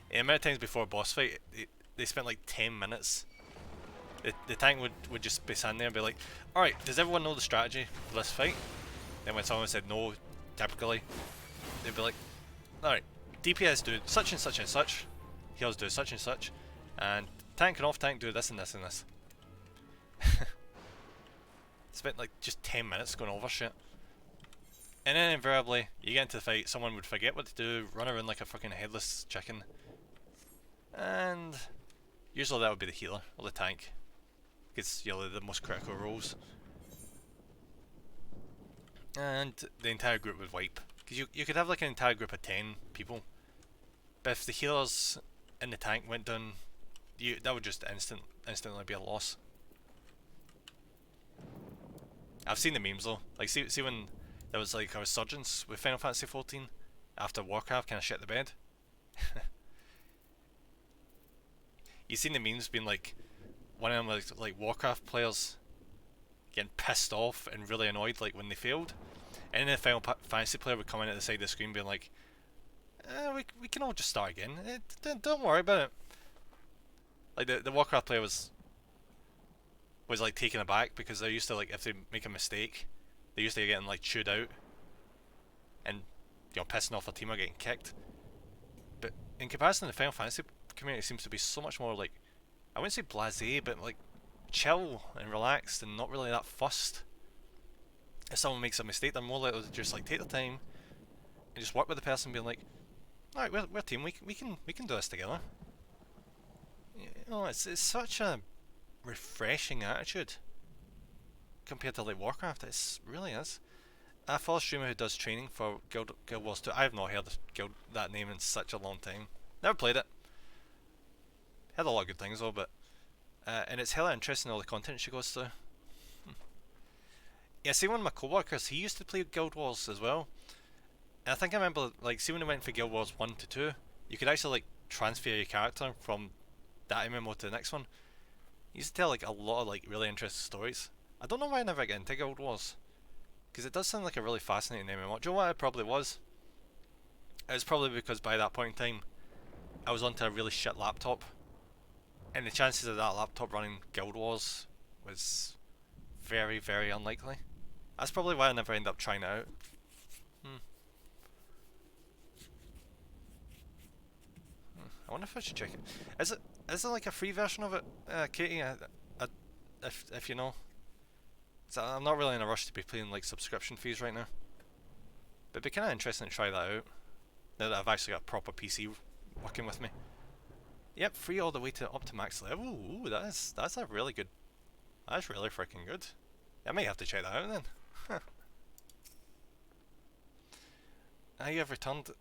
Speaker 1: The amount of times before a boss fight, they spent like 10 minutes. The tank would just be standing there and be like, alright, does everyone know the strategy for this fight? Then when someone said no, typically, they'd be like, alright, DPS do such and such and such, heals do such and such, and tank and off tank do this and this and this. Spent like just 10 minutes going over shit. And then invariably, you get into the fight, someone would forget what to do, run around like a fucking headless chicken. And usually that would be the healer or the tank, because you're the most critical roles. And the entire group would wipe. Because you could have like an entire group of 10 people, but if the healers and the tank went down, that would just instantly be a loss. I've seen the memes though. Like see when there was like a resurgence with Final Fantasy 14 after Warcraft kind of shit the bed. You've seen the memes being like, one of them like Warcraft players getting pissed off and really annoyed like when they failed, and then the Final Fantasy player would come in at the side of the screen being like, we can all just start again, don't worry about it. Like the Warcraft player was like taken aback, because they're used to, like, if they make a mistake, they're used to getting like chewed out and, you know, pissing off their team or getting kicked. But in comparison, the Final Fantasy community seems to be so much more like, I wouldn't say blasé, but like chill and relaxed and not really that fussed. If someone makes a mistake, they're more likely to just like take their time and just work with the person, being like, alright, we're a team, we can do this together. You know, it's such a refreshing attitude compared to like Warcraft. It really is. I follow a streamer who does training for Guild Wars 2. I have not heard of that name in such a long time. Never played it. Heard a lot of good things though, but and it's hella interesting all the content she goes through. Yeah, see, one of my co-workers, he used to play Guild Wars as well. And I think I remember, like, see when we went for Guild Wars 1 to 2, you could actually like transfer your character from that MMO to the next one. He used to tell like a lot of like really interesting stories. I don't know why I never got into Guild Wars, because it does sound like a really fascinating MMO. Do you know what it probably was? It was probably because by that point in time, I was onto a really shit laptop, and the chances of that laptop running Guild Wars was very, very unlikely. That's probably why I never ended up trying it out. I wonder if I should check it. Is it like a free version of it, Katie? If you know. So I'm not really in a rush to be paying like subscription fees right now, but it'd be kind of interesting to try that out now that I've actually got a proper PC working with me. Yep, free all the way to up to max level. Ooh, that's a really good. That's really freaking good. I might have to check that out then. Now you have returned.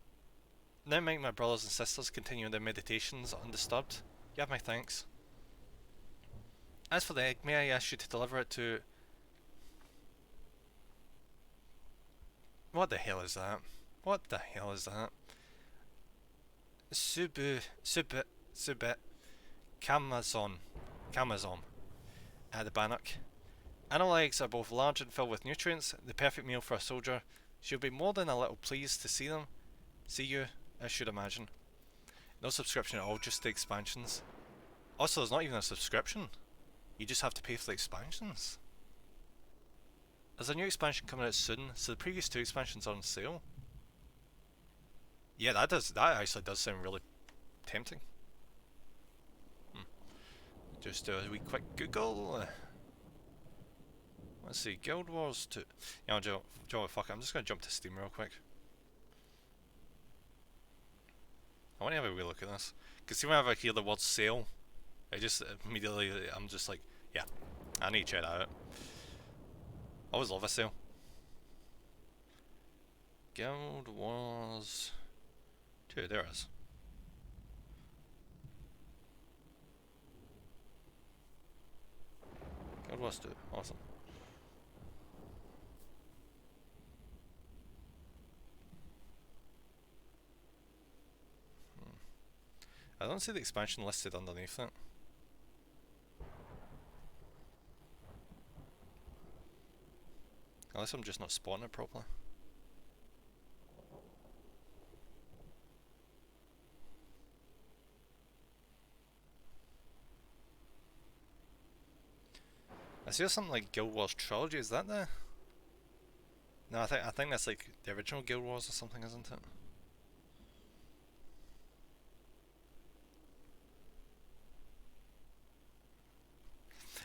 Speaker 1: Now make my brothers and sisters continue their meditations undisturbed. You have my thanks. As for the egg, may I ask you to deliver it to... What the hell is that? What the hell is that? Subit, Camazon, at the Bannock. Animal eggs are both large and filled with nutrients, the perfect meal for a soldier. She'll be more than a little pleased to see them. See you, I should imagine. No subscription at all, just the expansions. Also, there's not even a subscription. You just have to pay for the expansions. There's a new expansion coming out soon, so the previous two expansions are on sale. Yeah, that actually does sound really tempting. Just do a wee quick Google. Let's see, Guild Wars 2. You know, Joe, fuck it, I'm just gonna jump to Steam real quick. I want to have a wee look at this. Because see, whenever I hear the word sale, I just immediately, I'm just like, yeah, I need to check that out. I always love a sale. Guild Wars 2, there it is. Guild Wars 2, awesome. I don't see the expansion listed underneath it. Unless I'm just not spawning it properly. I see something like Guild Wars Trilogy, is that the... No, I think that's like the original Guild Wars or something, isn't it?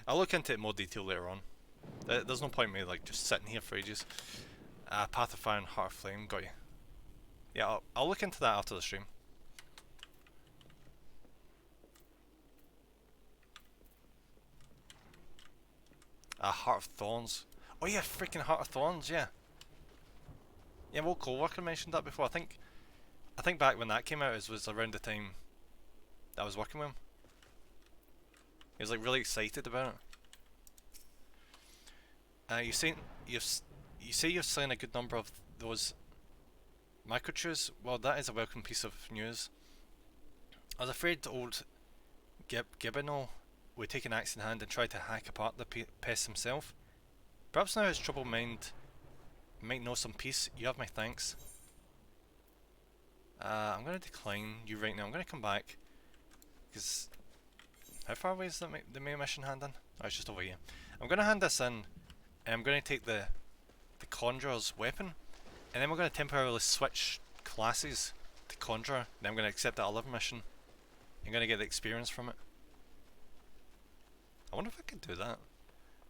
Speaker 1: I'll look into it in more detail later on. There's no point in me like just sitting here for ages. Path of Fire and Heart of Flame, got you. Yeah, I'll look into that after the stream. Heart of Thorns. Oh yeah, freaking Heart of Thorns, yeah. Yeah, well, co-worker mentioned that before. I think back when that came out, it was around the time that I was working with him. He was like really excited about it. You say you've seen a good number of those microchews. Well, that is a welcome piece of news. I was afraid old Gibbino would take an axe in hand and try to hack apart the pest himself. Perhaps now his troubled mind might know some peace. You have my thanks. I'm going to decline you right now. I'm going to come back. Because... How far away is the main mission handing? Oh, it's just over here. I'm going to hand this in. And I'm going to take the Conjurer's weapon. And then we're going to temporarily switch classes to Conjurer. Then I'm going to accept that 11 mission. I'm going to get the experience from it. I wonder if I could do that.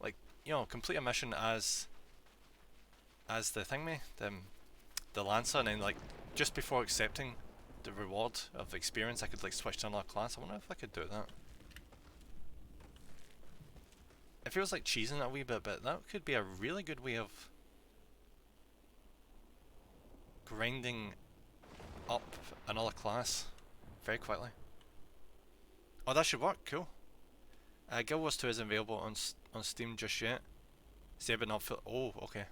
Speaker 1: Like, you know, complete a mission as the thingy, the Lancer, and then like just before accepting the reward of experience I could like switch to another class. I wonder if I could do that. It feels like cheesing it a wee bit, but that could be a really good way of grinding up another class very quickly. Oh, that should work, cool. Guild Wars 2 isn't available on Steam just yet. Save it not for... Oh, okay.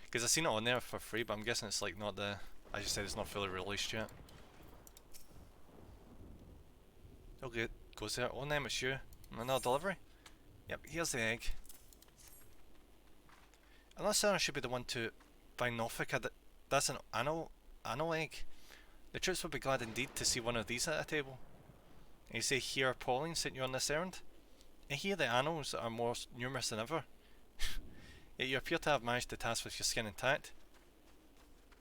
Speaker 1: Because I've seen it on there for free, but I'm guessing it's like not the... As you said, it's not fully released yet. Okay, goes there. Oh, name it's you. Another delivery? Yep, here's the egg. Unless I should be the one to buy Norfolk. That's an anal egg. The troops would be glad indeed to see one of these at a table. And you say, here Pauline sent you on this errand? And here the annals are more numerous than ever. Yet you appear to have managed the task with your skin intact.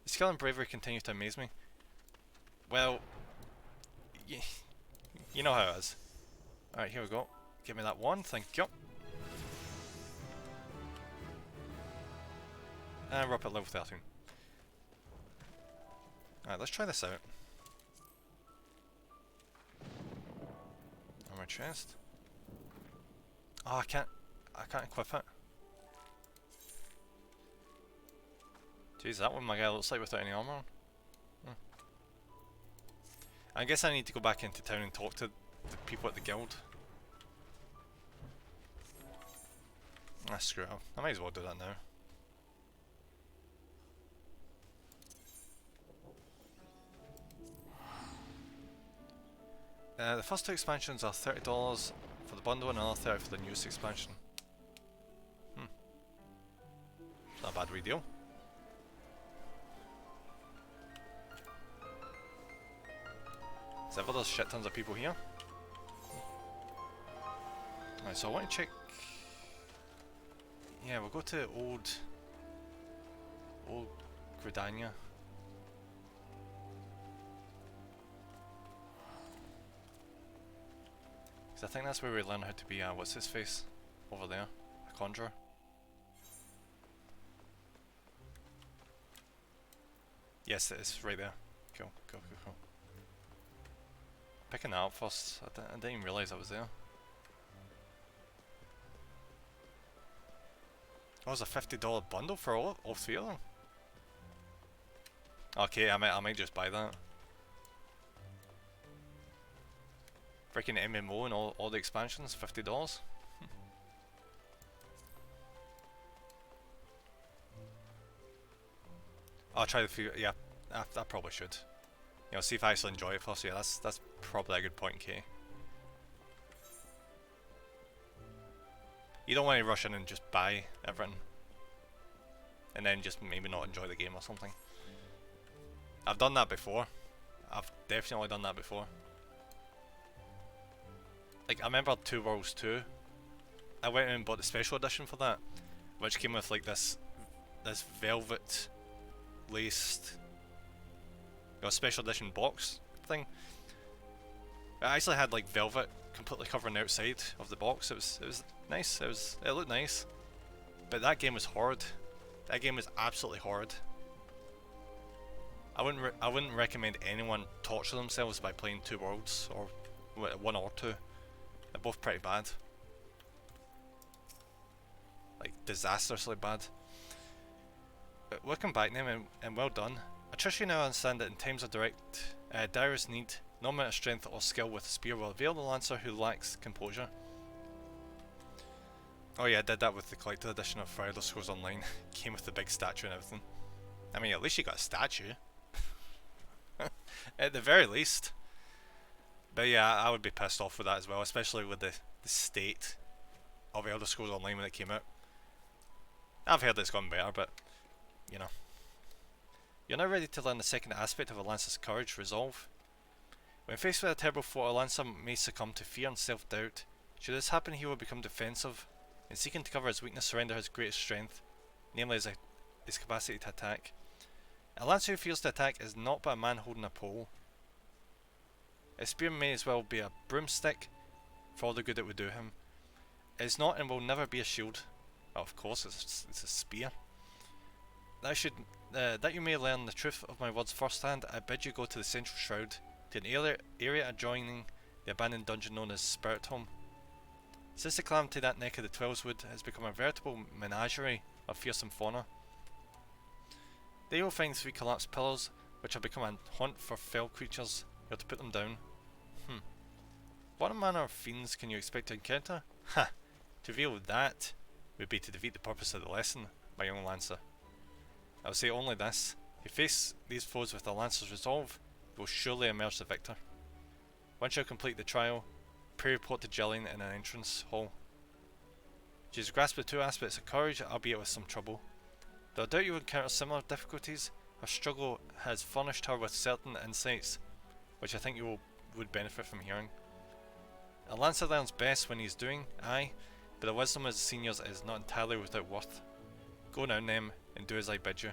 Speaker 1: The skill and bravery continue to amaze me. Well, you know how it is. Alright, here we go. Give me that one, thank you. And we're up at level 13. Alright, let's try this out. Armor chest. Oh, I can't equip it. Jeez, that one my guy looks like without any armor on. I guess I need to go back into town and talk to the people at the guild. Ah, screw it. I might as well do that now. The first two expansions are $30 for the bundle and another $30 for the newest expansion. Not a bad wee deal. Is ever there's shit tons of people here? Right, so I want to check. Yeah, we'll go to old Gridania. Because I think that's where we learn how to be, what's his face? Over there, a conjurer. Yes, it is, right there. Cool, cool, cool, cool. Picking that up first, I didn't even realise I was there. Oh, it was a $50 bundle for all three of them? Okay, I might just buy that. Freaking MMO and all the expansions, $50. I'll try the few. Yeah, I probably should. You know, see if I actually enjoy it first. Yeah, that's probably a good point, Kay. You don't want to rush in and just buy everything, and then just maybe not enjoy the game or something. I've done that before. I've definitely done that before. Like, I remember Two Worlds 2. I went in and bought the special edition for that, which came with like this velvet laced, special edition box thing. It actually had like velvet completely covering the outside of the box. It was nice. It looked nice, but that game was horrid. That game was absolutely horrid. I wouldn't recommend anyone torture themselves by playing Two Worlds, or 1 or 2. They're both pretty bad. Like, disastrously bad. But welcome back, Name, and well done. I trust you now understand that in times of direst need, no amount of strength or skill with a spear will avail the lancer who lacks composure. Oh yeah, I did that with the collector's edition of Elder Scrolls Online. Came with the big statue and everything. I mean, at least you got a statue. At the very least. But yeah, I would be pissed off with that as well, especially with the state of Elder Scrolls Online when it came out. I've heard it's gone better, but, you know. You're now ready to learn the second aspect of a Lancer's courage, resolve. When faced with a terrible foe, a Lancer may succumb to fear and self-doubt. Should this happen, he will become defensive. In seeking to cover his weakness, surrender his greatest strength, namely his capacity to attack. A Lancer who fears to attack is not but a man holding a pole. A spear may as well be a broomstick, for all the good it would do him. It is not and will never be a shield. Oh, of course, it's a spear. That you may learn the truth of my words firsthand, I bid you go to the Central Shroud, to an area adjoining the abandoned dungeon known as Spirit Home. Since the calamity that neck of the Twelveswood has become a veritable menagerie of fearsome fauna. There you will find 3 collapsed pillars, which have become a haunt for fell creatures. You have to put them down. What manner of fiends can you expect to encounter? Ha! To reveal that would be to defeat the purpose of the lesson, my young Lancer. I will say only this: if you face these foes with a Lancer's resolve, you will surely emerge the victor. Once you complete the trial, pre-report to Jillian in an entrance hall. She has grasped the 2 aspects of courage, albeit with some trouble. Though I doubt you will encounter similar difficulties, her struggle has furnished her with certain insights, which I think you would benefit from hearing. A Lancer learns best when he is doing, aye, but the wisdom of the seniors is not entirely without worth. Go now, Nem, and do as I bid you.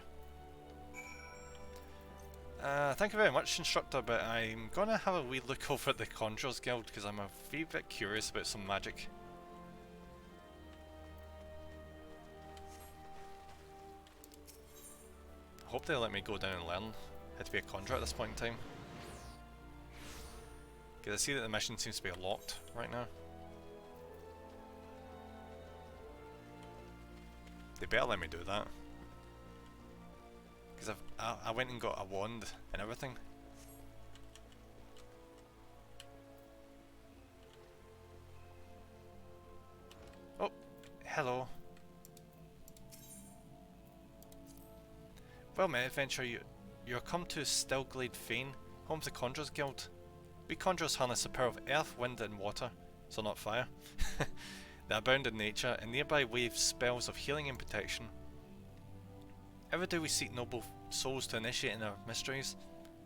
Speaker 1: Thank you very much, Instructor, but I'm gonna have a wee look over at the Conjurers Guild because I'm a wee bit curious about some magic. I hope they let me go down and learn how to be a conjurer at this point in time. Because I see that the mission seems to be locked right now. They better let me do that. Because I went and got a wand and everything. Oh, hello. Well met, adventurer, you're come to Stillglade Fane, home to the Conjurers Guild. We conjurers harness the power of earth, wind and water, so not fire, that abound in nature, and nearby wave spells of healing and protection. Ever do we seek noble souls to initiate in our mysteries?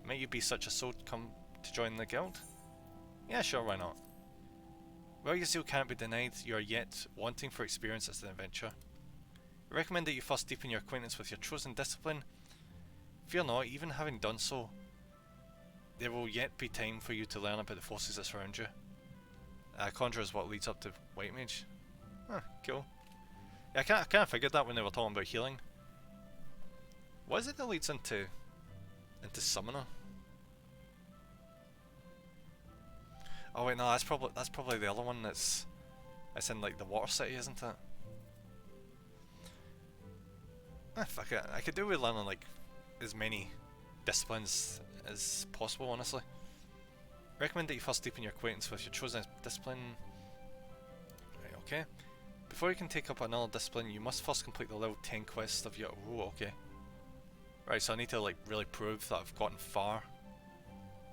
Speaker 1: Might you be such a soul to come to join the guild? Yeah, sure, why not? While your zeal can't be denied, you are yet wanting for experience as an adventurer. I recommend that you first deepen your acquaintance with your chosen discipline. Fear not, even having done so, there will yet be time for you to learn about the forces that surround you. Conjure is what leads up to White Mage. Huh, cool. Yeah, I kind of figured that when they were talking about healing. What is it that leads into Summoner? Oh wait, no, that's probably the other one that's in like the Water City, isn't it? Fuck it. I could do with learning like as many disciplines as possible, honestly. Recommend that you first deepen your acquaintance with your chosen discipline. Right, okay. Before you can take up another discipline, you must first complete the level 10 quest of your... Oh, okay. Right, so I need to like really prove that I've gotten far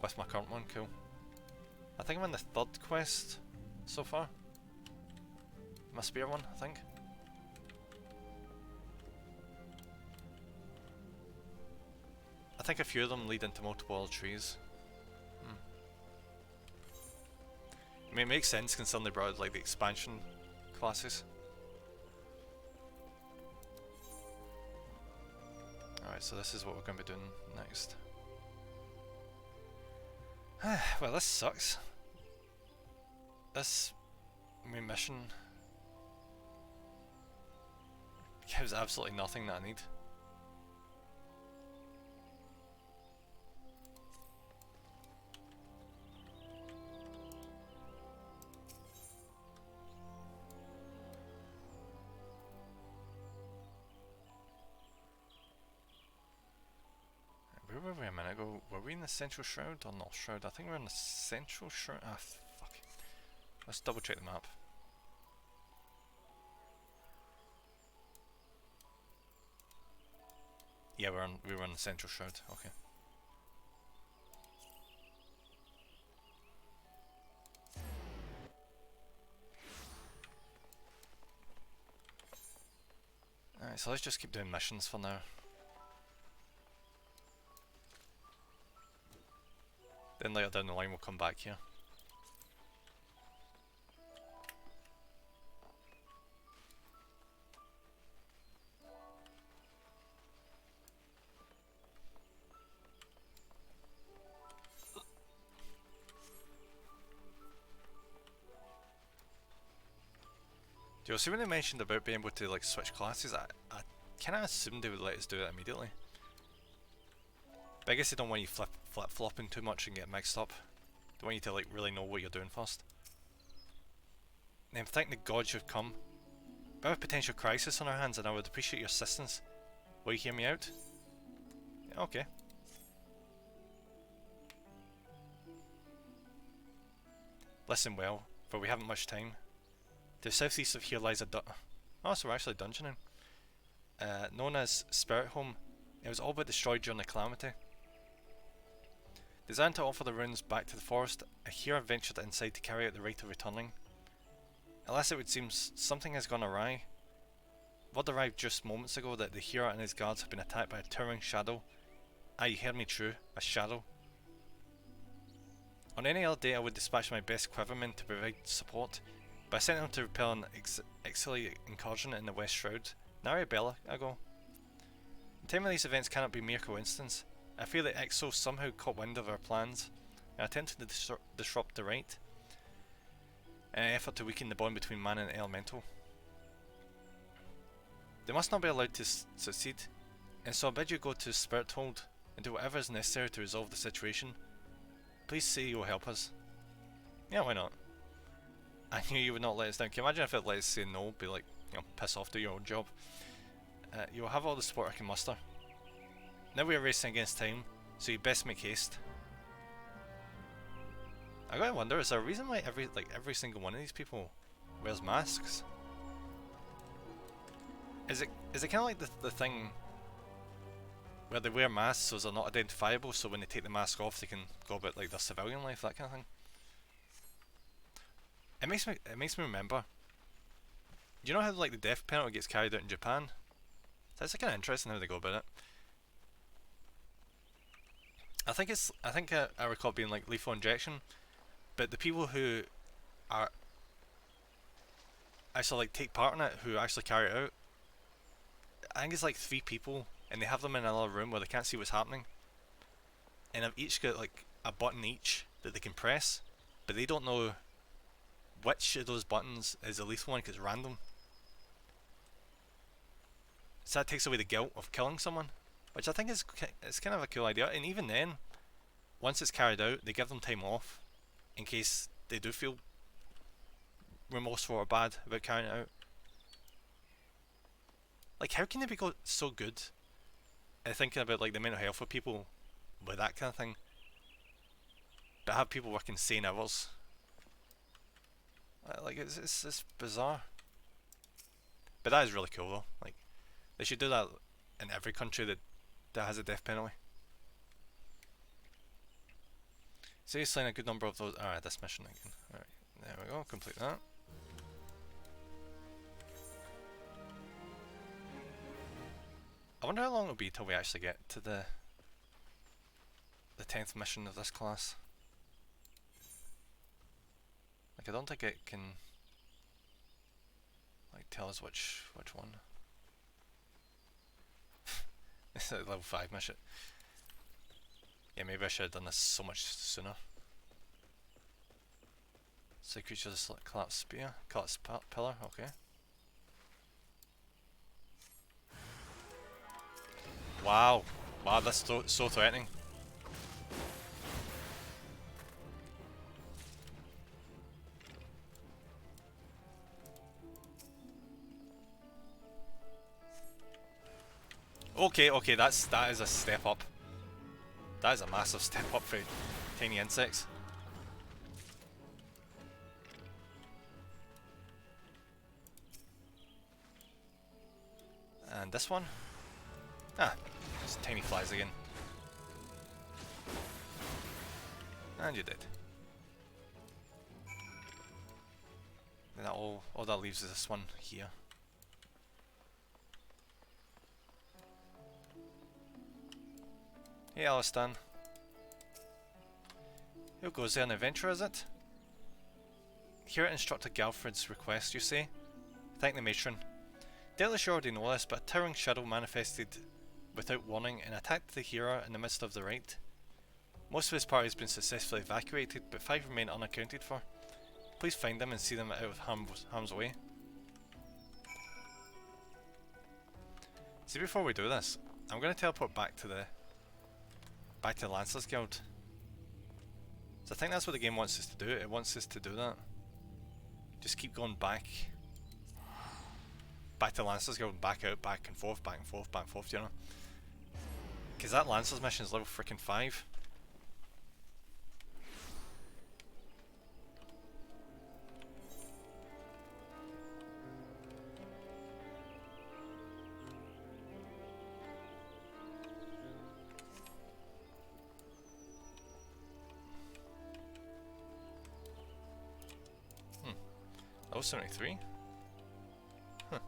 Speaker 1: with my current one, cool. I think I'm in the 3rd quest so far. my spare one, I think. I think a few of them lead into multiple other trees. I mean, it makes sense considering they brought out like the expansion classes. Alright, so this is what we're going to be doing next. Well, this sucks. This main mission gives absolutely nothing that I need. Where were we a minute ago? Were we in the central shroud or not shroud? I think we're in the central shroud. Ah, fuck. Let's double check the map. Yeah, we were in the central shroud. Okay. Alright, so let's just keep doing missions for now. Then later down the line we'll come back here. Do you see when they mentioned about being able to like switch classes? I kind of assumed they would let us do it immediately. But I guess they don't want you flip-flopping too much and get mixed up. They want you to like really know what you're doing first. Then thank the gods you've come. We have a potential crisis on our hands and I would appreciate your assistance. Will you hear me out? Yeah, okay. Listen well, for we haven't much time. To the southeast of here lies a oh, so we're actually dungeoning. Known as Spirit Home. It was all but destroyed during the calamity. Designed to offer the ruins back to the forest, I here have ventured inside to carry out the rite of returning. Alas, it would seem something has gone awry. Word arrived just moments ago that the hero and his guards have been attacked by a towering shadow. Ah, you heard me true, a shadow. On any other day I would dispatch my best quivermen to provide support, but I sent them to repel an Ixaly incursion in the West Shroud. Nary a bell ago. The time of these events cannot be mere coincidence. I fear that Ixo somehow caught wind of our plans and attempted to disrupt the rite in an effort to weaken the bond between man and elemental. They must not be allowed to succeed, and so I bid you go to Spirit Hold and do whatever is necessary to resolve the situation. Please say you will help us. Yeah, why not? I knew you would not let us down. Can you imagine if it let us say no, be like, you know, piss off, do your own job. You will have all the support I can muster. Now we are racing against time, so you best make haste. I gotta wonder, is there a reason why every single one of these people wears masks? Is it kind of like the thing where they wear masks so they're not identifiable, so when they take the mask off they can go about like their civilian life, that kind of thing? It makes me remember. Do you know how like the death penalty gets carried out in Japan? So it's kind of interesting how they go about it. I think I recall it being like lethal injection, but the people who are actually like take part in it, who actually carry it out, I think it's like 3 people, and they have them in another room where they can't see what's happening, and they've each got like a button each that they can press, but they don't know which of those buttons is the lethal one because it's random. So that takes away the guilt of killing someone, which I think is kind of a cool idea. And even then, once it's carried out, they give them time off in case they do feel remorseful or bad about carrying it out. Like, how can they be so good at thinking about like the mental health of people with that kind of thing, but have people working insane hours? Like, it's bizarre. But that is really cool though. Like, they should do that in every country that has a death penalty. So you sign a good number of those. Alright, this mission again. Alright, there we go, complete that. I wonder how long it'll be till we actually get to the 10th mission of this class. Like, I don't think it can like tell us which one. It's a level 5 mission. Yeah, maybe I should have done this so much sooner. So creatures collapse spear, collapse pillar, okay. Wow, wow, that's so threatening. Okay, that is a step up. That is a massive step up for tiny insects. And this one? Ah, it's tiny flies again. And you did. And that all that leaves is this one here. Hey Alistan. Who goes there, an adventure, is it? Here at Instructor Galfred's request, you say? Thank the matron. Doubtless you already know this, but a towering shadow manifested without warning and attacked the hero in the midst of the rite. Most of his party has been successfully evacuated, but 5 remain unaccounted for. Please find them and see them out of harm's way. See, before we do this, I'm going to teleport back to the Lancers Guild. So I think that's what the game wants us to do. It wants us to do that. Just keep going back to Lancers Guild, back out, back and forth, you know. Because that Lancers mission is level freaking 5. Level 73? Huh.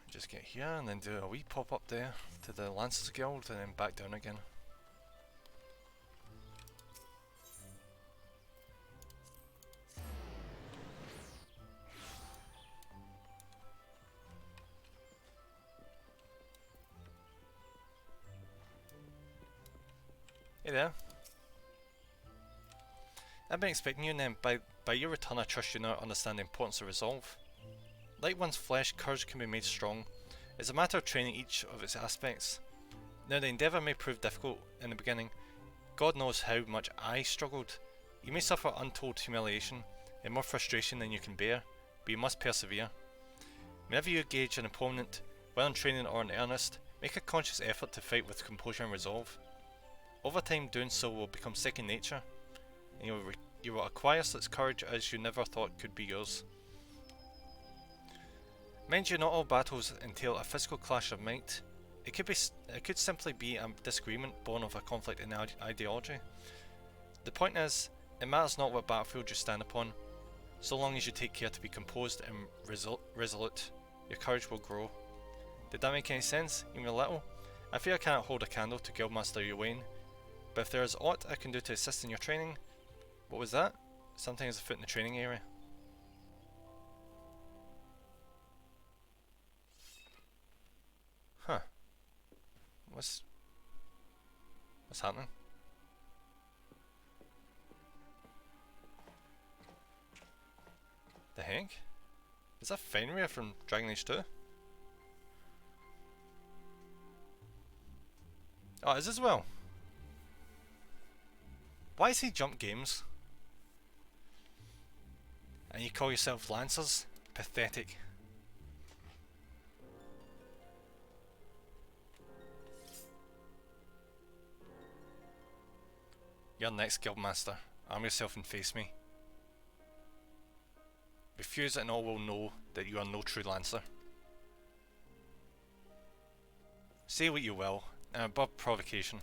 Speaker 1: Just get here and then do a wee pop up there to the Lancers Guild and then back down again. Hey there. I've been expecting you, and then by your return I trust you now understand the importance of resolve. Like one's flesh, courage can be made strong. It's a matter of training each of its aspects. Now the endeavour may prove difficult in the beginning. God knows how much I struggled. You may suffer untold humiliation and more frustration than you can bear, but you must persevere. Whenever you engage an opponent, whether in training or in earnest, make a conscious effort to fight with composure and resolve. Over time, doing so will become second nature, and you will acquire such courage as you never thought could be yours. Mind you, not all battles entail a physical clash of might. It could simply be a disagreement born of a conflict in ideology. The point is, it matters not what battlefield you stand upon, so long as you take care to be composed and resolute, your courage will grow. Did that make any sense, even a little? I fear I cannot hold a candle to Guildmaster Uwain, but if there is aught I can do to assist in your training... What was that? Something is afoot in the training area. Huh. What's happening? The heck? Is that Fenrir from Dragon Age 2? Oh, is as well? Why is he Jump Games? And you call yourself Lancers? Pathetic. You're next, Guildmaster. Arm yourself and face me. Refuse it and all will know that you are no true Lancer. Say what you will, and above provocation.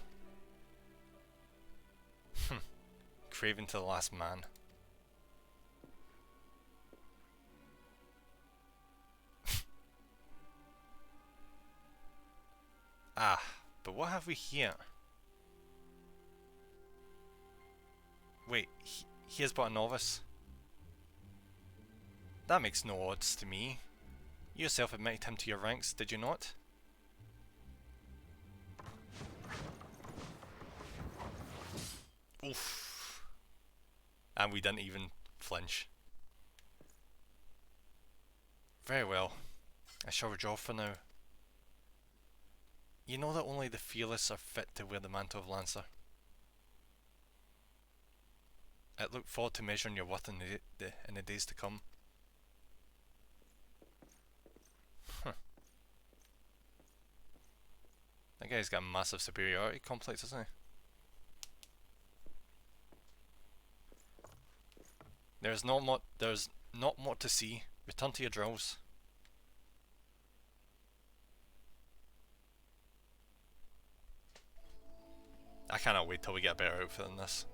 Speaker 1: craving to the last man. Ah, but what have we here? Wait, he is but a novice. That makes no odds to me. You yourself admitted him to your ranks, did you not? Oof. And we didn't even flinch. Very well. I shall withdraw for now. You know that only the fearless are fit to wear the mantle of Lancer. I look forward to measuring your worth in the days to come. Huh. That guy's got a massive superiority complex, doesn't he? There's not more to see. Return to your drills. I cannot wait till we get a better outfit than this.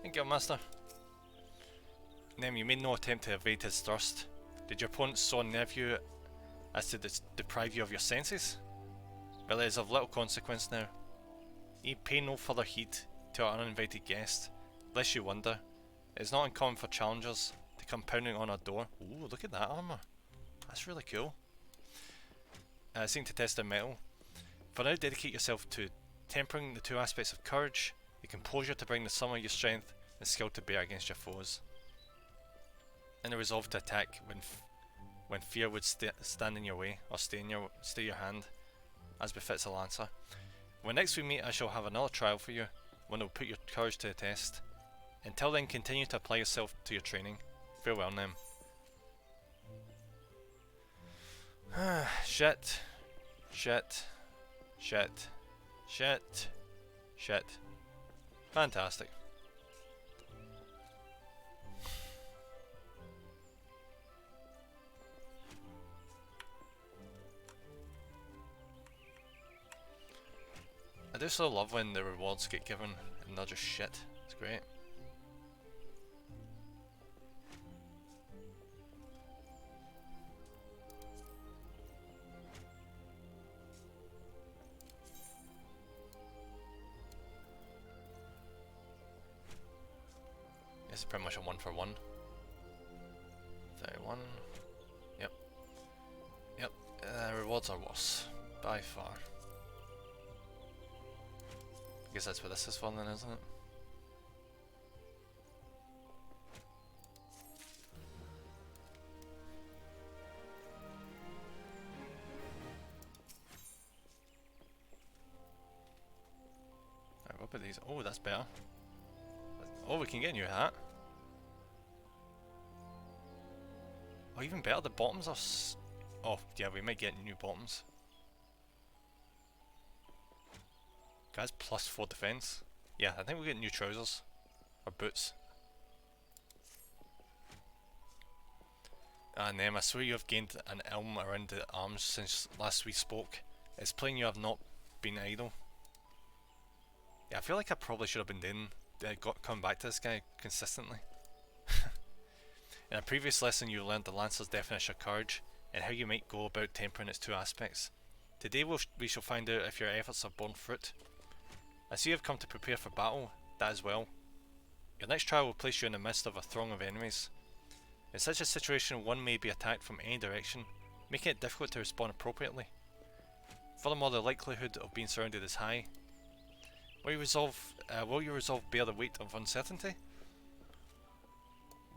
Speaker 1: Thank you, Master. Nem, you made no attempt to evade his thrust. Did your opponent so nerve you as to deprive you of your senses? Well, it is of little consequence now. You pay no further heed to our uninvited guest, lest you wonder. It is not uncommon for challengers to come pounding on our door. Ooh, look at that armour. That's really cool. Seeking to test their mettle. For now, dedicate yourself to tempering the two aspects of courage, the composure to bring the sum of your strength, and skill to bear against your foes. And the resolve to attack when fear would stand in your way, or stay your hand, as befits a lancer. When next we meet, I shall have another trial for you, one that will put your courage to the test. Until then, continue to apply yourself to your training. Farewell, Nem. Shit. Shit. Shit. Shit. Shit. Fantastic. I do so love when the rewards get given and they're just shit. It's great. This is pretty much a 1-for-1. 31. Yep. Yep. Rewards are worse. By far. I guess that's what this is for then, isn't it? Alright, what about these? Oh, that's better. Oh, we can get a new hat. Oh, even better, the bottoms are oh, yeah, we might get new bottoms. Guys, +4 defense. Yeah, I think we'll get new trousers. Or boots. And I swear you have gained an elm around the arms since last we spoke. It's plain you have not been idle. Yeah, I feel like I probably should have been doing come back to this guy consistently. In a previous lesson you learned the Lancer's definition of courage and how you might go about tempering its two aspects. Today we shall find out if your efforts have borne fruit. I see you have come to prepare for battle, that as well. Your next trial will place you in the midst of a throng of enemies. In such a situation one may be attacked from any direction, making it difficult to respond appropriately. Furthermore, the likelihood of being surrounded is high. Will you resolve bear the weight of uncertainty?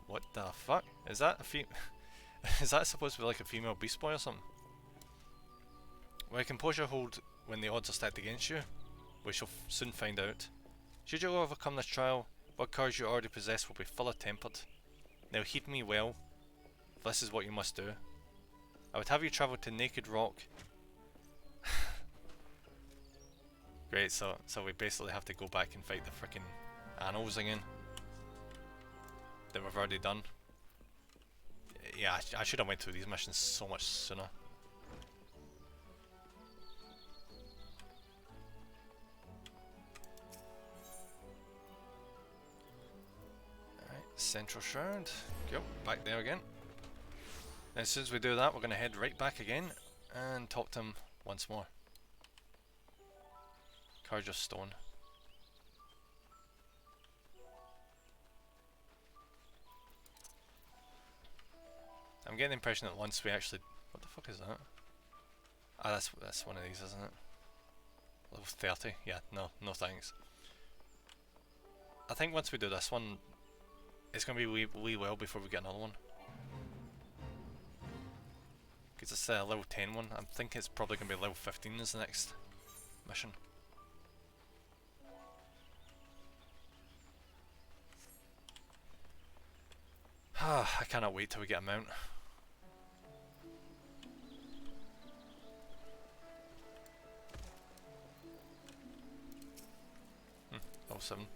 Speaker 1: What the fuck? Is that is that supposed to be like a female beast boy or something? Will your composure hold when the odds are stacked against you? We shall soon find out. Should you overcome this trial, what courage you already possess will be fuller tempered. Now heed me well, if this is what you must do. I would have you travel to Naked Rock. Great, so we basically have to go back and fight the frickin' animals again. That we've already done. Yeah, I should have went through these missions so much sooner. Central Shroud. Yep, back there again. And as soon as we do that, we're going to head right back again and talk to him once more. Courage of Stone. I'm getting the impression that once we actually... What the fuck is that? Ah, that's one of these, isn't it? Level 30? Yeah, no thanks. I think once we do this one, it's going to be wee well before we get another one. Because it's a level 10 one. I think it's probably going to be level 15 is the next mission. I cannot wait till we get a mount. Level 7.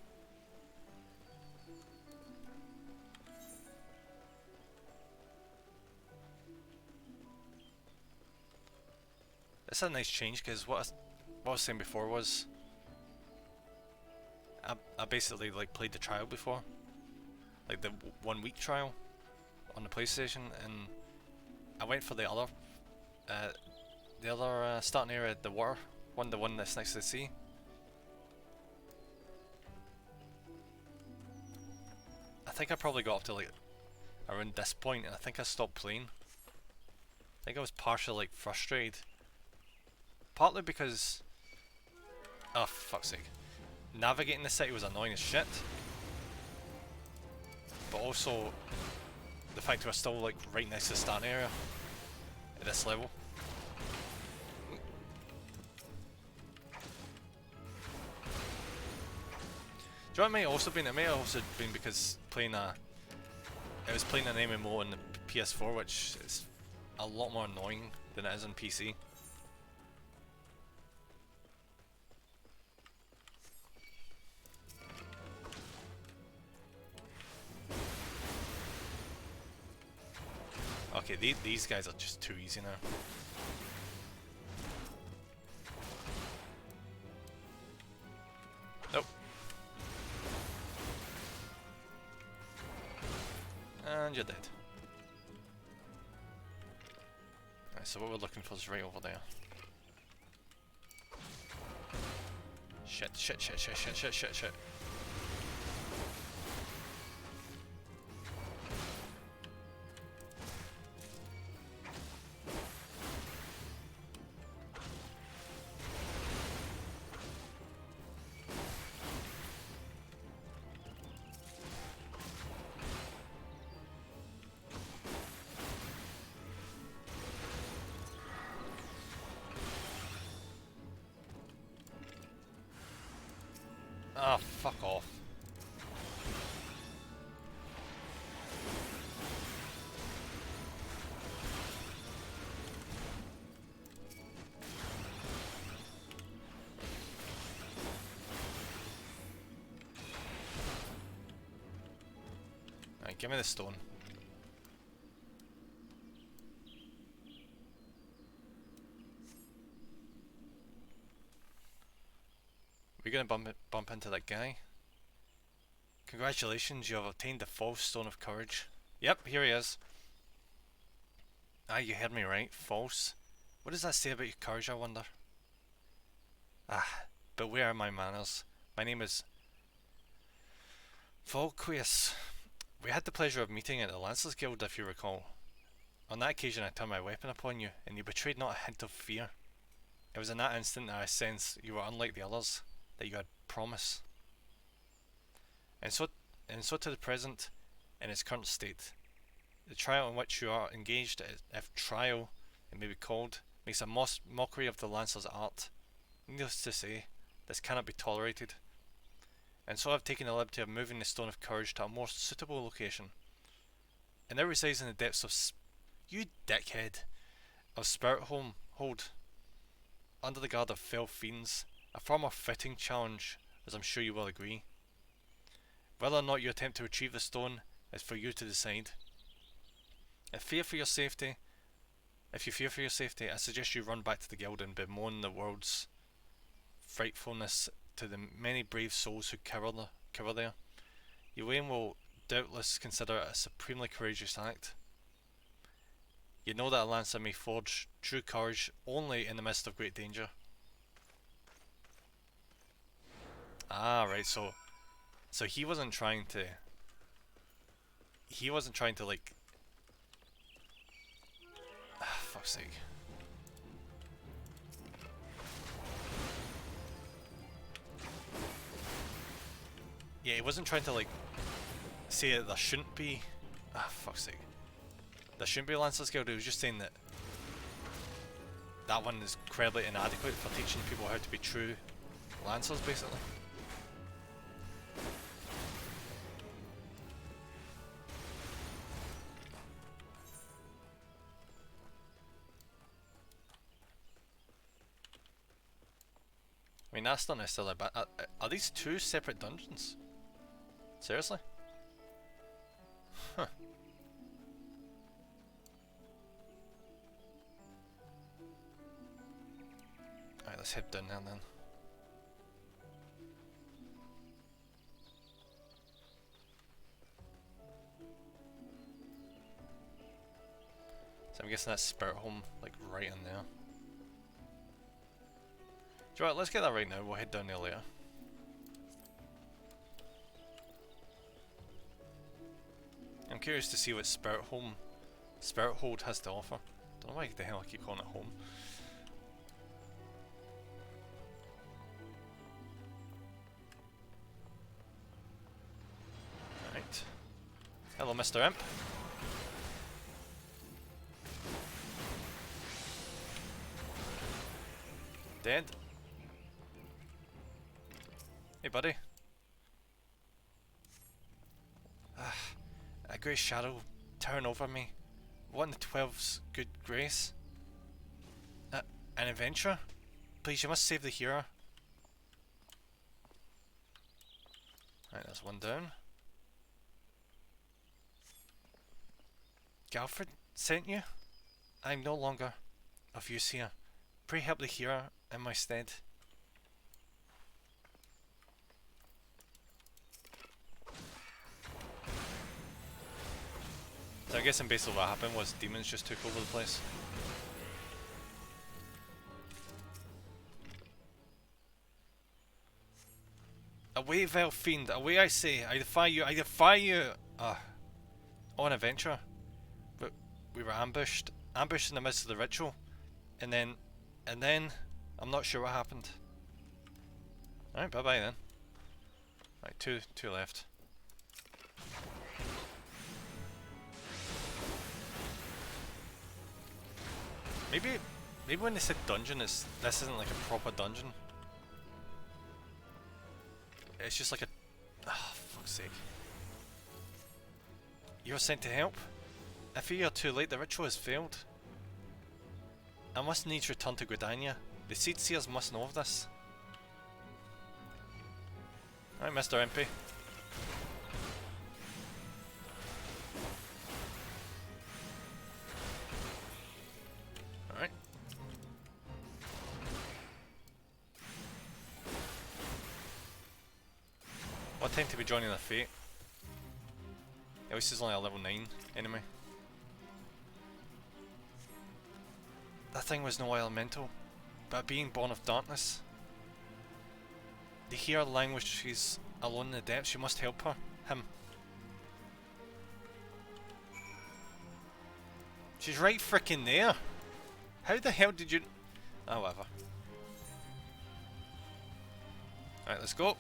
Speaker 1: It's a nice change because what I was saying before was I basically like played the trial before, like the 1 week trial on the PlayStation, and I went for the other starting area, the water one, the one that's next to the sea. I think I probably got up to like around this point, and I think I stopped playing. I think I was partially like frustrated. Partly because, oh fuck's sake, navigating the city was annoying as shit. But also, the fact we're still like right next to the starting area at this level. Do you know what it may have also been? It may have also been because it was playing an MMO on the PS4, which is a lot more annoying than it is on PC. Okay, these guys are just too easy now. Nope. And you're dead. Right, so what we're looking for is right over there. Shit. Ah, fuck off. Right, give me the stone. We're gonna bump into that guy. Congratulations, you have obtained the false stone of courage. Yep, here he is. Ah, you heard me right. False. What does that say about your courage, I wonder? Ah, but where are my manners? My name is Volquius. We had the pleasure of meeting at the Lancers Guild, if you recall. On that occasion I turned my weapon upon you, and you betrayed not a hint of fear. It was in that instant that I sensed you were unlike the others, that you had promise. And so to the present, in its current state. The trial in which you are engaged, if trial it may be called, makes a mockery of the Lancer's art. Needless to say, this cannot be tolerated. And so I've taken the liberty of moving the Stone of Courage to a more suitable location. It now resides in the depths of you dickhead, of Spirit Hold, under the guard of fell fiends, a far more fitting challenge, as I'm sure you will agree. Whether or not you attempt to retrieve the stone is for you to decide. If you fear for your safety, I suggest you run back to the guild and bemoan the world's frightfulness to the many brave souls who cower there. Your aim will doubtless consider it a supremely courageous act. You know that a lancer may forge true courage only in the midst of great danger. Ah, right, so he wasn't trying to... He wasn't trying to, like... Ah, fuck's sake. Yeah, he wasn't trying to, like, say that there shouldn't be... Ah, fuck's sake. There shouldn't be a Lancer Guild. He was just saying that that one is incredibly inadequate for teaching people how to be true Lancers, basically. I mean, that's not necessarily bad. Are these two separate dungeons? Seriously? Huh. Alright, let's head down there then. So I'm guessing that's Spirit Home, like right in there. Do you know what, let's get that right now, we'll head down there later. I'm curious to see what Spirit Hold has to offer. Don't know why the hell I keep calling it home. Alright. Hello, Mr. Imp. Dead. Hey, buddy. A grey shadow towering over me. What in the 12's good grace? An adventurer? Please, you must save the hero. Right, there's one down. Galfred sent you? I am no longer of use here. Pray help the hero in my stead. So I'm guessing basically what happened was demons just took over the place. Away, vile fiend, away I say, I defy you, I defy you! Oh, an adventure. But we were ambushed in the midst of the ritual. And then, I'm not sure what happened. Alright, bye bye then. Right, two left. Maybe when they said dungeon, this isn't like a proper dungeon. It's just like a... Ah, fuck's sake. You're sent to help? If you are too late, the ritual has failed. I must needs return to Gridania. The Seed Seers must know of this. Alright, Mr. MP. Alright. What time to be joining the Fate? At least he's only a level 9 enemy. That thing was no elemental, but a being born of darkness. To hear her language, she's alone in the depths, you must help her. Him. She's right frickin' there! How the hell did you... Oh, whatever. Alright, let's go.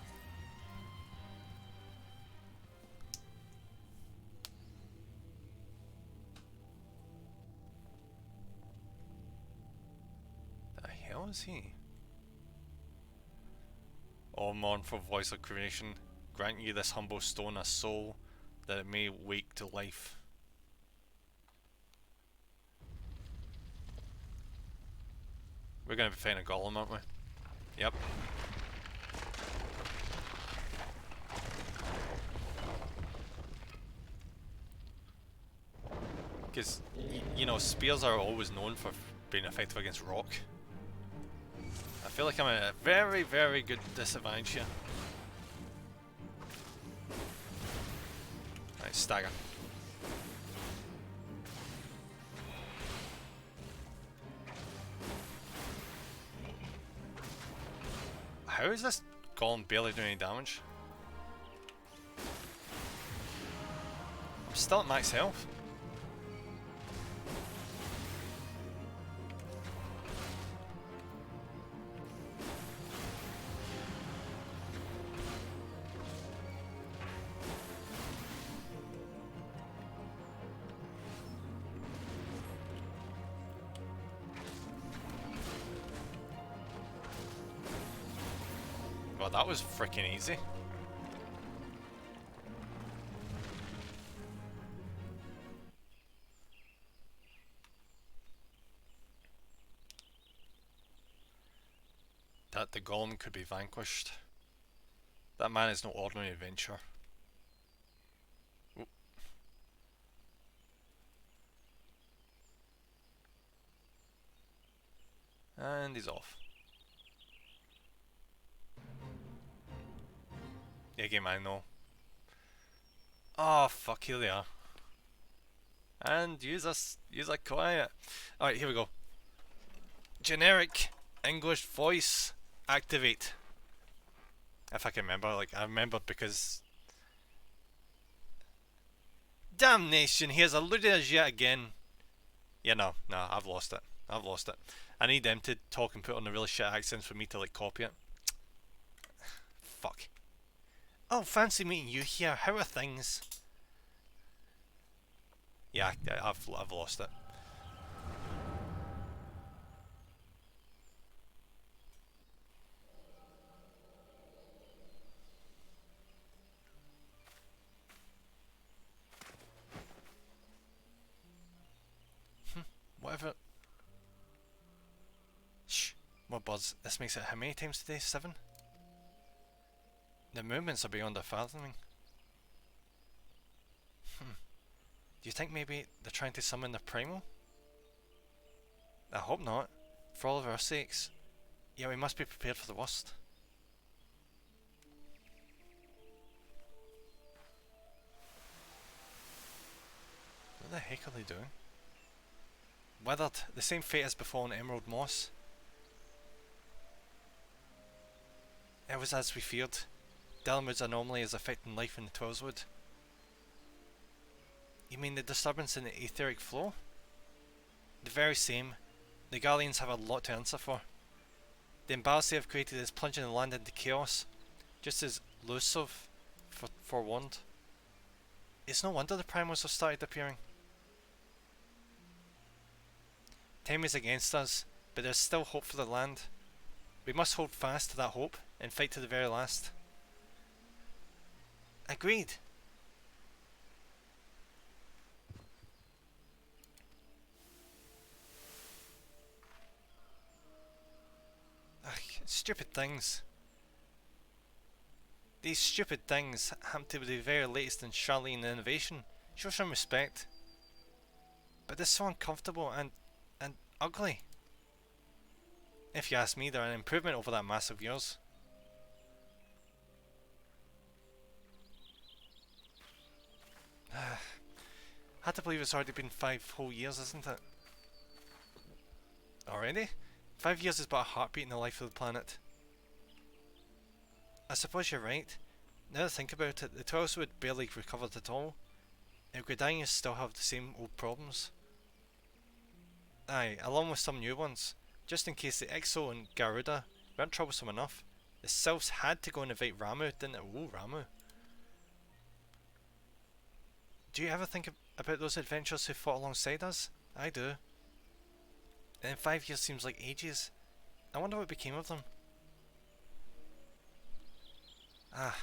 Speaker 1: How is he? O mournful voice of creation, grant ye this humble stone a soul, that it may wake to life. We're gonna be fighting a golem, aren't we? Yep. Because, you know, spears are always known for being effective against rock. I feel like I'm at a very, very good disadvantage here. Right, Right, stagger. How is this golem barely doing any damage? I'm still at max health. Well, that was freaking easy. That the golem could be vanquished. That man is no ordinary adventurer. Oop. And he's off. Yeah, game I know. Oh fuck, here they are. And use a quiet. Alright, here we go. Generic English voice activate. If I can remember, like I remember because damnation, he has eluded us yet again. Yeah, no, I've lost it. I've lost it. I need them to talk and put on the really shit accents for me to like copy it. Fuck. Oh, fancy meeting you here. How are things? Yeah, I've lost it. Whatever. Shh. What buzz? This makes it how many times today? 7? The movements are beyond our fathoming. Do you think maybe they're trying to summon the primal? I hope not. For all of our sakes. Yeah, we must be prepared for the worst. What the heck are they doing? Withered, the same fate has befallen Emerald Moss. It was as we feared. Delamood's anomaly is affecting life in the Twilswood. You mean the disturbance in the etheric flow? The very same. The Guardians have a lot to answer for. The imbalance they have created is plunging the land into chaos, just as Luciv forewarned. It's no wonder the primals have started appearing. Time is against us, but there's still hope for the land. We must hold fast to that hope and fight to the very last. Agreed. Ugh, stupid things. These stupid things happen to be the very latest in Charlene innovation. Show some respect. But they're so uncomfortable and ugly. If you ask me, they're an improvement over that mass of yours. Hard to believe it's already been 5 whole years, isn't it? Already? 5 years is but a heartbeat in the life of the planet. I suppose you're right. Now that I think about it, the Twilswood barely recovered at all. And Gridanians still have the same old problems. Aye, along with some new ones. Just in case the Ixo and Garuda weren't troublesome enough, the Sylphs had to go and invite Ramu, didn't it? Ooh, Ramu. Do you ever think about those adventurers who fought alongside us? I do. And 5 years seems like ages. I wonder what became of them. Ah.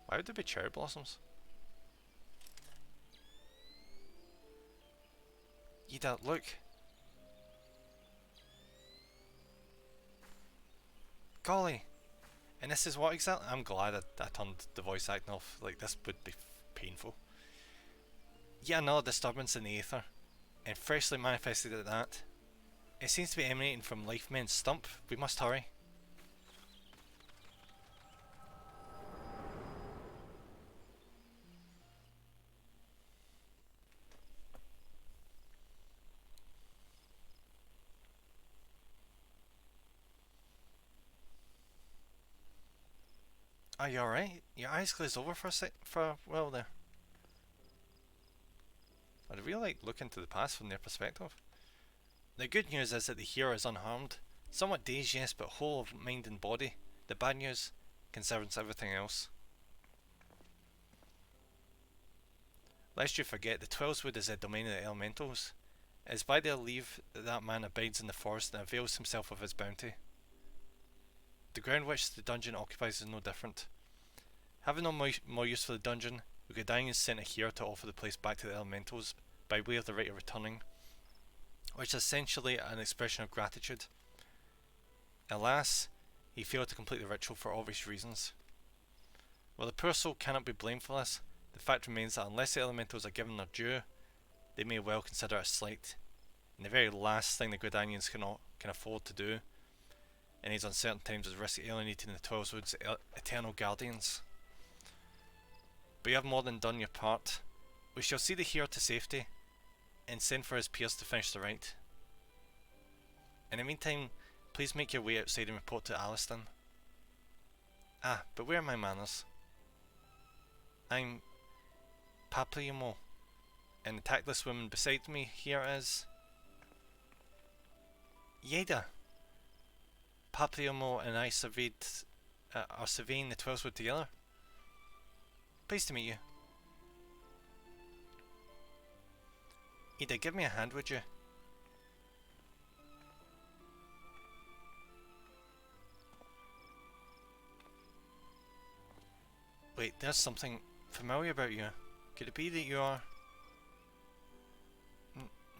Speaker 1: Why would there be cherry blossoms? Yida, look. Golly. And this is what exactly? I'm glad I turned the voice acting off. Like, this would be painful. Yet another disturbance in the aether. And freshly manifested at that. It seems to be emanating from Lifemen's stump. We must hurry. Are you alright? Your eyes glazed over for a while there. I'd really like look into the past from their perspective. The good news is that the hero is unharmed. Somewhat dazed, yes, but whole of mind and body. The bad news concerns everything else. Lest you forget, the Twelveswood is a domain of the elementals. It is by their leave that man abides in the forest and avails himself of his bounty. The ground which the dungeon occupies is no different. Having no more use for the dungeon, Ugadanian sent a hero to offer the place back to the elementals by way of the right of returning, which is essentially an expression of gratitude. Alas, he failed to complete the ritual for obvious reasons. While the poor soul cannot be blamed for this, the fact remains that unless the elementals are given their due, they may well consider it a slight, and the very last thing the Gridanians can afford to do in these uncertain times is risk alienating the Twelveswood's eternal guardians. But you have more than done your part. We shall see the hero to safety, and send for his peers to finish the rite. In the meantime, please make your way outside and report to Aliston. Ah, but where are my manners? I'm Papliamo, and the tactless woman beside me here is Yeda. Papliamo and I are surveying the Twelveswood together. Pleased to meet you. Ida, give me a hand, would you? Wait, there's something familiar about you. Could it be that you are...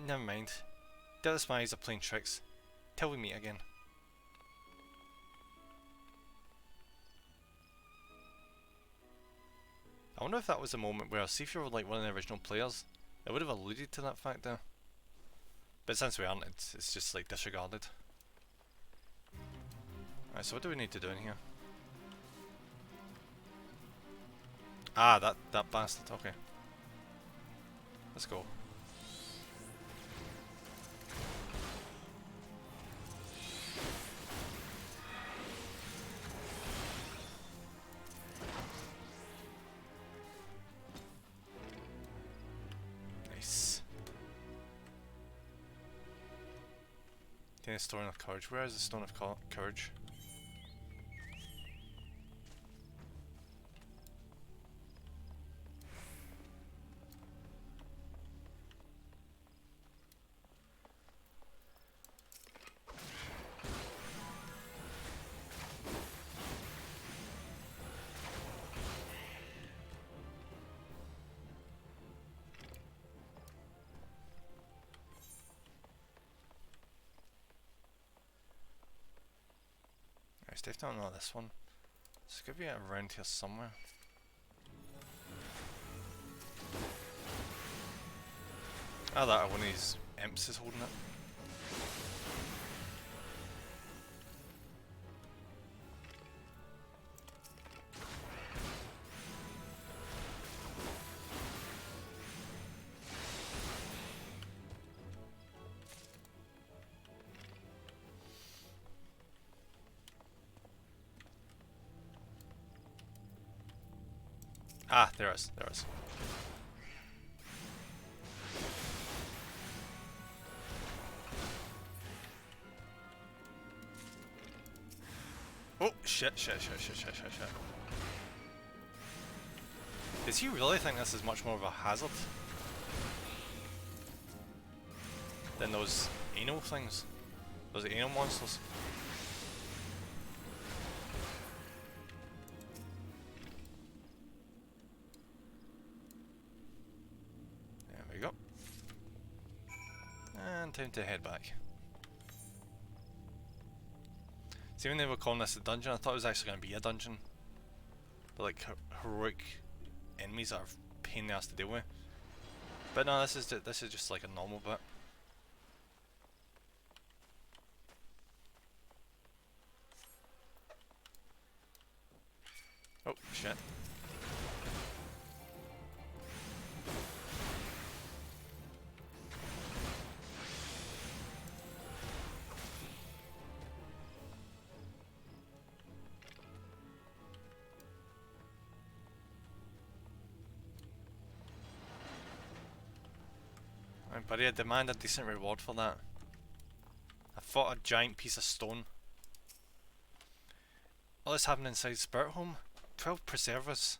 Speaker 1: never mind. Doubtless my eyes are playing tricks. Till we meet again. I wonder if that was a moment where, see if you were like one of the original players, it would have alluded to that fact there. But since we aren't, it's just like disregarded. Alright, so what do we need to do in here? Ah, that bastard, okay. Let's go. Nice. Getting a Stone of Courage. Where is the Stone of Courage? It's definitely not this one. It's gonna be around here somewhere. Ah, that one of these imps is holding it. Ah, there is. Oh, shit. Does he really think this is much more of a hazard than those anal things? Those anal monsters? There we go. And time to head back. See, when they were calling this a dungeon, I thought it was actually going to be a dungeon. But like heroic enemies that are a pain in the ass to deal with. But no, this is just like a normal bit. Oh shit. Right, buddy, I demand a decent reward for that. I fought a giant piece of stone. All this happened inside Spirit Home? 12 preservers.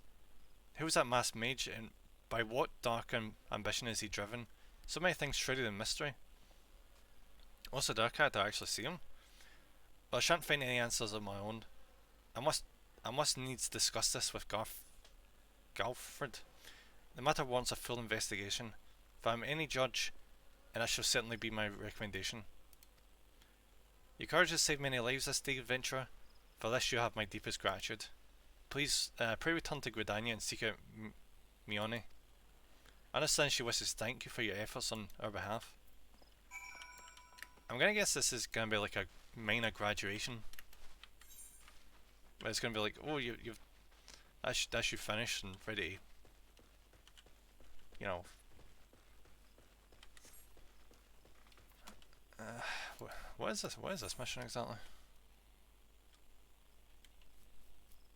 Speaker 1: Who was that masked mage, and by what dark ambition is he driven? So many things shrouded in mystery. Also, do I can't actually see him? But I shan't find any answers of my own. I must needs discuss this with Galfred. The matter wants a full investigation. If I am any judge, and that shall certainly be my recommendation. Your courage has saved many lives this day, adventurer. For this you have my deepest gratitude. Please, pray return to Gridania and seek out Mione. I understand she wishes to thank you for your efforts on our behalf. I'm gonna guess this is gonna be like a minor graduation. But it's gonna be like, oh, you've that you finished and ready. You know. What is this? What is this mission exactly?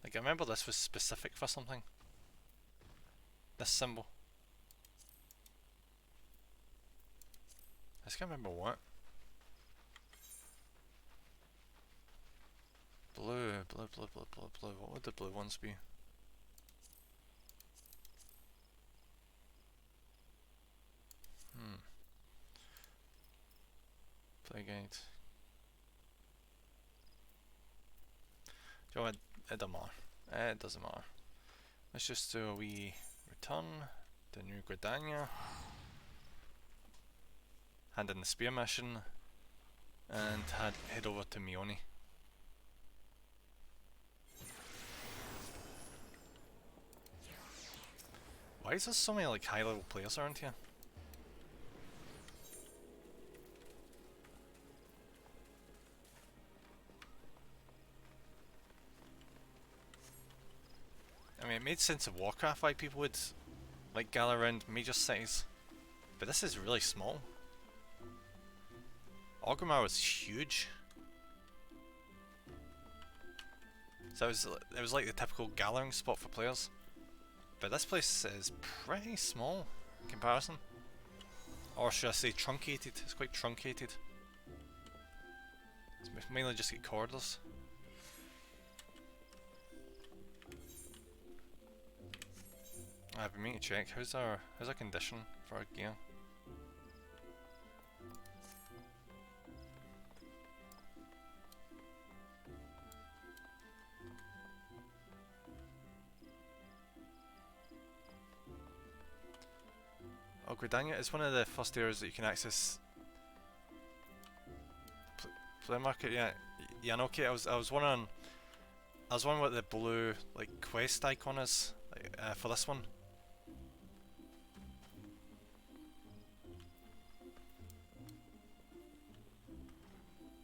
Speaker 1: Like, I remember this was specific for something. This symbol. I just can't remember what. Blue. What would the blue ones be? Play guide. Do you know what? It doesn't matter. It doesn't matter. Let's just do a wee return to New Gridania. Hand in the spear mission. And head over to Mione. Why is there so many like high level players around here? I mean, it made sense of Warcraft why people would like gather around major cities, but this is really small. Orgrimmar was huge, so it was like the typical gathering spot for players. But this place is pretty small in comparison, or should I say truncated? It's quite truncated. It's mainly just get corridors. I've been meaning to check. How's our condition for our gear? Oh, Gridania is one of the first areas that you can access. Play market, yeah, yeah. No, okay. I was wondering what the blue like quest icon is for this one.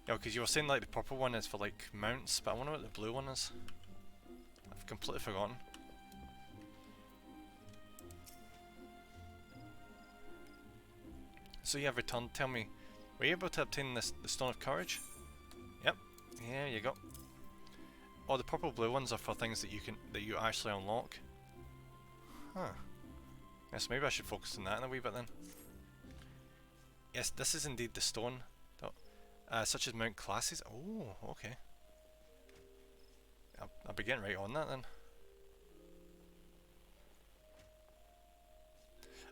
Speaker 1: Yeah, because you were saying like the purple one is for like mounts, but I wonder what the blue one is. I've completely forgotten. So you have returned. Tell me, were you able to obtain the Stone of Courage? Yep. Yeah, you go. Oh, the purple blue ones are for things that you actually unlock. Huh. Yes, maybe I should focus on that in a wee bit then. Yes, this is indeed the stone. Such as mount classes. Oh, okay. I'll be getting right on that then.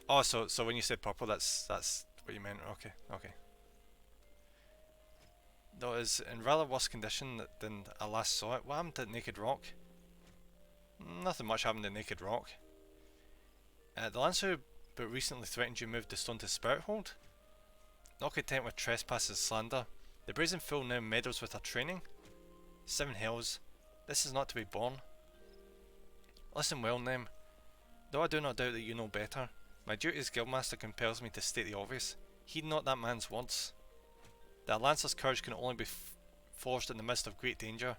Speaker 1: Oh, so when you said purple, that's what you meant. Okay, okay. Though it is in rather worse condition than I last saw it. What happened to Naked Rock? Nothing much happened to Naked Rock. The Lancer but recently threatened you moved the stone to Spirit Hold. Not content with trespasses slander, the brazen fool now meddles with her training. 7 hells, this is not to be borne. Listen well, Nem. Though I do not doubt that you know better, my duty as Guildmaster compels me to state the obvious. Heed not that man's words. That a Lancer's courage can only be forged in the midst of great danger.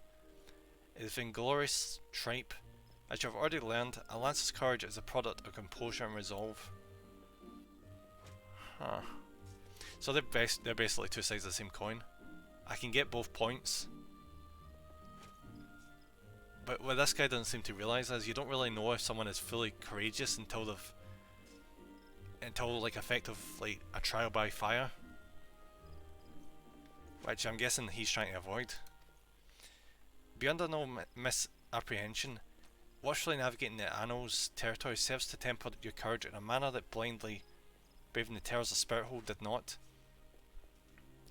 Speaker 1: It is inglorious tripe. As you have already learned, a Lancer's courage is a product of composure and resolve. Huh. So they're basically two sides of the same coin. I can get both points. But what this guy doesn't seem to realise is you don't really know if someone is fully courageous until until like effective like a trial by fire, which I'm guessing he's trying to avoid. Be under no misapprehension. Watchfully navigating the Annals territory serves to temper your courage in a manner that blindly braving the terrors of Spirit Hole did not.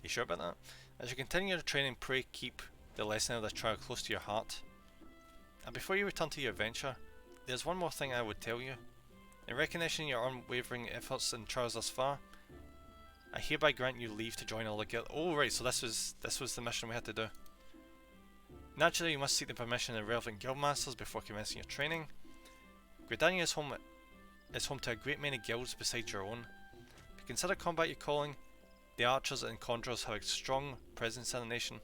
Speaker 1: You sure about that? As you continue your training, pray keep the lesson of this trial close to your heart. And before you return to your adventure, there's one more thing I would tell you. In recognition of your unwavering efforts and trials thus far, I hereby grant you leave to join all the guild. Oh right, so this was the mission we had to do. Naturally, you must seek the permission of the relevant guild masters before commencing your training. Gridania is home to a great many guilds besides your own. If you consider combat your calling, the archers and conjurers have a strong presence in the nation.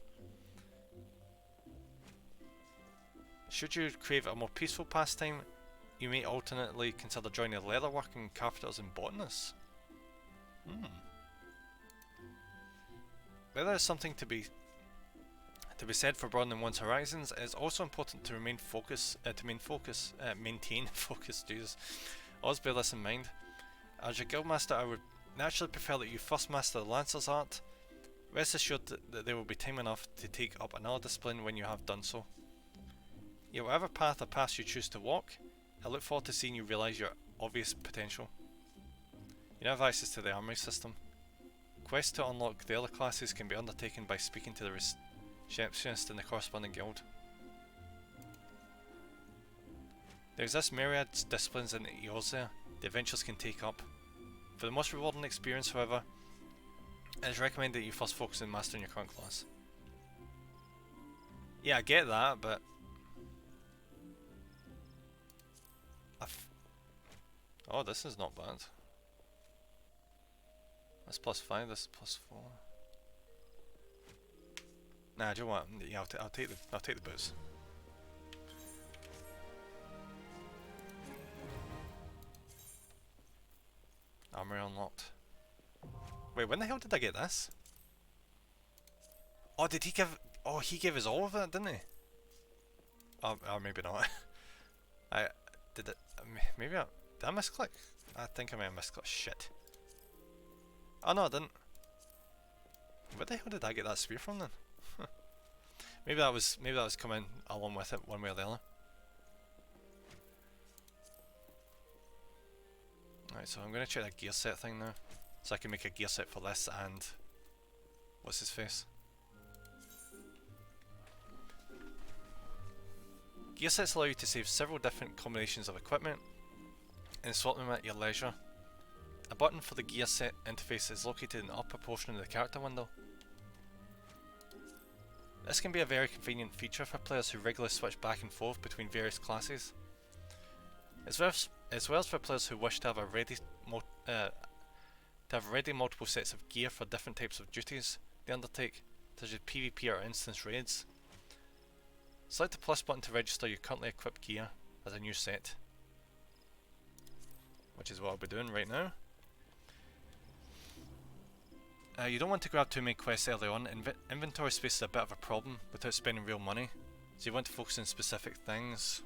Speaker 1: Should you crave a more peaceful pastime, you may alternately consider joining the leatherworking, carpenters and botanists. Whether there's something to be said for broadening one's horizons, it is also important to maintain focus. Jesus, always bear this in mind. As your guildmaster, I would naturally prefer that you first master the Lancer's art. Rest assured that there will be time enough to take up another discipline when you have done so. Yet whatever path or path you choose to walk, I look forward to seeing you realise your obvious potential. You now have access to the armory system. Quests to unlock the other classes can be undertaken by speaking to the receptionist in the corresponding guild. There exist myriad disciplines in Eorzea the adventurers can take up. For the most rewarding experience, however, it is recommended that you first focus on mastering your current class. Yeah, I get that, but oh, this is not bad. That's +5, this is +4. Nah, do you know what? Yeah, I'll take the boots. Armory unlocked. Wait, when the hell did I get this? Oh, did he give? Oh, he gave us all of it, didn't he? Or maybe not. I did it. Maybe did I misclick? I think I may have misclicked. Shit. Oh no, I didn't. Where the hell did I get that spear from then? maybe that was coming along with it one way or the other. Right, so I'm gonna check that gear set thing now, so I can make a gear set for this and what's his face. Gear sets allow you to save several different combinations of equipment and swap them at your leisure. A button for the gear set interface is located in the upper portion of the character window. This can be a very convenient feature for players who regularly switch back and forth between various classes, as well as for players who wish to have ready multiple sets of gear for different types of duties they undertake, such as PvP or instance raids. Select the plus button to register your currently equipped gear as a new set, which is what I'll be doing right now. You don't want to grab too many quests early on. Inventory space is a bit of a problem without spending real money, so you want to focus on specific things.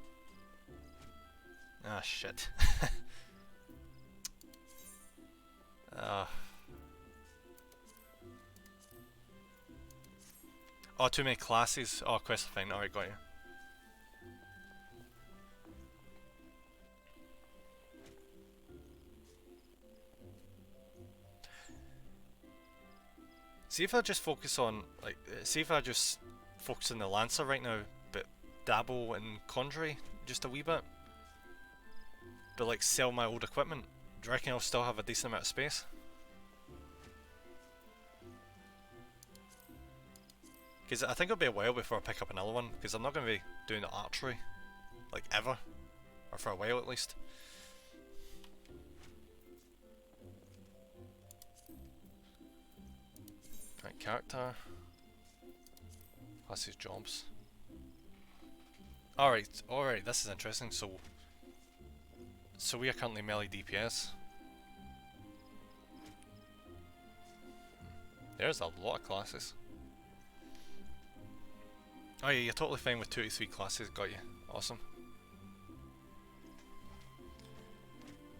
Speaker 1: Ah, shit. Oh, too many classes. Oh, quest fine. Alright, got you. See if I just focus on, like, see if I just focus on the Lancer right now, but dabble in Conjury just a wee bit. But like sell my old equipment. Do you reckon I'll still have a decent amount of space? Because I think it'll be a while before I pick up another one, because I'm not going to be doing the archery, like ever, or for a while at least. Right, character, classes, jobs. Alright, this is interesting. So we are currently melee DPS. There's a lot of classes. Oh yeah, you're totally fine with 2 to 3 classes, got you. Awesome.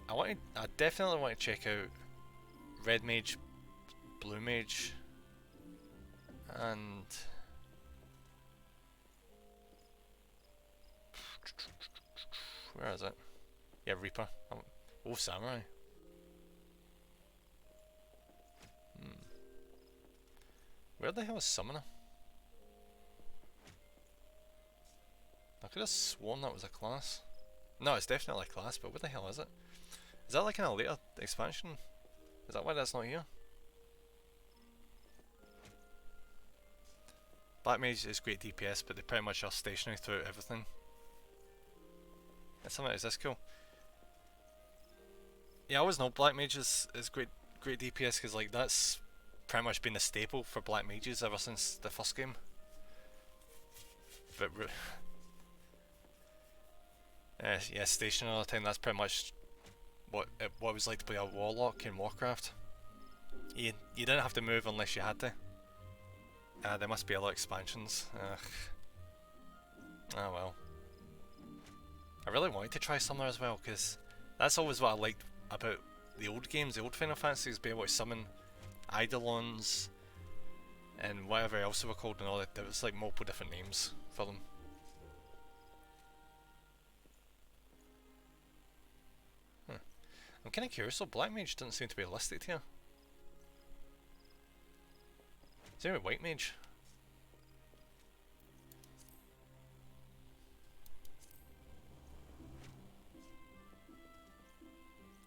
Speaker 1: I I definitely want to check out Red Mage, Blue Mage, and where is it? Yeah, Reaper. Oh, Samurai. Where the hell is Summoner? I could have sworn that was a class. No, it's definitely a class, but what the hell is it? Is that like in a later expansion? Is that why that's not here? Black Mage is great DPS, but they pretty much are stationary throughout everything. Is this cool? Yeah, I always know Black Mage is great DPS because like that's pretty much been the staple for Black Mages ever since the first game. But yeah, stationary all the time. That's pretty much what it was like to play a Warlock in Warcraft. You didn't have to move unless you had to. There must be a lot of expansions. Oh well. I really wanted to try Summoner as well because that's always what I liked about the old games, the old Final Fantasies, being able to summon Eidolons and whatever else they were called and all that. There was like multiple different names for them. I'm kind of curious though, Black Mage doesn't seem to be listed here. Same with White Mage.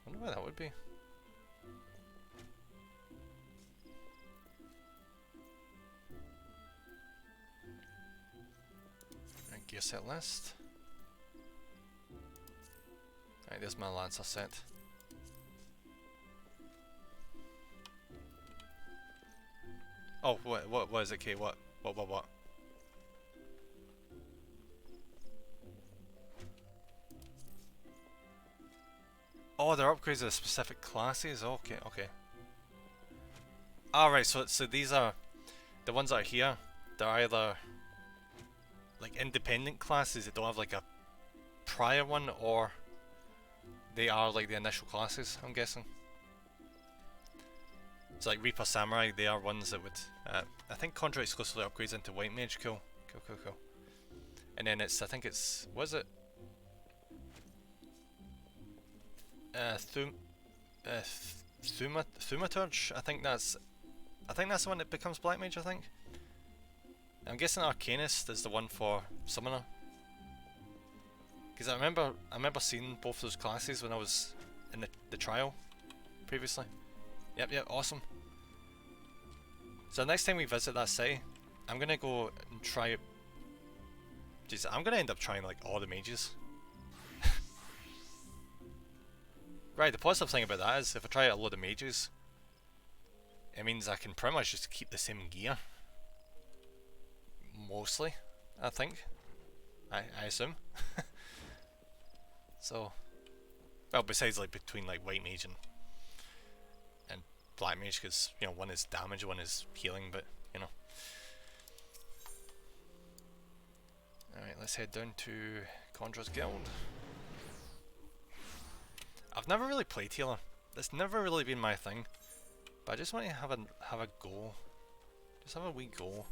Speaker 1: I wonder why that would be. Right, gear set list. Right, there's my Lancer set. Oh, what is it, Kate? What? Oh, they're upgrades of specific classes? Okay. Alright, so these are the ones that are here. They're either like independent classes that don't have like a prior one, or they are like the initial classes, I'm guessing. It's like Reaper Samurai, they are ones that would I think Conjure exclusively upgrades into White Mage. Cool. And then I think it's what is it? Thaumaturge. I think that's the one that becomes Black Mage, I think. I'm guessing Arcanist is the one for Summoner. Because I remember seeing both those classes when I was in the trial previously. Yep, awesome. So next time we visit that site, I'm gonna go and try it. Jeez, I'm gonna end up trying like all the mages. Right, the positive thing about that is if I try a load of mages, it means I can pretty much just keep the same gear. Mostly, I think. I assume. So, well, besides like between like White Mage and Black Mage, because you know one is damage, one is healing, but you know. Alright, let's head down to Conjurer's Guild. I've never really played healer. That's never really been my thing. But I just want to have a go. Just have a wee go.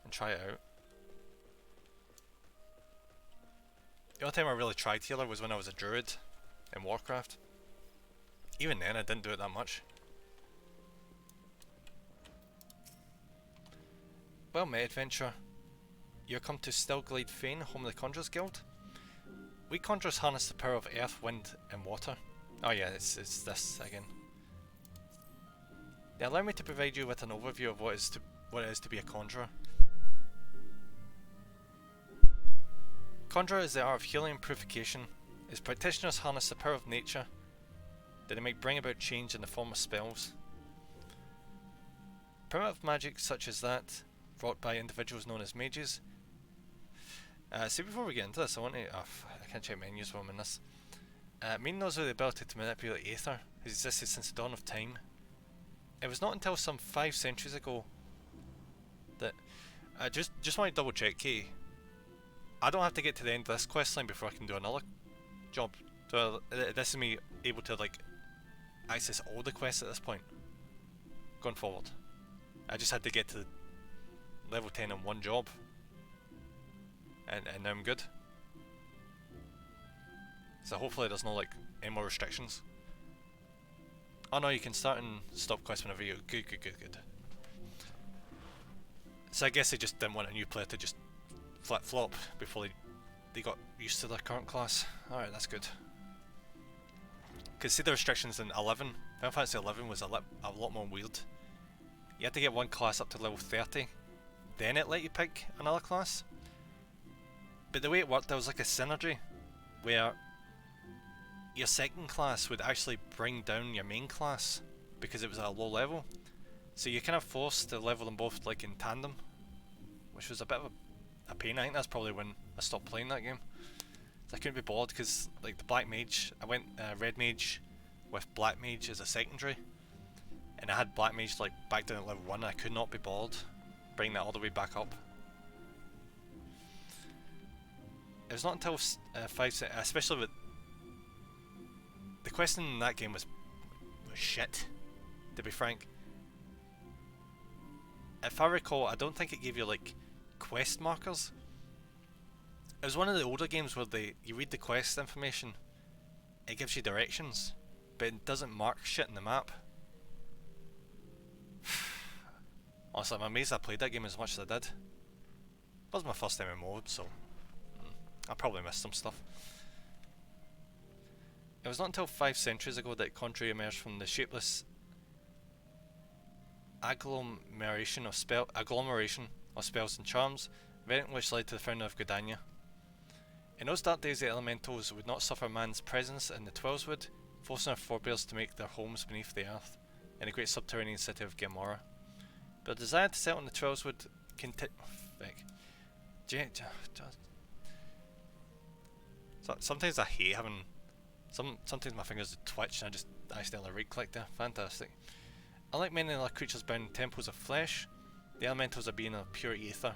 Speaker 1: And try it out. The only time I really tried healer was when I was a druid in Warcraft. Even then I didn't do it that much. Well met, adventurer. You come to Stillglade Fane, home of the Conjurer's Guild. We conjurers harness the power of earth, wind and water. Oh yeah, it's this again. They allow me to provide you with an overview of what it is to be a conjurer. Conjurer is the art of healing and purification. Its practitioners harness the power of nature that they might bring about change in the form of spells. Primitive magic such as that, wrought by individuals known as mages. See, before we get into this, I want to... I can't check menus while I'm in this. Mean knows the ability to manipulate aether has existed since the dawn of time. It was not until some 5 centuries ago that... just want to double check, Katie. I don't have to get to the end of this questline before I can do another job. So this is me able to like access all the quests at this point. Going forward. I just had to get to level 10 in one job. And now I'm good. So hopefully there's no like any more restrictions. Oh no, you can start and stop quests whenever you... Good. So I guess they just didn't want a new player to just flip-flop before they got used to their current class. Alright, that's good. Because see the restrictions in 11, Final Fantasy 11 was a lot more weird. You had to get one class up to level 30, then it let you pick another class. But the way it worked, there was like a synergy, where your second class would actually bring down your main class, because it was at a low level. So you're kind of forced to level them both like in tandem, which was a bit of a pain. I think that's probably when I stopped playing that game. I couldn't be bothered because like the black mage, I went red mage with black mage as a secondary, and I had black mage like back down at level 1 and I could not be bothered bringing that all the way back up. It was not until 5, especially with the question in that game was shit, to be frank. If I recall, I don't think it gave you like quest markers. It was one of the older games where you read the quest information, it gives you directions, but it doesn't mark shit in the map. Honestly, I'm amazed I played that game as much as I did. It was my first MMO, so I probably missed some stuff. It was not until 5 centuries ago that Conjury emerged from the shapeless agglomeration of spells and charms, event which led to the founding of Gridania. In those dark days, the elementals would not suffer man's presence in the Twelveswood, forcing our forebears to make their homes beneath the earth, in the great subterranean city of Gamora. But the desire to settle in the Twelveswood sometimes I hate having... Sometimes my fingers twitch and I just accidentally right-click there. Fantastic. Unlike many other creatures bound in temples of flesh, the elementals are beings of pure ether.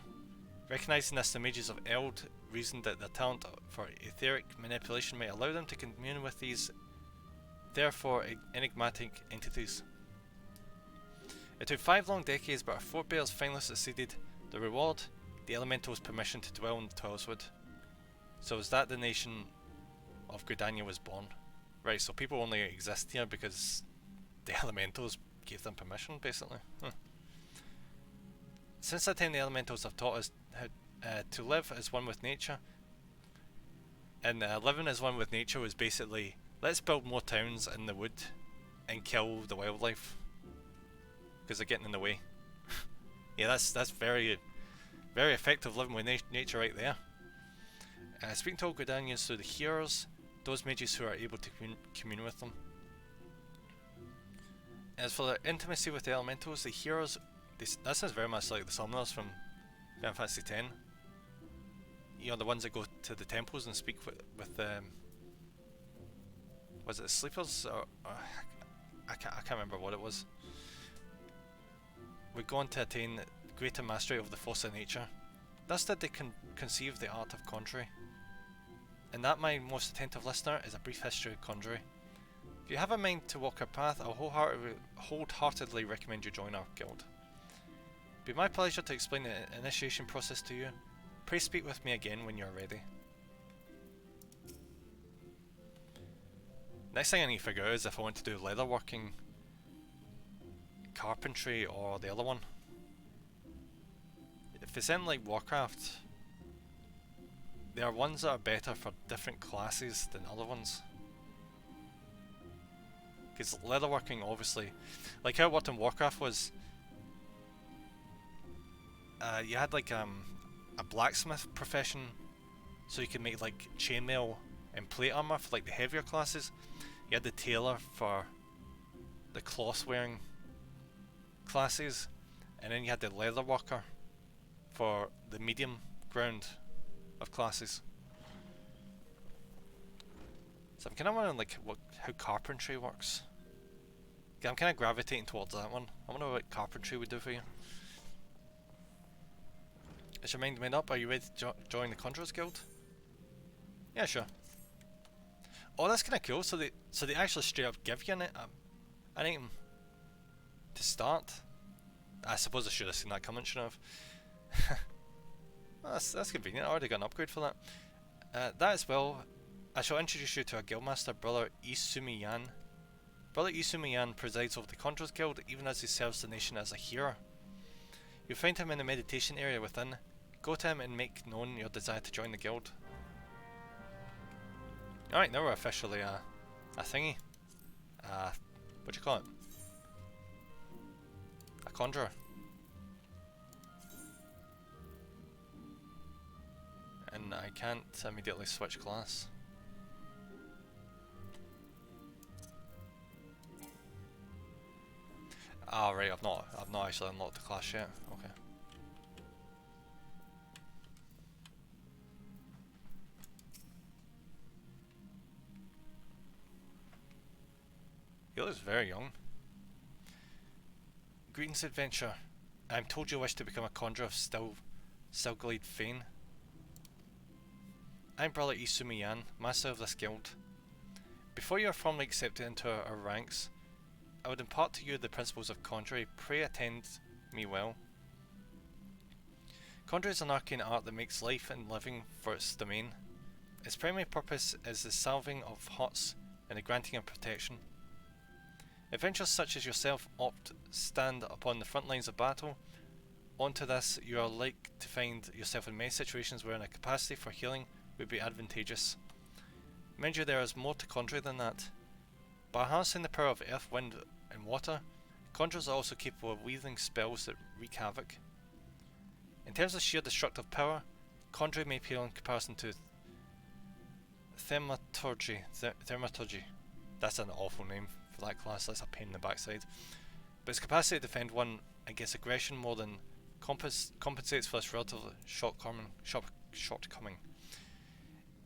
Speaker 1: Recognizing this, the mages of Eld reasoned that their talent for etheric manipulation might allow them to commune with these, therefore enigmatic entities. It took 5 long decades, but our forebears finally succeeded. The reward, the elementals' permission to dwell in the Twelveswood. So is that the nation of Gridania was born? Right, so people only exist here because the elementals gave them permission, basically. Since that time, the elementals have taught us how to live as one with nature. And living as one with nature was basically, let's build more towns in the wood and kill the wildlife, because they're getting in the way. Yeah, that's very, very effective living with nature right there. Speaking to all Gridanians through the hearers, those mages who are able to commune with them. As for their intimacy with the elementals, the hearers, that sounds very much like the summoners from Final Fantasy X. You know, the ones that go to the temples and speak with was it the sleepers? Or I can't remember what it was. We go on to attain greater mastery of the force of nature. Thus did they conceive the art of conjury. And that, my most attentive listener, is a brief history of conjury. If you have a mind to walk our path, I'll wholeheartedly recommend you join our guild. It'd be my pleasure to explain the initiation process to you. Please speak with me again when you're ready. Next thing I need to figure out is if I want to do leatherworking, carpentry, or the other one. If it's in like Warcraft, there are ones that are better for different classes than other ones. Because leatherworking, obviously, like how it worked in Warcraft was, you had like a blacksmith profession, so you could make like chainmail and plate armor for like the heavier classes. You had the tailor for the cloth wearing classes, and then you had the leather worker for the medium ground of classes. So I'm kind of wondering like how carpentry works. Okay, I'm kind of gravitating towards that one. I wonder what carpentry would do for you. Is your mind made up? Are you ready to join the Conjurers Guild? Yeah, sure. Oh, that's kind of cool. So they actually straight up give you an item to start. I suppose I should have seen that coming, shouldn't I have? Well, that's convenient. I already got an upgrade for that. That as well, I shall introduce you to our guildmaster, Brother Isumiyan. Brother Isumiyan presides over the Conjurers Guild, even as he serves the nation as a healer. You'll find him in the meditation area within. Go to him and make known your desire to join the guild. Alright, now we're officially a thingy. What do you call it? A conjurer. And I can't immediately switch class. Ah, right, I've not actually unlocked the class yet. Okay. He looks very young. Greetings, adventure. I am told you wish to become a conjurer of Stilglade Fane. I'm Brother Isumiyan, master of this guild. Before you are formally accepted into our ranks, I would impart to you the principles of conjuring. Pray attend me well. Conjuring is an arcane art that makes life and living for its domain. Its primary purpose is the salving of hearts and the granting of protection. Adventurers such as yourself opt stand upon the front lines of battle. Onto this, you are like to find yourself in many situations wherein a capacity for healing would be advantageous. Mind you, there is more to conjuring than that. By harnessing the power of earth, wind and water, conjurers are also capable of weaving spells that wreak havoc. In terms of sheer destructive power, conjuring may pale in comparison to thaumaturgy. That's an awful name for that class, that's a pain in the backside. But its capacity to defend one against aggression more than compensates for this relatively shortcoming.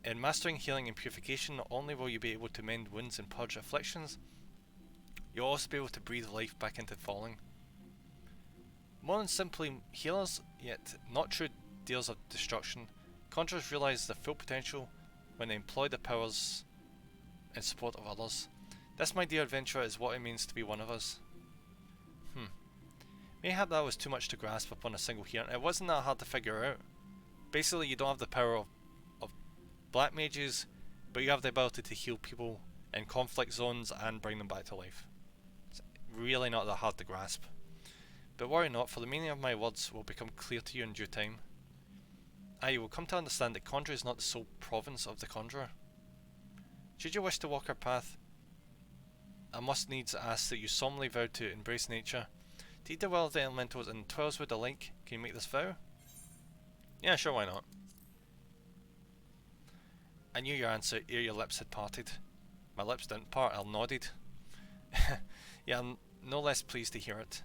Speaker 1: In mastering healing and purification, not only will you be able to mend wounds and purge afflictions, you'll also be able to breathe life back into falling. More than simply healers, yet not true dealers of destruction, conjurers realise their full potential when they employ their powers in support of others. This, my dear adventurer, is what it means to be one of us. Mayhap that was too much to grasp upon a single hearing. It wasn't that hard to figure out. Basically, you don't have the power of black mages, but you have the ability to heal people in conflict zones and bring them back to life. It's really not that hard to grasp. But worry not, for the meaning of my words will become clear to you in due time. You will come to understand that conjuring is not the sole province of the conjurer. Should you wish to walk our path, I must needs ask that you solemnly vow to embrace nature, to eat the will of the elementals and 12s wood alike. Can you make this vow? Yeah, sure, why not? I knew your answer ere your lips had parted. My lips didn't part, I nodded. Yeah, I'm no less pleased to hear it.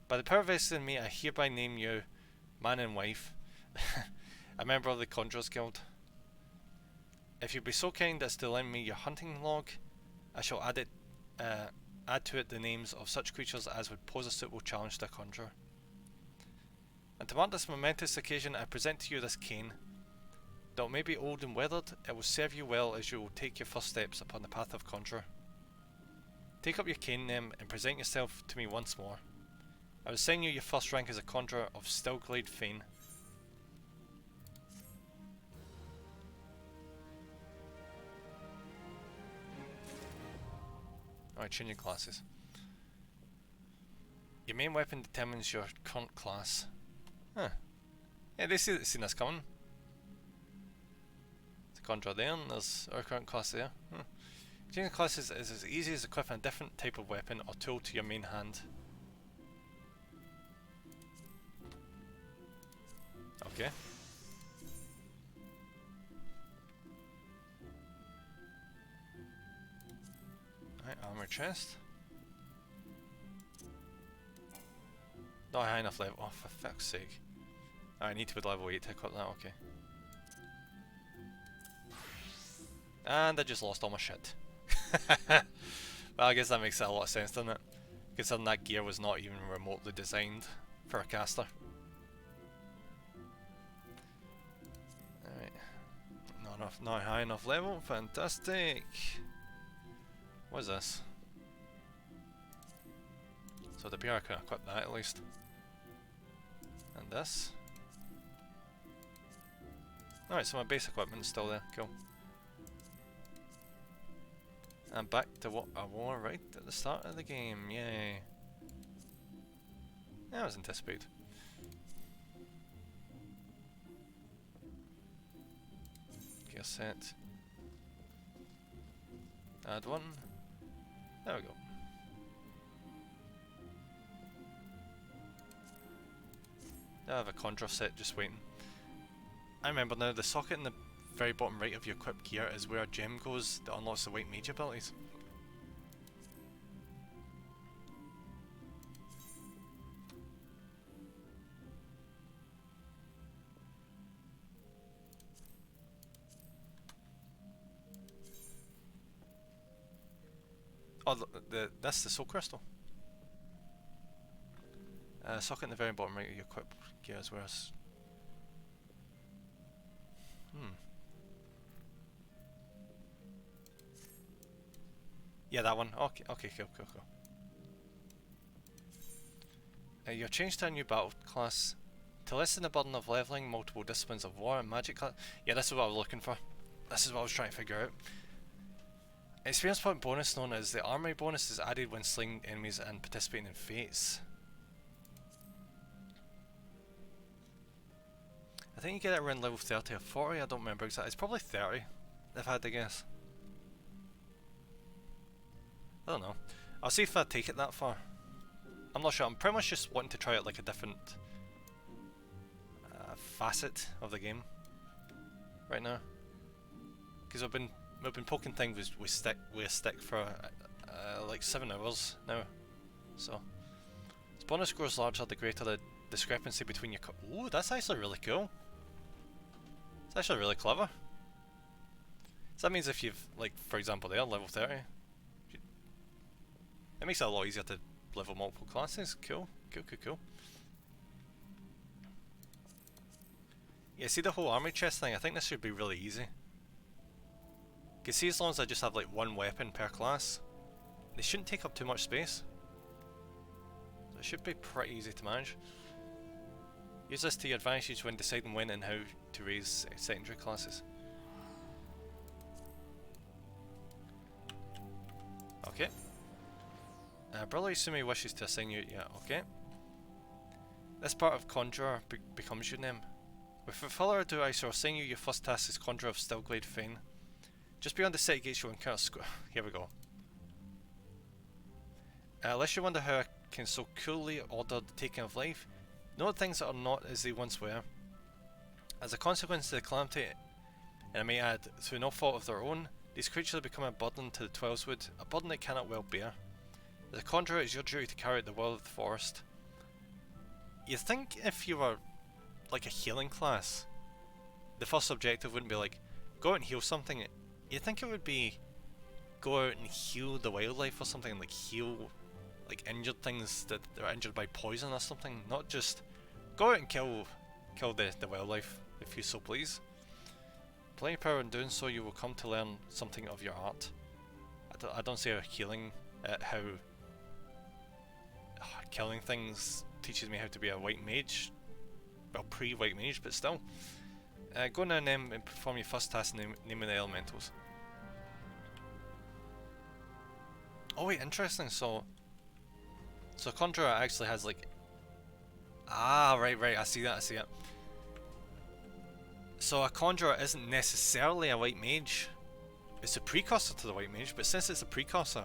Speaker 1: By the power vested in me, I hereby name you man and wife, a member of the Conjurers Guild. If you'd be so kind as to lend me your hunting log, I shall add to it the names of such creatures as would pose a suitable challenge to a conjurer. And to mark this momentous occasion, I present to you this cane. Though it may be old and weathered, it will serve you well as you will take your first steps upon the path of conjurer. Take up your cane then, and present yourself to me once more. I will assign you your first rank as a conjurer of Stilglade Fane. Alright, changing classes. Your main weapon determines your current class. Huh. Yeah, they seen this coming. There's a conjurer there, and there's our current class there. Changing classes is as easy as equipping a different type of weapon or tool to your main hand. Okay. Alright, armor chest. Not high enough level. Oh, for fuck's sake. I need to be level 8 to equip that, okay. And I just lost all my shit. Well, I guess that makes a lot of sense, doesn't it? Considering that gear was not even remotely designed for a caster. Alright. No, not high enough level. Fantastic. What is this? So the beer I can equip that at least. And this. Alright, so my base equipment is still there. Cool. And back to what I wore right at the start of the game. Yay. That was anticipated. Gear set. Add one. There we go. I have a conjure set just waiting. I remember now, the socket in the very bottom right of your equipped gear is where a gem goes that unlocks the white mage abilities. Oh, that's the soul crystal. Socket in the very bottom right of your equipped gear is where it's... Yeah, that one. Okay, okay, cool. You're changed to a new battle class to lessen the burden of leveling multiple disciplines of war and magic class. Yeah, this is what I was looking for. This is what I was trying to figure out. Experience point bonus known as the armory bonus is added when slaying enemies and participating in fates. I think you get it around level 30 or 40, I don't remember exactly. It's probably 30, if I had to guess. I don't know. I'll see if I take it that far. I'm not sure. I'm pretty much just wanting to try out like a different facet of the game right now, because we've been poking things with a stick for like 7 hours now. So its bonus grows larger the greater the discrepancy between your. Ooh, that's actually really cool. It's actually really clever. So that means if you've, like, for example, there level 30. It makes it a lot easier to level multiple classes. Cool. Yeah, see the whole army chest thing? I think this should be really easy. Cause see, as long as I just have like one weapon per class, they shouldn't take up too much space. So it should be pretty easy to manage. Use this to your advantage when deciding when and how to raise secondary classes. Okay. Brother Isumi wishes to assign you. Yeah, okay. This part of Conjurer becomes your name. Without further ado, I shall assign you your first task as Conjurer of Stillglade Fane. Just beyond the city gates, you'll encounter here we go. Unless you wonder how I can so coolly order the taking of life, note things that are not as they once were. As a consequence of the calamity, and I may add, through no fault of their own, these creatures have become a burden to the Twelveswood, a burden they cannot well bear. As a conjurer, it is your duty to carry out the will of the forest. You'd think if you were like a healing class, the first objective wouldn't be like, go out and heal something. You'd think it would be, go out and heal the wildlife or something, like heal like injured things that are injured by poison or something, not just go out and kill the wildlife if you so please. Plenty of power in doing so, you will come to learn something of your art. I don't see how healing, how killing things teaches me how to be a white mage. Well, pre-white mage, but still. Go now and perform your first task, naming the elementals. Oh wait, interesting. So Conjurer actually has like... Ah, right, I see it. So a Conjurer isn't necessarily a white mage. It's a precursor to the white mage, but since it's a precursor,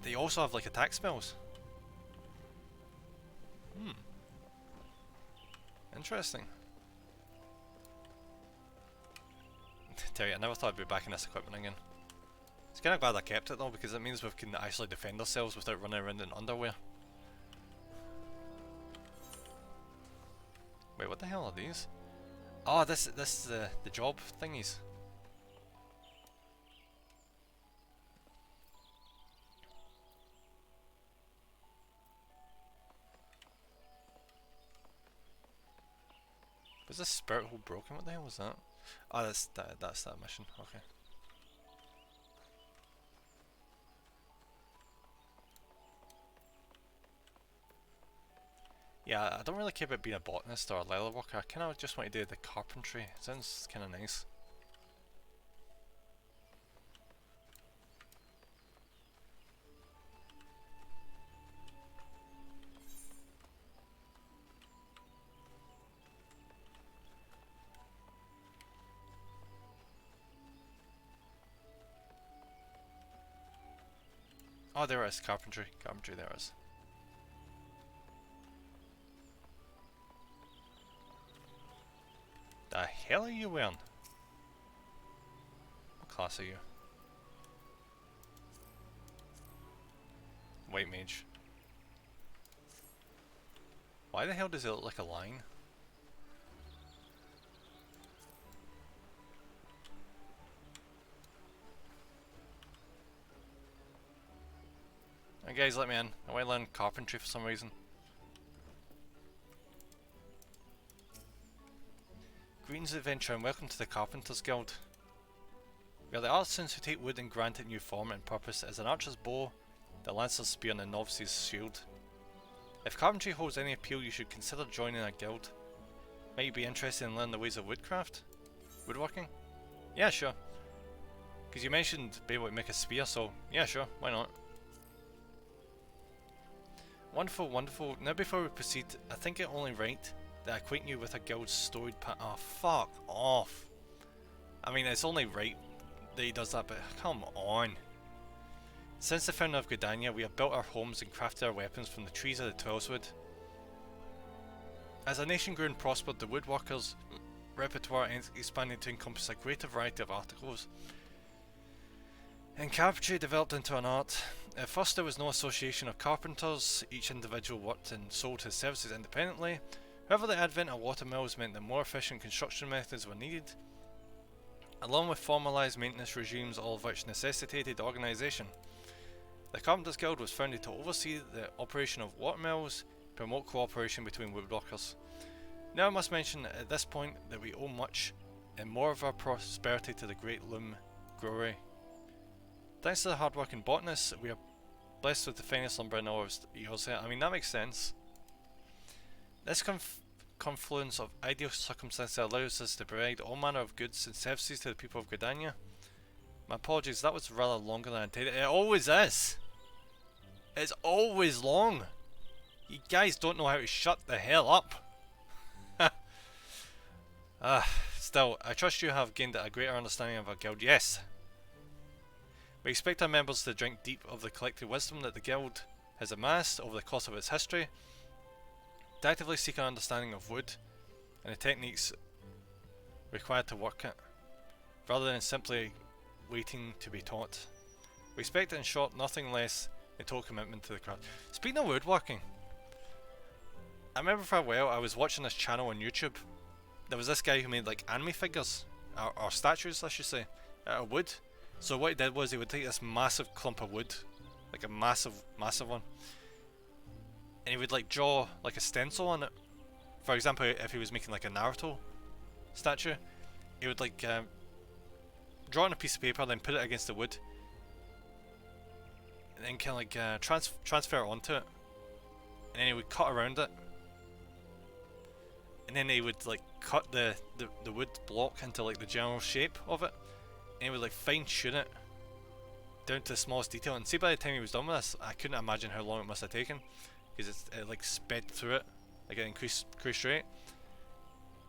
Speaker 1: they also have like attack spells. Interesting. Tell you, I never thought I'd be back in this equipment again. It's kind of glad I kept it though, because it means we can actually defend ourselves without running around in underwear. Wait, what the hell are these? Oh, this is the job thingies. Was this spirit hole broken? What the hell was that? Oh, that's that mission. Okay. Yeah, I don't really care about being a botanist or a leather worker. I kind of just want to do the carpentry. It sounds kind of nice. Oh, there it is. Carpentry. Carpentry, there it is. The hell are you wearing? What class are you? White mage. Why the hell does it look like a line? Hey guys, let me in. I want to learn carpentry for some reason. Greetings adventure and welcome to the Carpenters Guild. We are the artisans who take wood and grant it new form and purpose as an archer's bow, the lancer's spear and the novice's shield. If carpentry holds any appeal, you should consider joining a guild. Might you be interested in learning the ways of woodcraft? Woodworking? Yeah, sure. Because you mentioned being able to make a spear, so yeah, sure, why not? Wonderful, wonderful. Now before we proceed, I think it only right that I acquaint you with a guild's storied oh, fuck off. I mean, it's only right that he does that, but come on. Since the founding of Gridania, we have built our homes and crafted our weapons from the trees of the Tweleswood. As our nation grew and prospered, the woodworkers' repertoire expanded to encompass a greater variety of articles. And carpentry developed into an art. At first there was no association of carpenters, each individual worked and sold his services independently. However, the advent of watermills meant that more efficient construction methods were needed, along with formalised maintenance regimes, all of which necessitated organisation. The Carpenters Guild was founded to oversee the operation of watermills, promote cooperation between woodworkers. Now I must mention at this point that we owe much and more of our prosperity to the great loom brewery. Thanks to the hard-working botanists, we are blessed with the finest lumber in all of Eorzea. I mean, that makes sense. This confluence of ideal circumstances allows us to provide all manner of goods and services to the people of Gridania. My apologies, that was rather longer than I intended. It always is! It's always long! You guys don't know how to shut the hell up! Still, I trust you have gained a greater understanding of our guild. Yes! We expect our members to drink deep of the collective wisdom that the guild has amassed over the course of its history, to actively seek an understanding of wood and the techniques required to work it, rather than simply waiting to be taught. We expect, in short, nothing less than total commitment to the craft. Speaking of woodworking, I remember for a while I was watching this channel on YouTube. There was this guy who made like anime figures, or statues I should say, out of wood. So what he did was he would take this massive clump of wood, like a massive one, and he would like draw like a stencil on it. For example, if he was making like a Naruto statue, he would like draw on a piece of paper, then put it against the wood, and then kind of like transfer it onto it, and then he would cut around it, and then he would like cut the wood block into like the general shape of it, and he would like fine tune it down to the smallest detail. And see, by the time he was done with this, I couldn't imagine how long it must have taken, because it like sped through it, like an increased rate.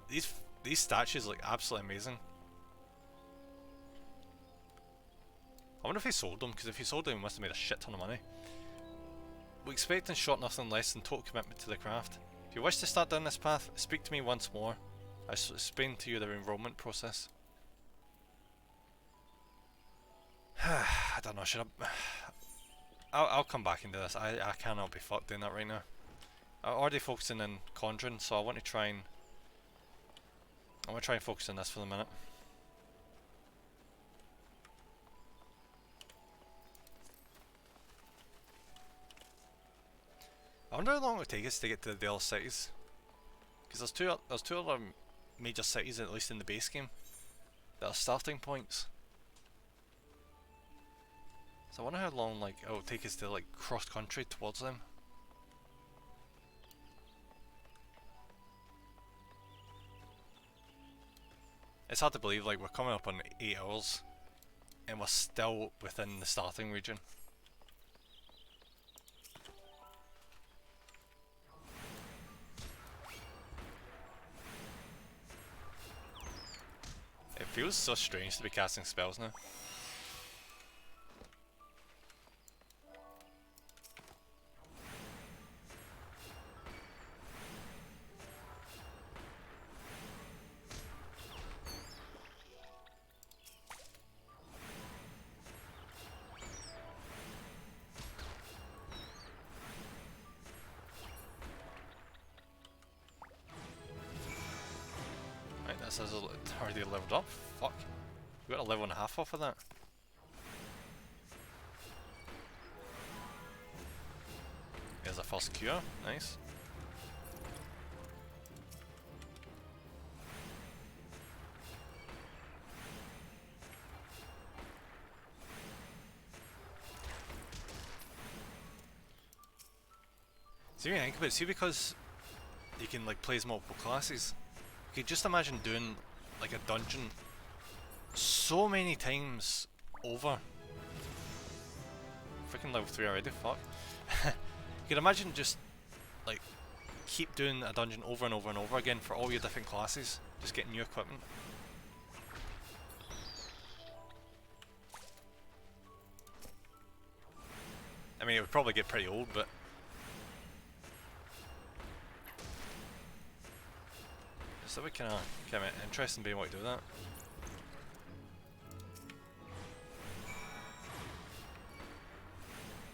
Speaker 1: These statues look absolutely amazing. I wonder if he sold them, because if he sold them, he must have made a shit ton of money. We expect in short nothing less than total commitment to the craft. If you wish to start down this path, speak to me once more. I shall explain to you the enrollment process. I don't know, should I... I'll come back into this. I cannot be fucked doing that right now. I'm already focusing on Conjuring, so I want to try and... focus on this for the minute. I wonder how long it would take us to get to the other cities. Because there's two other major cities, at least in the base game. that are starting points. So I wonder how long like it will take us to like cross country towards them. It's hard to believe like we're coming up on 8 hours and we're still within the starting region. It feels so strange to be casting spells now. Right, this is already leveled up. Fuck. We got a level and a half off of that. There's a first cure, nice. See, think about it, see, because you can like play as multiple classes, you could just imagine doing like a dungeon so many times over. Freaking level 3 already, fuck. You can imagine just like keep doing a dungeon over and over and over again for all your different classes, just getting new equipment. I mean, it would probably get pretty old, but so we kind of interesting being able to do that.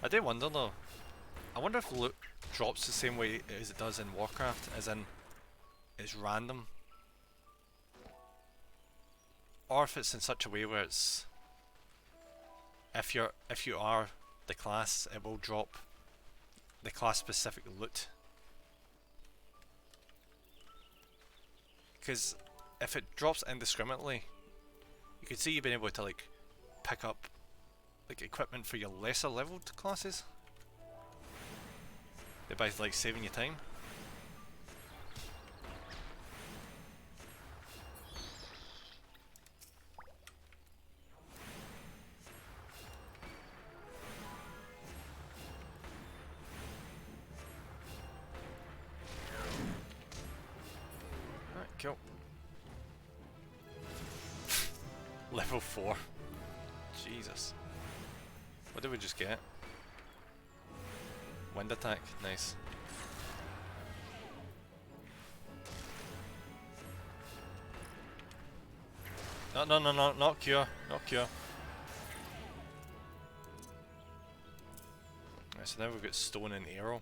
Speaker 1: I do wonder though. I wonder if loot drops the same way as it does in Warcraft, as in it's random, or if it's in such a way where it's if you are the class, it will drop the class specific loot. Because if it drops indiscriminately, you could see you being able to like pick up like equipment for your lesser leveled classes, thereby like saving you time. Alright, cool. Level 4. Jesus. What did we just get? Wind attack, nice. No, not cure, not cure. Right, so now we've got stone and arrow.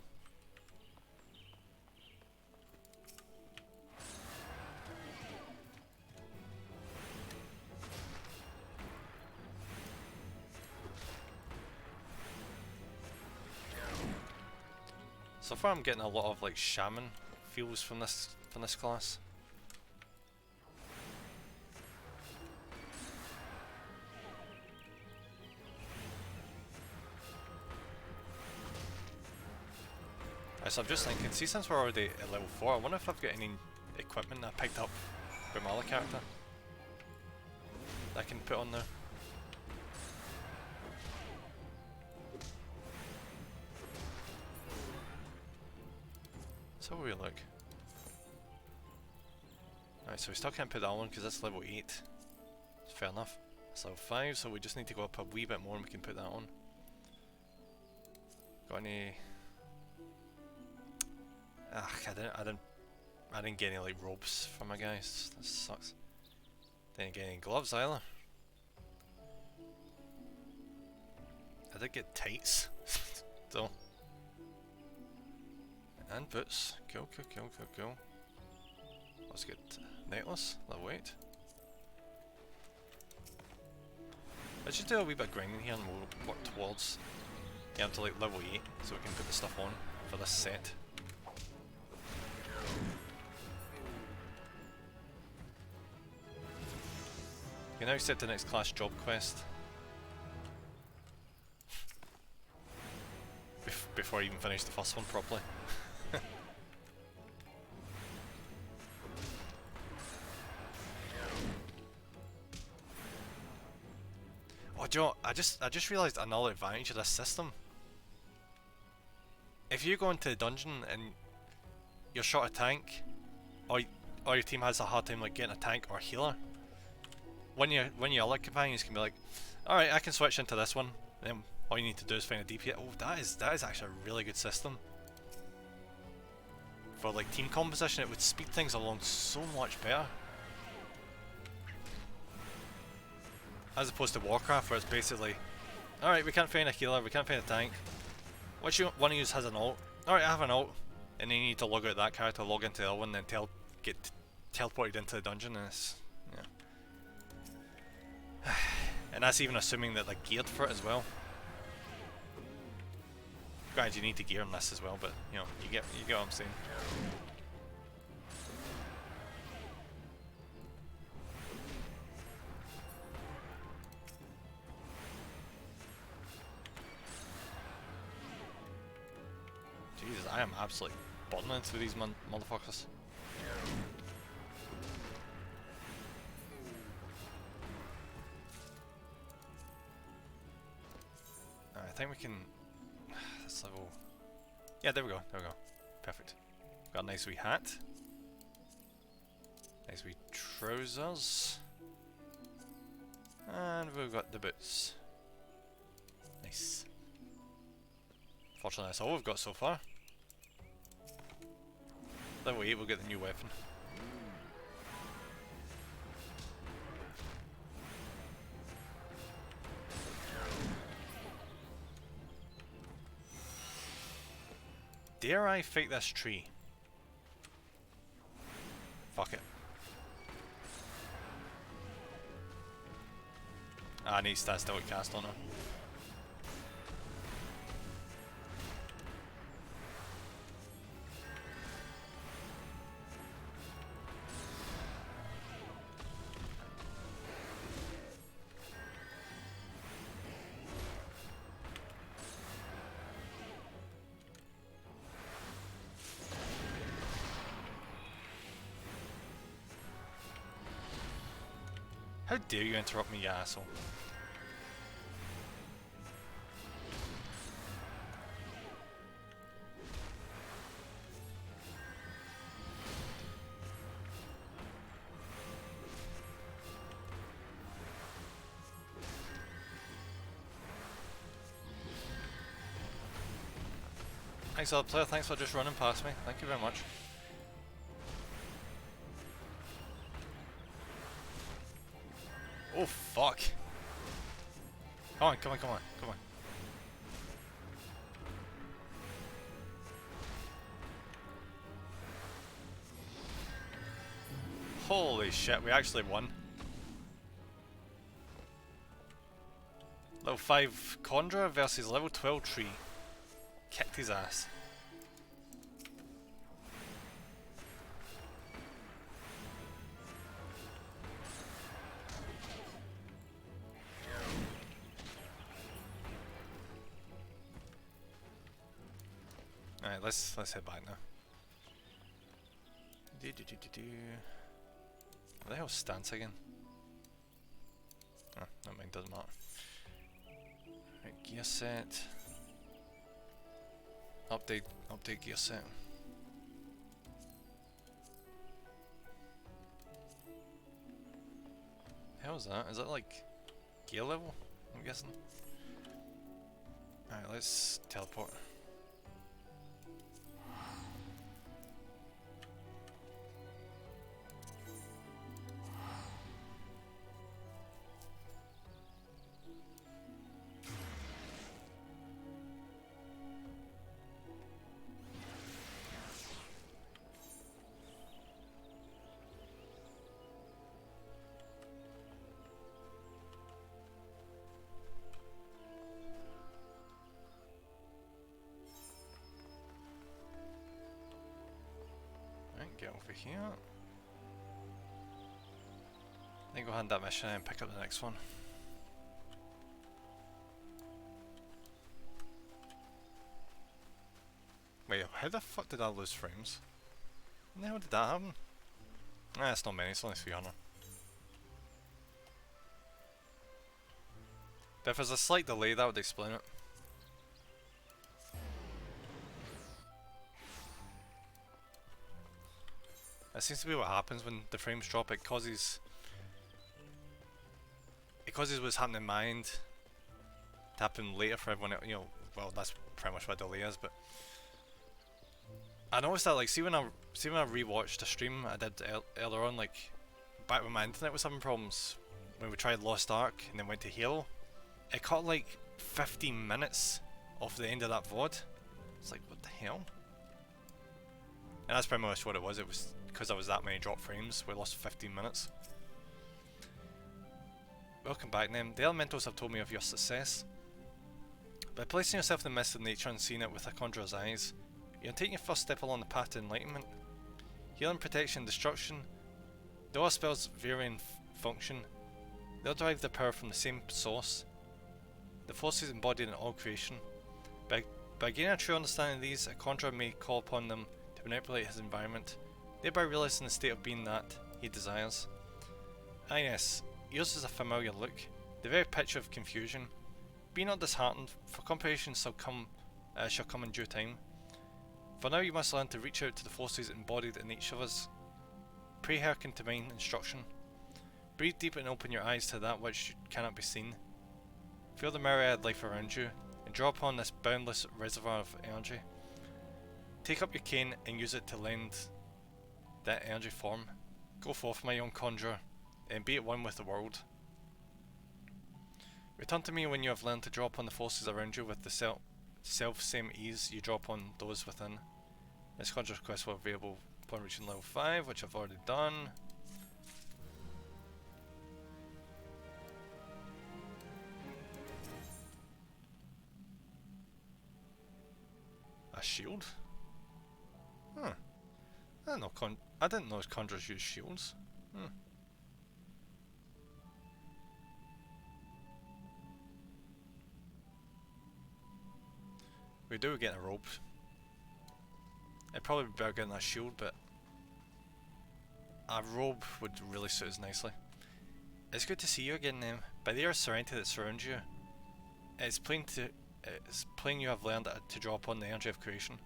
Speaker 1: So far I'm getting a lot of like shaman feels from this class. Right, so I'm just thinking, see, since we're already at level 4, I wonder if I've got any equipment that I picked up with my other character that I can put on there. So we look. Alright, so we still can't put that on because that's level 8. It's fair enough. It's level 5, so we just need to go up a wee bit more and we can put that on. Got any? Ah, I didn't get any like robes for my guys. That sucks. Didn't get any gloves either. I did get tights. So. And boots. Cool. Let's get necklace, level 8. Let's just do a wee bit of grinding here and we'll work towards getting to like level 8 so we can put the stuff on for this set. You can now accept the next class job quest. Before I even finish the first one properly. Oh, do you know, I just realised another advantage of this system. If you go into the dungeon and you're short a tank, or your team has a hard time like getting a tank or healer, one of your other companions can be like, alright, I can switch into this one, and then all you need to do is find a DP. Oh, that is actually a really good system. For like team composition, it would speed things along so much better. As opposed to Warcraft, where it's basically, alright, we can't find a healer, we can't find a tank. Which one of you has an ult? Alright, I have an ult. And then you need to log out that character, log into the other one, then get teleported into the dungeon, and it's, yeah. And that's even assuming that they're geared for it as well. Granted, you need to gear on this as well, but you know, you get what I'm saying. Jesus, I am absolutely burning through these motherfuckers. I think we can. This level. Yeah, there we go. There we go. Perfect. Got a nice wee hat. Nice wee trousers. And we've got the boots. Nice. Fortunately, that's all we've got so far. Level 8, we'll get the new weapon. Dare I fight this tree? Fuck it. I need to stand still to cast on her. How dare you interrupt me, you asshole? Thanks, other player. Thanks for just running past me. Thank you very much. Oh fuck! Come on, come on, come on, come on. Holy shit, we actually won. Level 5 Condra versus level 12 Tree. Kicked his ass. Alright, let's head back now. What the hell's stance again? Oh, never mind, doesn't matter. Right, gear set. Update gear set. How is that? Is that like gear level? I'm guessing. Alright, let's teleport. Get over here. I think we'll hand that mission and pick up the next one. Wait, how the fuck did I lose frames? When the hell did that happen? Nah, it's not many, it's only 300. But if there's a slight delay, that would explain it. That seems to be what happens when the frames drop. It causes what's happening in my end to happen later for everyone else. You know, well, that's pretty much what delay is. But I noticed that, like, see when I rewatched a stream I did earlier on, like back when my internet was having problems when we tried Lost Ark and then went to Halo, it cut like 15 minutes off the end of that VOD. It's like, what the hell? And that's pretty much what it was. It was because there was that many drop frames, we lost 15 minutes. Welcome back, then. The elementals have told me of your success. By placing yourself in the midst of nature and seeing it with a conjurer's eyes, you're taking your first step along the path to enlightenment. Healing, protection, destruction, though our spells vary in function, they'll derive their power from the same source. The forces embodied in all creation. By gaining a true understanding of these, a conjurer may call upon them to manipulate his environment, thereby realizing the state of being that he desires. Ah yes, yours is a familiar look, the very picture of confusion. Be not disheartened, for comprehension shall come in due time. For now you must learn to reach out to the forces embodied in each of us. Pray hearken to mine instruction. Breathe deep and open your eyes to that which cannot be seen. Feel the myriad life around you, and draw upon this boundless reservoir of energy. Take up your cane and use it to lend that energy form. Go forth, my young conjurer, and be at one with the world. Return to me when you have learned to draw upon the forces around you with the self-same ease you draw upon those within. This conjurer's quest will be available upon reaching level 5, which I've already done. A shield? Huh. I didn't know conjurers use shields. We do get a robe. It'd probably be better getting a shield, but a robe would really suit us nicely. It's good to see you again, by the air of serenity that surrounds you, it's plain you have learned to draw upon the energy of creation.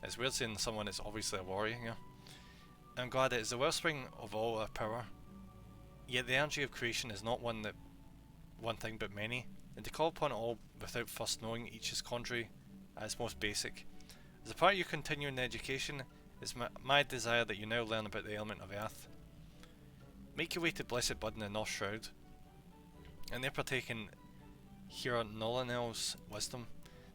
Speaker 1: It's weird seeing someone that's obviously a warrior here. I'm glad it is the wellspring of all our power. Yet the energy of creation is not one thing but many, and to call upon it all without first knowing each is contrary at its most basic. As a part of your continuing education, it's my desire that you now learn about the element of earth. Make your way to Blessed Bud in the North Shroud, and there partake in Hira Nolanel's wisdom.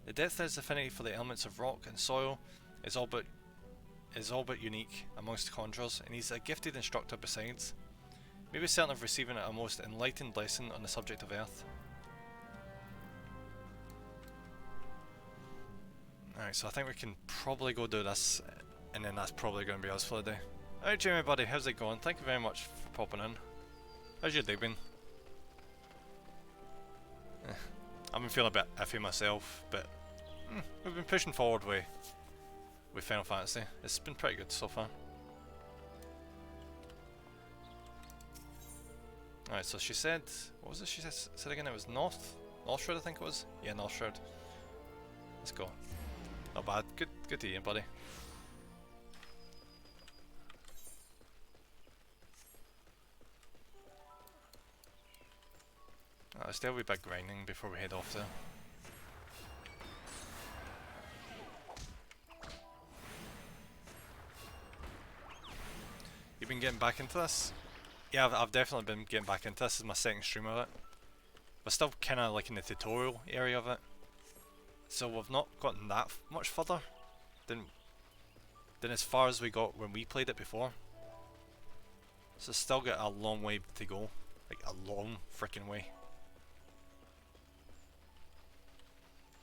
Speaker 1: The depth of his affinity for the elements of rock and soil is all but unique amongst conjurers, and he's a gifted instructor besides. Maybe certain of receiving a most enlightened lesson on the subject of earth. Alright, so I think we can probably go do this, and then that's probably going to be us for the day. Alright Jamie buddy, how's it going? Thank you very much for popping in. How's your day been? I've been feeling a bit iffy myself, but we've been pushing forward with Final Fantasy. It's been pretty good so far. Alright, so she said, what was it she said again? It was North Shroud I think it was? Yeah, North Shroud. Let's go. Not bad. Good to you, buddy. Let's do a wee bit grinding before we head off there. You've been getting back into this? Yeah, I've definitely been getting back into this. This is my second stream of it. We're still kind of like in the tutorial area of it. So we've not gotten that much further than as far as we got when we played it before. So still got a long way to go. Like a long freaking way.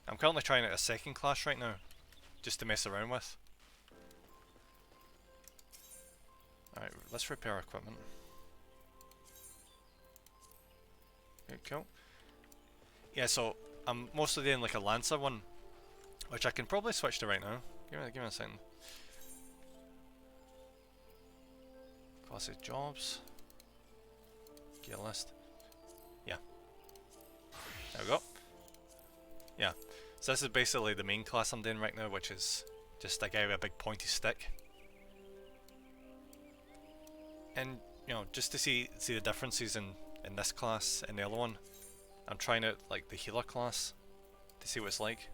Speaker 1: I'm currently trying out a second class right now, just to mess around with. Alright, let's repair our equipment. Okay, cool. Yeah, so I'm mostly doing like a Lancer one, which I can probably switch to right now. Give me a second. Classic jobs. Gear list. Yeah. There we go. Yeah. So this is basically the main class I'm doing right now, which is just a guy with a big pointy stick. And you know, just to see the differences in this class and the other one, I'm trying out like the healer class to see what it's like.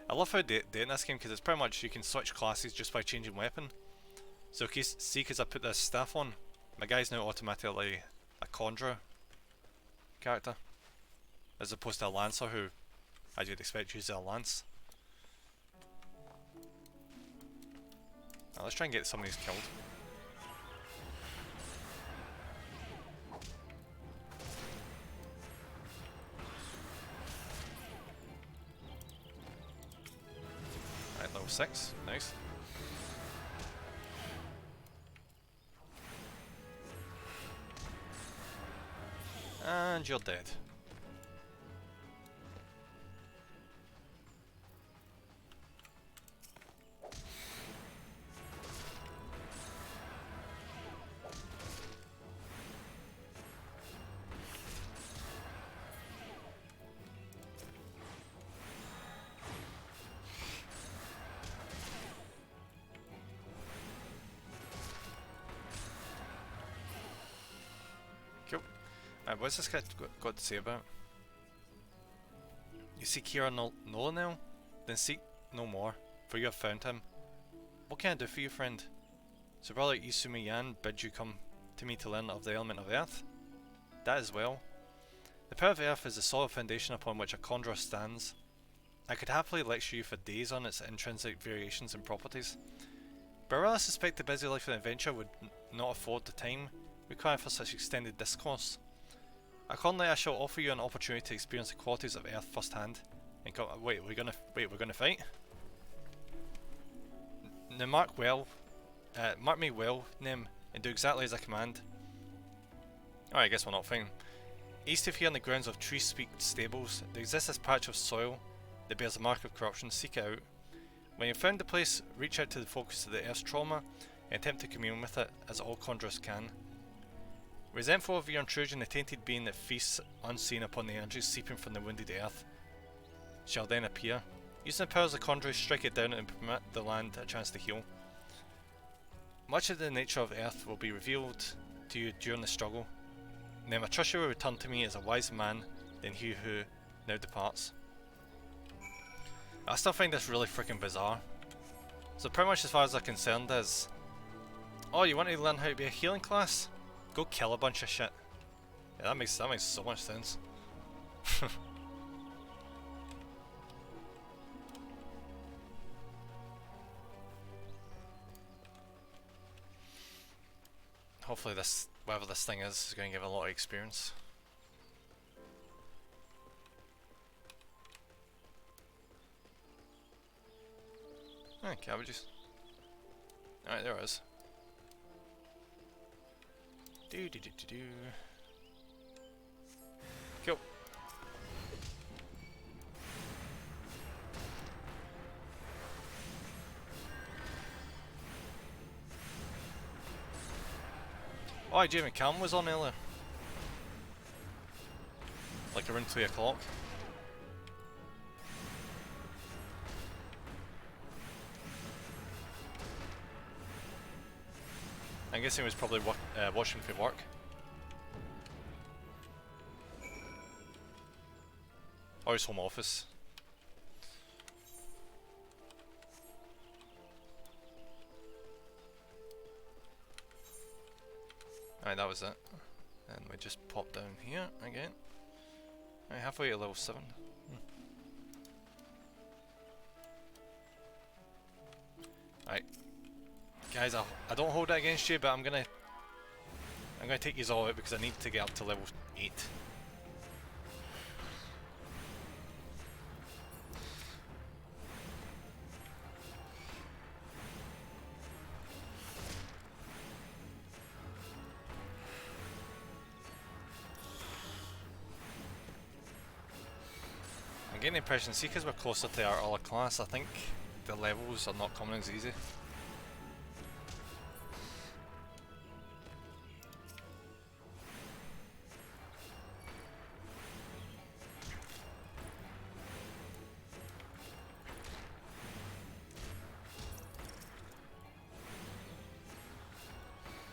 Speaker 1: I love how they in this game because it's pretty much you can switch classes just by changing weapon. So see, because I put this staff on, my guy's now automatically a conjurer character, as opposed to a lancer who, as you'd expect, uses a lance. Now let's try and get some of these killed. Right, level 6, nice. And you're dead. Cool. What's this guy got to say about? You seek here Nolan now? Then seek no more, for you have found him. What can I do for you, friend? So brother Isumi Yan bids you come to me to learn of the element of earth? That as well. The power of earth is the solid foundation upon which a conjurer stands. I could happily lecture you for days on its intrinsic variations and properties, but I rather suspect the busy life of an adventure would not afford the time required for such extended discourse. Accordingly, I shall offer you an opportunity to experience the qualities of earth firsthand. And we're gonna fight. Now mark me well, Nim, and do exactly as I command. Alright, I guess we're not fighting. East of here, in the grounds of Tree Speak Stables, there exists this patch of soil that bears the mark of corruption. Seek it out. When you've found the place, reach out to the focus of the earth's trauma and attempt to commune with it, as all conjurers can. Resentful of your intrusion, the tainted being that feasts unseen upon the energies seeping from the wounded earth shall then appear. Using the powers of conjurer, strike it down and permit the land a chance to heal. Much of the nature of earth will be revealed to you during the struggle. Then I trust you will return to me as a wiser man than he who now departs. I still find this really freaking bizarre. So pretty much as far as I'm concerned is, oh, you want to learn how to be a healing class? Go kill a bunch of shit. Yeah, that makes so much sense. Hopefully this, whatever this thing is going to give a lot of experience. Ah, cabbages. Alright, there it is. Do. Cool. Oh, Jamie Cam was on earlier. Like around 3 o'clock. I'm guessing he was probably watching for work. Or his home office. Alright, that was it. And we just pop down here again. Alright, halfway to level 7. Alright. Guys, I don't hold that against you, but I'm gonna take these all out because I need to get up to level 8. getting the impression, see, because we're closer to our other class, I think the levels are not coming as easy.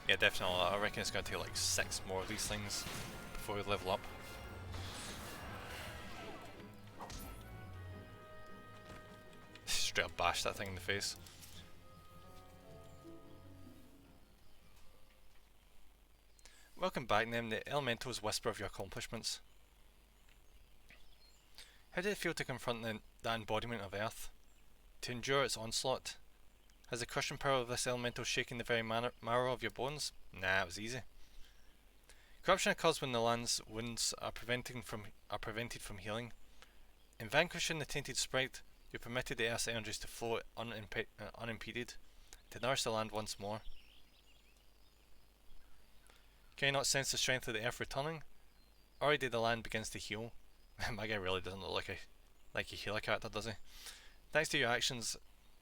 Speaker 1: Yeah, definitely. I reckon it's going to take like 6 more of these things before we level up. Straight up bash that thing in the face. Welcome back, Nim. The Elementals whisper of your accomplishments. How did it feel to confront that embodiment of Earth? To endure its onslaught? Has the crushing power of this elemental shaken the very marrow of your bones? Nah, it was easy. Corruption occurs when the land's wounds are prevented from healing. In vanquishing the tainted sprite, you permitted the Earth's energies to flow unimpeded, to nourish the land once more. Can you not sense the strength of the Earth returning? Already the land begins to heal. My guy really doesn't look like a healer character, does he? Thanks to your actions,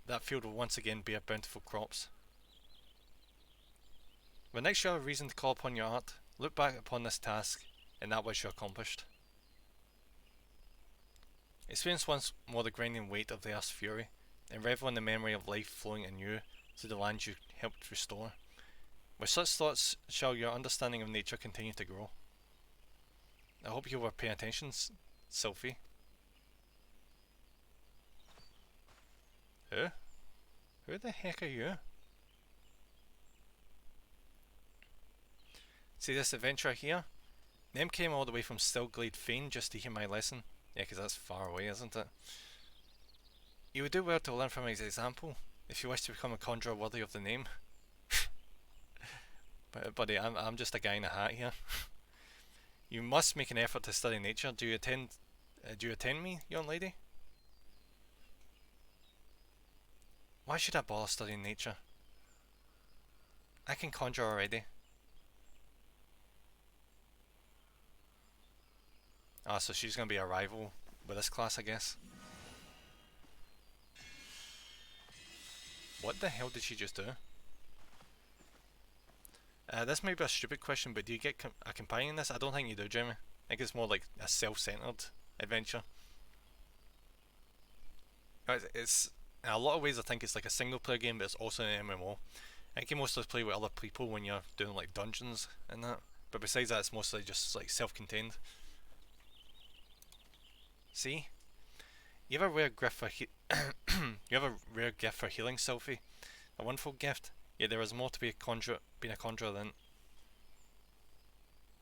Speaker 1: that field will once again bear bountiful crops. When next you have a reason to call upon your art, look back upon this task and that which you accomplished. Experience once more the grinding weight of the Earth's fury, and revel in the memory of life flowing anew through the land you helped restore. With such thoughts shall your understanding of nature continue to grow. I hope you were paying attention, Sylphie. Who? Who the heck are you? See this adventurer here? Them came all the way from Stillglade Fane just to hear my lesson. Yeah, because that's far away, isn't it? You would do well to learn from his example, if you wish to become a conjurer worthy of the name. But buddy, I'm just a guy in a hat here. You must make an effort to study nature. Do you attend me, young lady? Why should I bother studying nature? I can conjure already. Ah, so she's going to be a rival with this class, I guess. What the hell did she just do? This might be a stupid question, but do you get a companion in this? I don't think you do, Jamie. I think it's more like a self-centered adventure. It's in a lot of ways I think it's like a single player game, but it's also an MMO. I think you mostly play with other people when you're doing like dungeons and that. But besides that, it's mostly just like self-contained. See? You have a rare gift for you have a rare gift for healing, Sylphie. A wonderful gift. Yet there is more to being a conjurer than.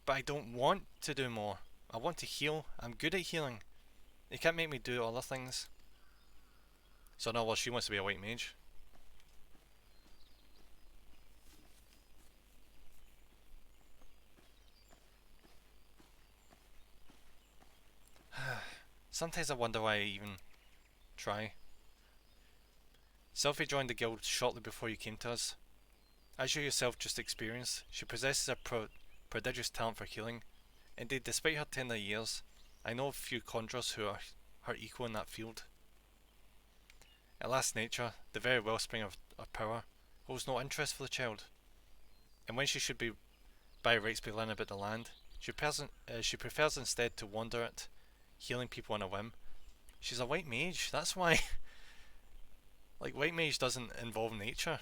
Speaker 1: But I don't want to do more. I want to heal. I'm good at healing. You can't make me do other things. So no, well, she wants to be a white mage. Sometimes I wonder why I even try. Sylphie joined the guild shortly before you came to us. As you yourself just experienced, she possesses a prodigious talent for healing. Indeed, despite her tender years, I know of few conjurers who are her equal in that field. At last, nature, the very wellspring of power, holds no interest for the child. And when she should be, by rights, be learning about the land, she prefers instead to wander it, healing people on a whim. She's a white mage, that's why. Like, white mage doesn't involve nature.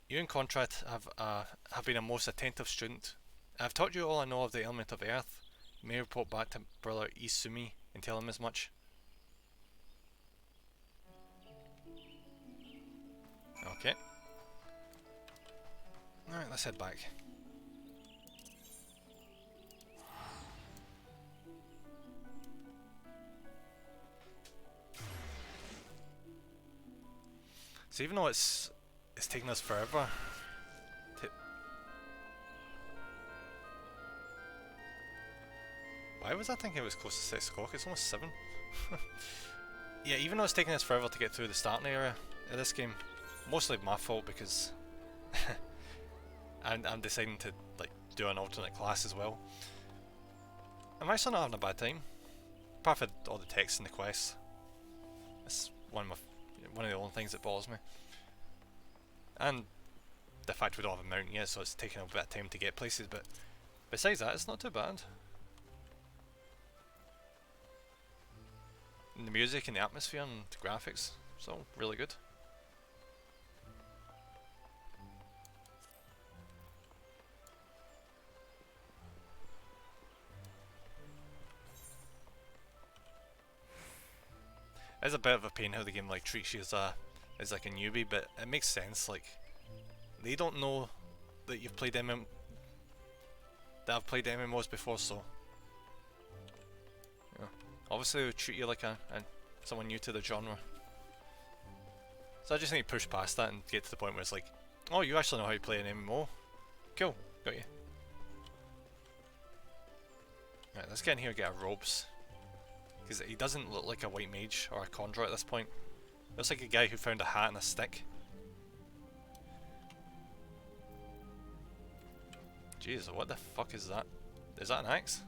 Speaker 1: You, in contrast, have been a most attentive student. I have taught you all I know of the element of earth. You may report back to Brother Isumi and tell him as much. Okay. Alright, let's head back. So even though it's taking us forever to... Why was I thinking it was close to 6 o'clock? It's almost 7. Yeah, even though it's taking us forever to get through the starting area of this game, mostly my fault because I'm deciding to like do an alternate class as well. I'm actually not having a bad time. Apart from all the text and the quests. It's one of the only things that bothers me. And the fact we don't have a mountain yet, so it's taking a bit of time to get places, but besides that, it's not too bad. And the music and the atmosphere and the graphics, it's all really good. It's a bit of a pain how the game like treats you as like a newbie, but it makes sense. Like, they don't know that you've played that I've played MMOs before, so yeah. Obviously they would treat you like someone new to the genre. So I just need to push past that and get to the point where it's like, oh, you actually know how to play an MMO. Cool, got you. Right, let's get in here and get our robes. Because he doesn't look like a white mage or a conjurer at this point. Looks like a guy who found a hat and a stick. Jeez, what the fuck is that? Is that an axe?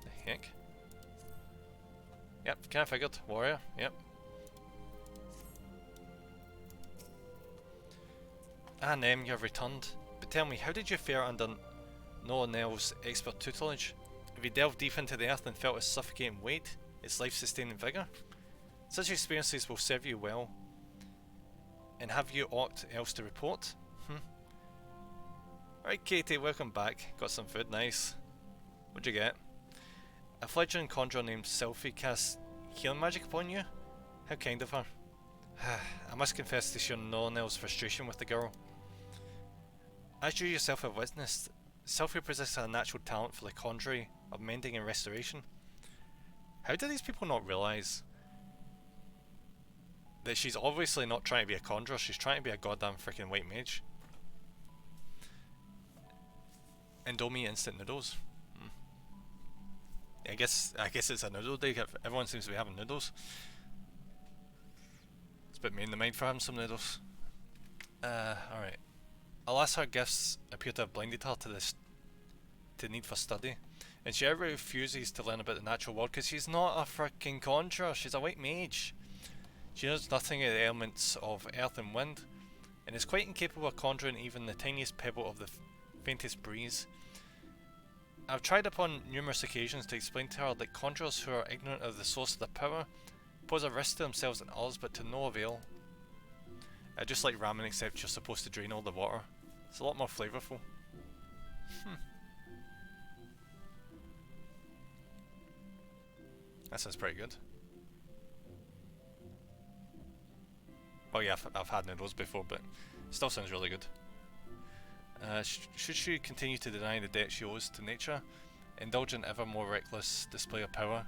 Speaker 1: The heck? Yep, kinda figured. Warrior, yep. And you have returned. But tell me, how did you fare under Nolanel's expert tutelage? Have you delved deep into the earth and felt its suffocating weight, its life-sustaining vigour? Such experiences will serve you well. And have you aught else to report? Right, Katie, welcome back. Got some food, nice. What'd you get? A fledgling conjurer named Selfie casts healing magic upon you? How kind of her. I must confess to share Nolanel's frustration with the girl. As you yourself have witnessed, Selfie possesses a natural talent for the conjuring of mending and restoration. How do these people not realise that she's obviously not trying to be a conjurer, she's trying to be a goddamn freaking white mage? Indomie instant noodles. I guess it's a noodle day. Everyone seems to be having noodles. It's a bit me in the mind for having some noodles. Alright. Alas, her gifts appear to have blinded her to the need for study, and she outright refuses to learn about the natural world because she's not a freaking conjurer, she's a white mage. She knows nothing of the elements of earth and wind, and is quite incapable of conjuring even the tiniest pebble of the faintest breeze. I've tried upon numerous occasions to explain to her that conjurers who are ignorant of the source of their power pose a risk to themselves and others, but to no avail. I just like ramen, except you're supposed to drain all the water. It's a lot more flavourful. That sounds pretty good. Oh yeah, I've had noodles before, but it still sounds really good. Should she continue to deny the debt she owes to nature, indulge in ever more reckless display of power,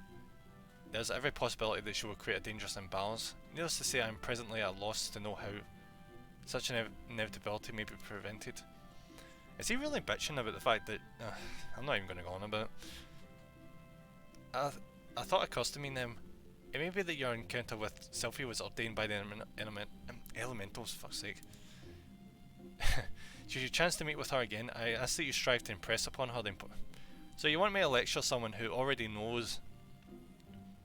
Speaker 1: there's every possibility that she will create a dangerous imbalance. Needless to say, I am presently at a loss to know how such an inevitability may be prevented. Is he really bitching about the fact that... I'm not even going to go on about it. I thought it occurs to me now, it may be that your encounter with Selfie was ordained by the elementals, fuck's sake. Should you chance to meet with her again, I ask that you strive to impress upon her the So you want me to lecture someone who already knows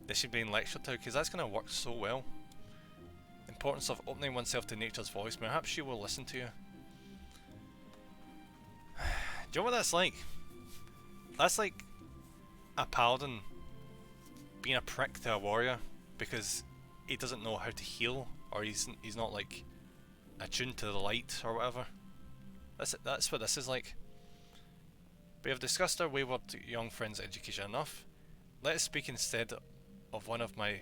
Speaker 1: they should be lectured to, because that's going to work so well. The importance of opening oneself to nature's voice, perhaps she will listen to you. Do you know what that's like? That's like a paladin being a prick to a warrior because he doesn't know how to heal, or he's not like attuned to the light or whatever. That's what this is like. We have discussed our wayward young friend's education enough. Let us speak instead of one of my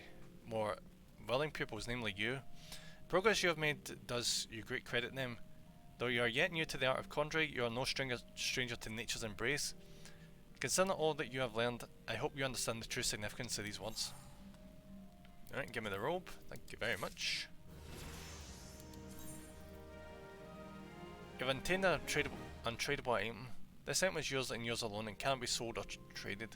Speaker 1: more willing pupils, namely you. Progress you have made does you great credit in them. Though you are yet new to the art of conjuring, you are no stranger to nature's embrace. Considering all that you have learned, I hope you understand the true significance of these words. Alright, give me the robe. Thank you very much. You've obtained an untradeable item. This item is yours and yours alone and can't be sold or traded.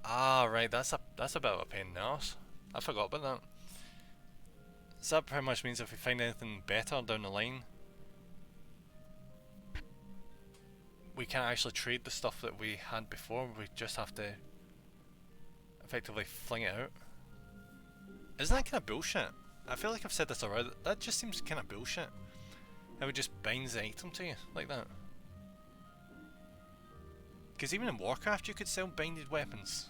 Speaker 1: Ah, right, that's a bit of a pain in the arse. I forgot about that. So that pretty much means if we find anything better down the line, we can't actually trade the stuff that we had before. We just have to effectively fling it out. Isn't that kind of bullshit? I feel like I've said this already. That just seems kind of bullshit. How it just binds the item to you like that. Because even in Warcraft you could sell binded weapons.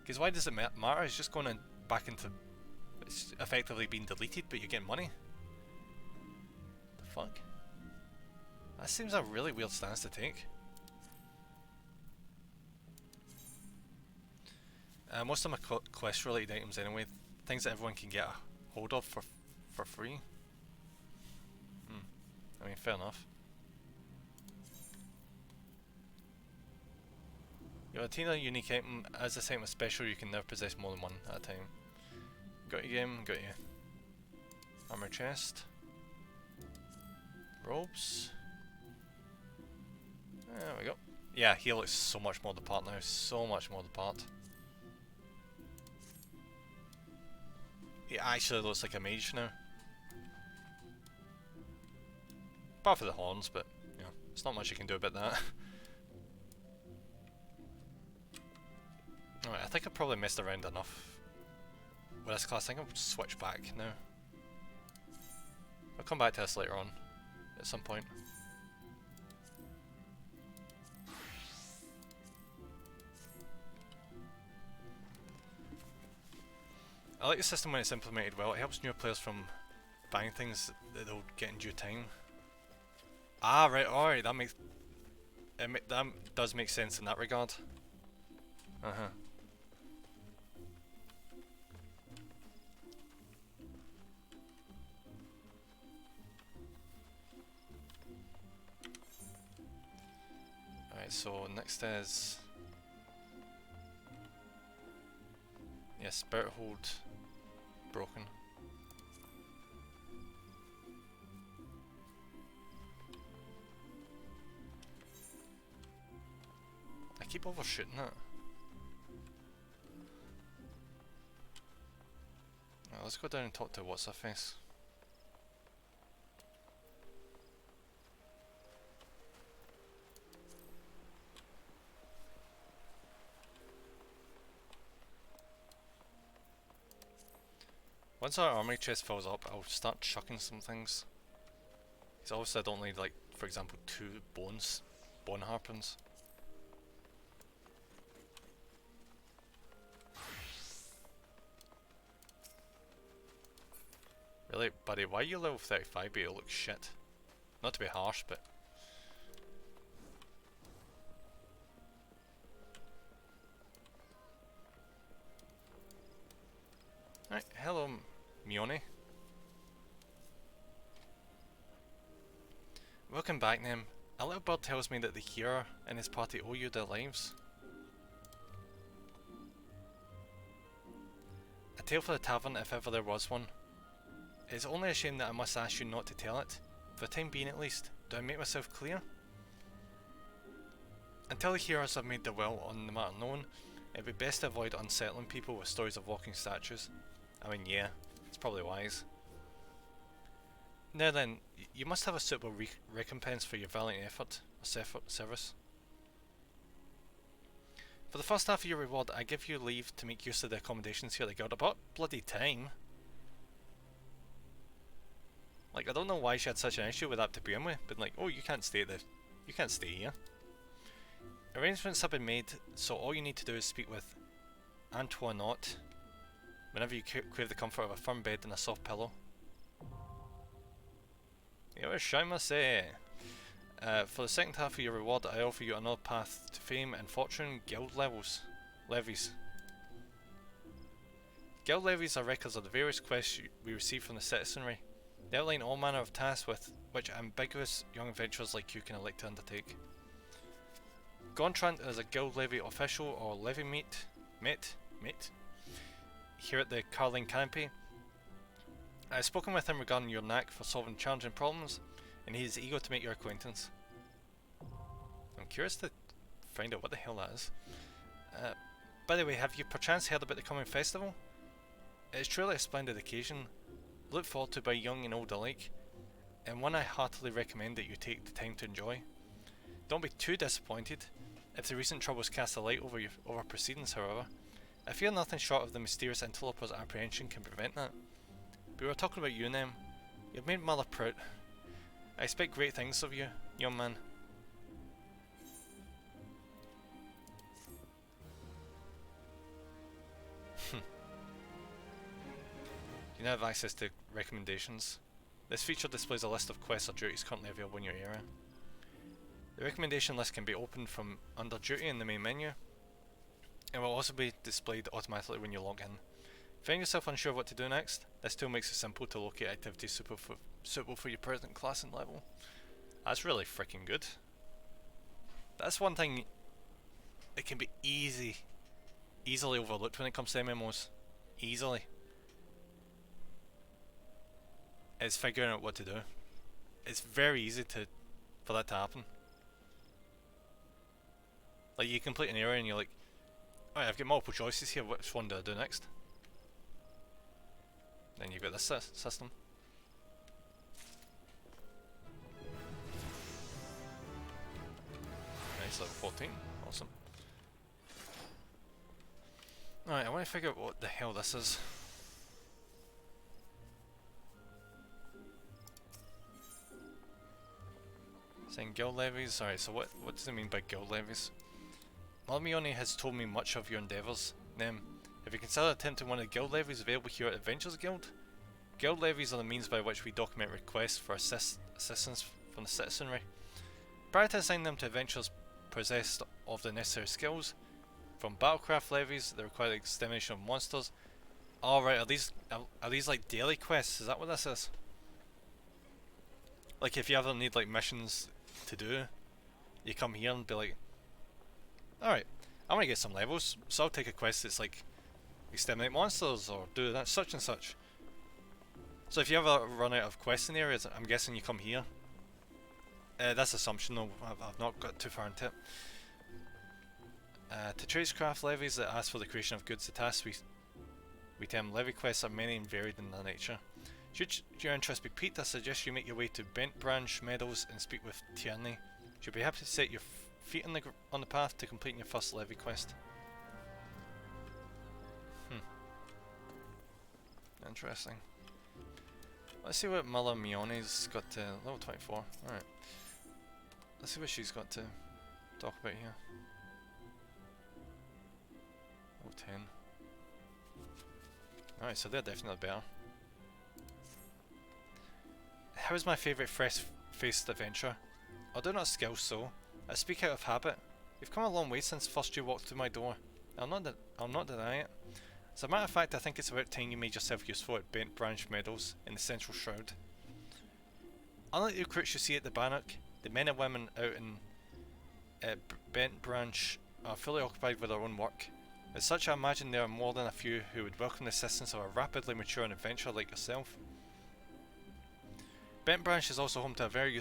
Speaker 1: Because why does it matter? It's just going back into... It's effectively being deleted, but you get money. The fuck? That seems a really weird stance to take. Most of my quest related items anyway, things that everyone can get a hold of for free. I mean, fair enough. Your Athena unique item, as this item is special, you can never possess more than one at a time. Got you, game, got you. Armor chest. Robes. There we go. Yeah, he looks so much more the part now, so much more the part. He actually looks like a mage now. Apart from the horns, but you know, there's not much you can do about that. Alright, I think I've probably messed around enough with this class. I think I'll switch back now. I'll come back to this later on, at some point. I like the system when it's implemented well. It helps newer players from buying things that they'll get in due time. Ah, right, alright, that makes... that does make sense in that regard. Uh-huh. Alright, so next is... Yeah, Spirit Hold broken. I keep overshooting it. Right, let's go down and talk to what's her face. Once our armory chest fills up, I'll start chucking some things. Because obviously I don't need, like, for example, 2 bone harpoons. Really, buddy, why are you level 35 but you look shit? Not to be harsh, but... Right, hello, Mione. Welcome back, Nem. A little bird tells me that the hero and his party owe you their lives. A tale for the tavern, if ever there was one. It is only a shame that I must ask you not to tell it. For the time being at least. Do I make myself clear? Until the heroes have made their will on the matter known, it would be best to avoid unsettling people with stories of walking statues. I mean, yeah, it's probably wise. Now then, you must have a suitable recompense for your valiant effort or service. For the first half of your reward, I give you leave to make use of the accommodations here at the guild. About bloody time. Like, I don't know why she had such an issue with that to begin with, but like, oh, you can't stay here. Arrangements have been made, so all you need to do is speak with Antoinette whenever you crave the comfort of a firm bed and a soft pillow. Yoshimase! For the second half of your reward, I offer you another path to fame and fortune, guild levies. Guild levies are records of the various quests we receive from the citizenry. They outline all manner of tasks with which ambiguous young adventurers like you can elect to undertake. Gontrant is a guild levy official or levy mate here at the Carling Canopy. I have spoken with him regarding your knack for solving challenging problems, and he is eager to make your acquaintance. I'm curious to find out what the hell that is. By the way, have you perchance heard about the coming festival? It is truly a splendid occasion, looked forward to by young and old alike, and one I heartily recommend that you take the time to enjoy. Don't be too disappointed if the recent troubles cast a light over proceedings, however. I fear nothing short of the mysterious interloper's apprehension can prevent that. But we were talking about you, Nem. You've made Mother proud. I expect great things of you, young man. You now have access to recommendations. This feature displays a list of quests or duties currently available in your area. The recommendation list can be opened from under duty in the main menu. It will also be displayed automatically when you log in. Find yourself unsure what to do next? This tool makes it simple to locate activities suitable for your present class and level. That's really freaking good. That's one thing that can be easily overlooked when it comes to MMOs. Easily. It's figuring out what to do. It's very easy for that to happen. Like, you complete an area and you're like, alright, I've got multiple choices here, which one do I do next? Then you've got this system. Nice, level 14, awesome. Alright, I want to figure out what the hell this is. Saying guild levies. Alright, so what does it mean by guild levies? Malmione has told me much of your endeavours. Nem, have you considered attempting one of the guild levies available here at Adventures Guild? Guild levies are the means by which we document requests for assistance from the citizenry. Prior to assigning them to adventurers possessed of the necessary skills, from battlecraft levies that require the extermination of monsters. Alright, are these like daily quests? Is that what this is? Like, if you ever need like missions to do, you come here and be like, alright, I want to get some levels, so I'll take a quest that's like exterminate monsters or do that such and such. So if you ever run out of quests in areas, I'm guessing you come here. That's assumption though, I've not got too far into it. To tradecraft levies that ask for the creation of goods, the tasks we term levy quests are many and varied in their nature. Should your interest be piqued, I suggest you make your way to Bent Branch Meadows and speak with Tierney. She'll be happy to set your feet on the path to completing your first levy quest. Interesting. Let's see what Mother Mione's got to level 24. Alright. Let's see what she's got to talk about here. Level 10. Alright, so they're definitely better. How is my favourite fresh-faced adventure? I do not skill so. I speak out of habit. You've come a long way since first you walked through my door. I'll not deny it. As a matter of fact, I think it's about time you made yourself useful at Bent Branch Meadows in the Central Shroud. Unlike the recruits you see at the Bannock, the men and women out in Bent Branch are fully occupied with their own work. As such, I imagine there are more than a few who would welcome the assistance of a rapidly maturing adventurer like yourself. Bent Branch is also home to a very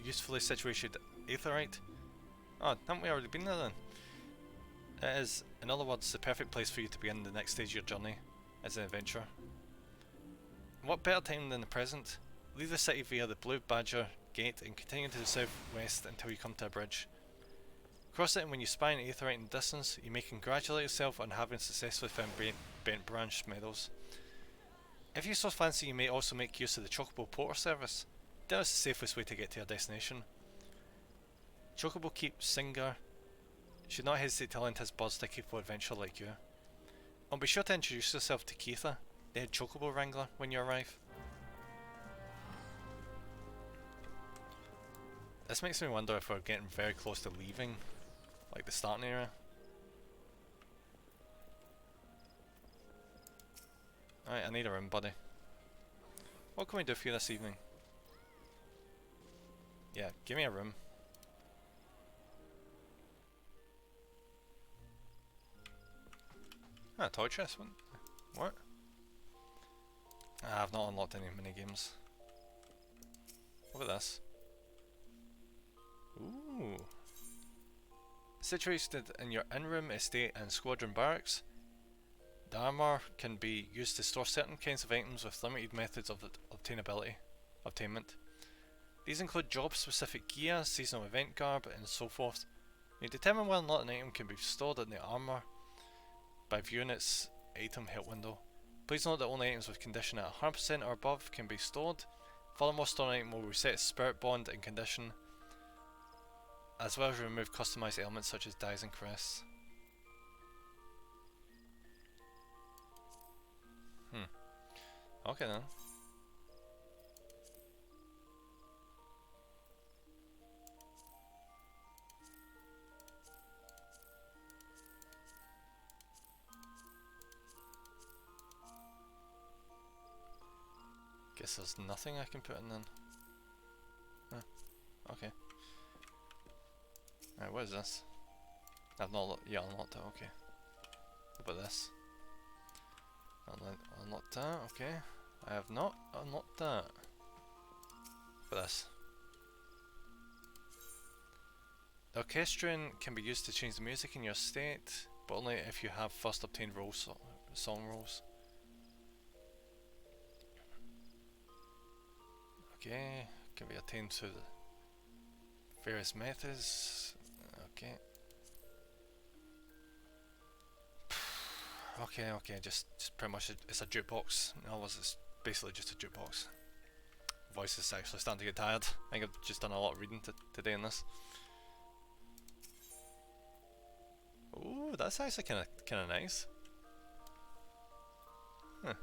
Speaker 1: usefully situated aetheryte. Oh, haven't we already been there then? It is, in other words, the perfect place for you to begin the next stage of your journey as an adventurer. What better time than the present? Leave the city via the Blue Badger Gate and continue to the southwest until you come to a bridge. Cross it, and when you spy an aetheryte in the distance, you may congratulate yourself on having successfully found Bent Branch Meadows. If you so fancy, you may also make use of the Chocobo Porter service. That is the safest way to get to your destination. Chocobo Keep Singer should not hesitate to lend his buzz to a capable adventurer like you. And be sure to introduce yourself to Keitha, the head Chocobo Wrangler, when you arrive. This makes me wonder if we're getting very close to leaving, like the starting area. Alright, I need a room, buddy. What can we do for you this evening? Yeah, give me a room. Ah, toy chest one. What? Ah, I've not unlocked any minigames. What about this? Ooh. Situated in your in-room, estate and squadron barracks, the armour can be used to store certain kinds of items with limited methods of obtainment. These include job-specific gear, seasonal event garb, and so forth. You determine whether or not an item can be stored in the armor by viewing its item help window. Please note that only items with condition at 100% or above can be stored. Furthermore, storing an item will reset its spirit bond and condition, as well as remove customized elements such as dyes and crests. Okay then. Guess there's nothing I can put in then. Huh. Okay. Alright, what is this? I've not unlocked it, okay. What about this? Unlocked that, okay. I have not unlocked that. What about this? The orchestrion can be used to change the music in your state, but only if you have first obtained song rolls. Okay, can be attained through the various methods. Okay. Okay, just pretty much it's a jukebox. In other words, it's basically just a jukebox. Voice is actually starting to get tired. I think I've just done a lot of reading today in this. Ooh, that's actually kind of nice. Huh.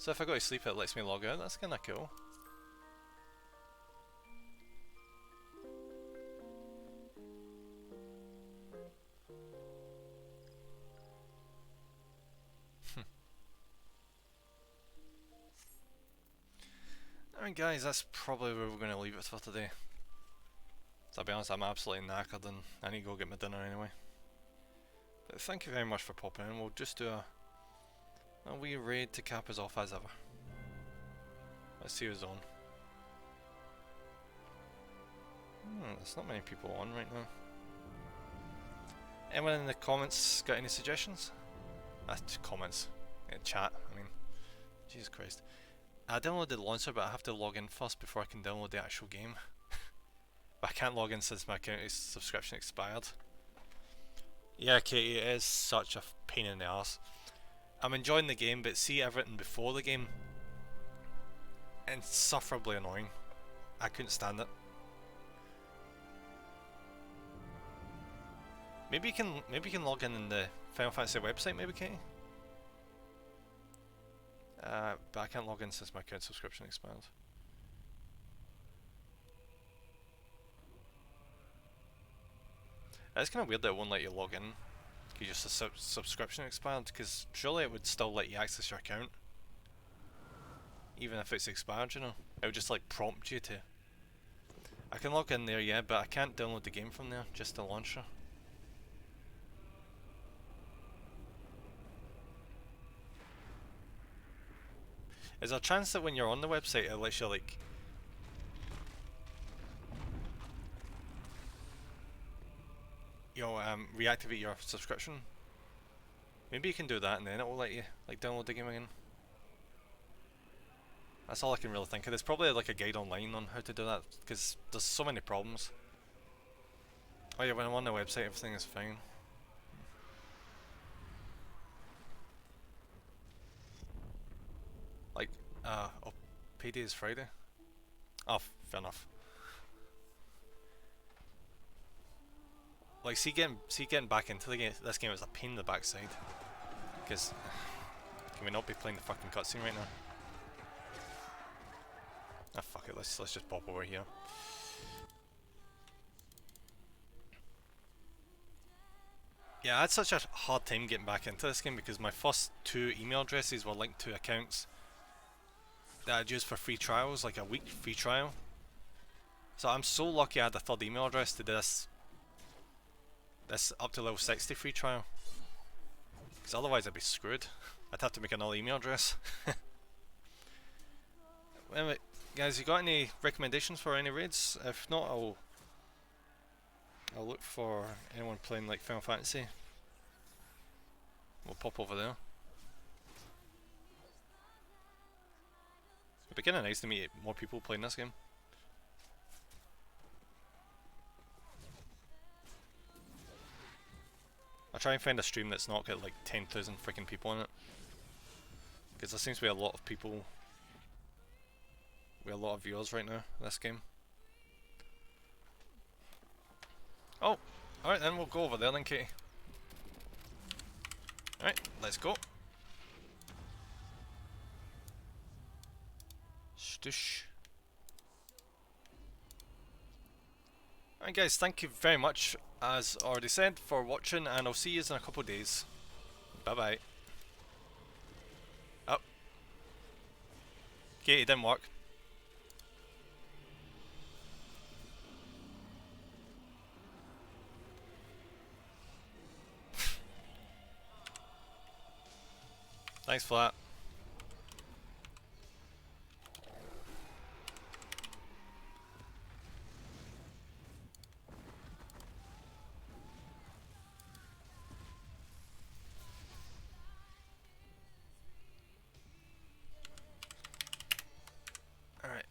Speaker 1: So if I go to sleep, it lets me log out. That's kind of cool. Alright guys, that's probably where we're going to leave it for today. So I'll be honest, I'm absolutely knackered and I need to go get my dinner anyway. But thank you very much for popping in. We'll just do a wee raid to cap us off as ever. Let's see who's on. There's not many people on right now. Anyone in the comments got any suggestions? Comments. Chat, I mean. Jesus Christ. I downloaded the launcher, but I have to log in first before I can download the actual game. But I can't log in since my account subscription expired. Yeah, Katie, it is such a pain in the arse. I'm enjoying the game, but see everything before the game, insufferably annoying. I couldn't stand it. Maybe you can log in the Final Fantasy website, maybe, Katie. But I can't log in since my account subscription expired. It's kind of weird that it won't let you log in because your subscription expired, because surely it would still let you access your account even if it's expired, you know. It would just like prompt you to. I can log in there, yeah, but I can't download the game from there, just the launcher. Is there a chance that when you're on the website it lets you like reactivate your subscription? Maybe you can do that and then it will let you like download the game again. That's all I can really think of. There's probably like a guide online on how to do that because there's so many problems. Oh yeah, when I'm on the website everything is fine. Like, oh, payday is Friday? Oh, fair enough. Like, see getting back into the game, this game is a pain in the backside. Because, can we not be playing the fucking cutscene right now? Ah, fuck it, let's just pop over here. Yeah, I had such a hard time getting back into this game because my first two email addresses were linked to accounts that I'd used for free trials, like a week free trial. So I'm so lucky I had a third email address to do this up to level 60 free trial. Because otherwise I'd be screwed. I'd have to make another email address. Anyway, guys, you got any recommendations for any raids? If not, I'll look for anyone playing like Final Fantasy. We'll pop over there. It'd be kinda nice to meet more people playing this game. I'll try and find a stream that's not got like 10,000 freaking people in it. Because there seems to be a lot of people, a lot of viewers right now in this game. Oh, alright then, we'll go over there then, Katie. Alright, let's go. Stoosh. Alright guys, thank you very much, as already said, for watching, and I'll see you in a couple of days. Bye bye. Oh. Katie, didn't work. Thanks for that. Alright,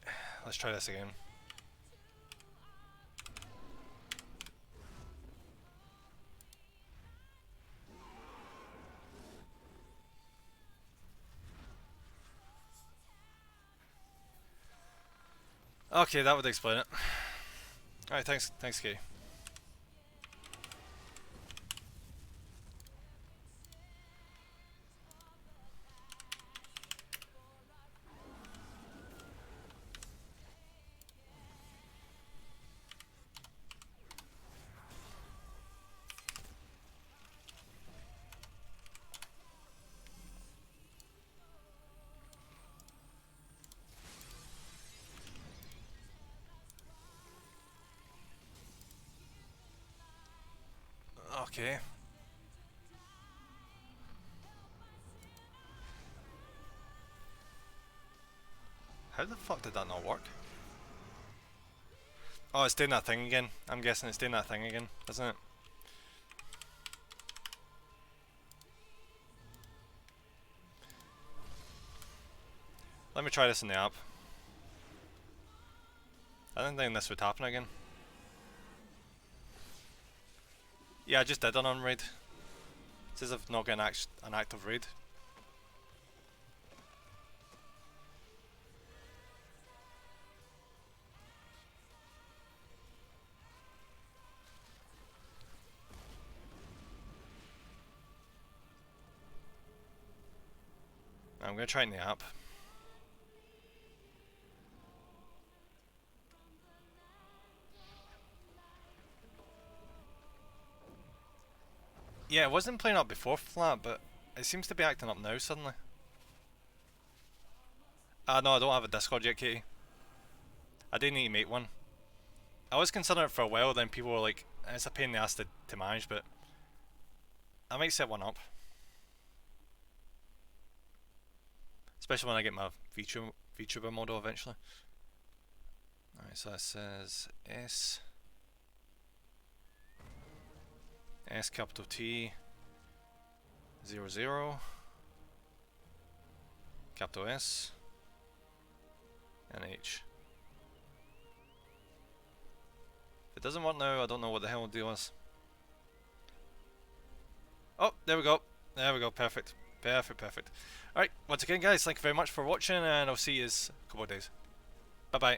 Speaker 1: let's try this again. Okay, that would explain it. Alright, thanks, Katie. Okay. How the fuck did that not work? Oh, it's doing that thing again. I'm guessing it's doing that thing again, isn't it? Let me try this in the app. I didn't think this would happen again. Yeah, I just did an raid. It says I've not got an active raid. I'm gonna try it in the app. Yeah, it wasn't playing up before flat, but it seems to be acting up now suddenly. Ah no, I don't have a Discord yet, Katie. I do need to make one. I was considering it for a while, then people were like, it's a pain in the ass to manage, but I might set one up. Especially when I get my VTuber model eventually. Alright, so it says S capital T 00 capital S and H. If it doesn't work now, I don't know what the hell the deal is. Oh, there we go. There we go, perfect. Perfect. Alright, once again guys, thank you very much for watching, and I'll see you in a couple of days. Bye bye.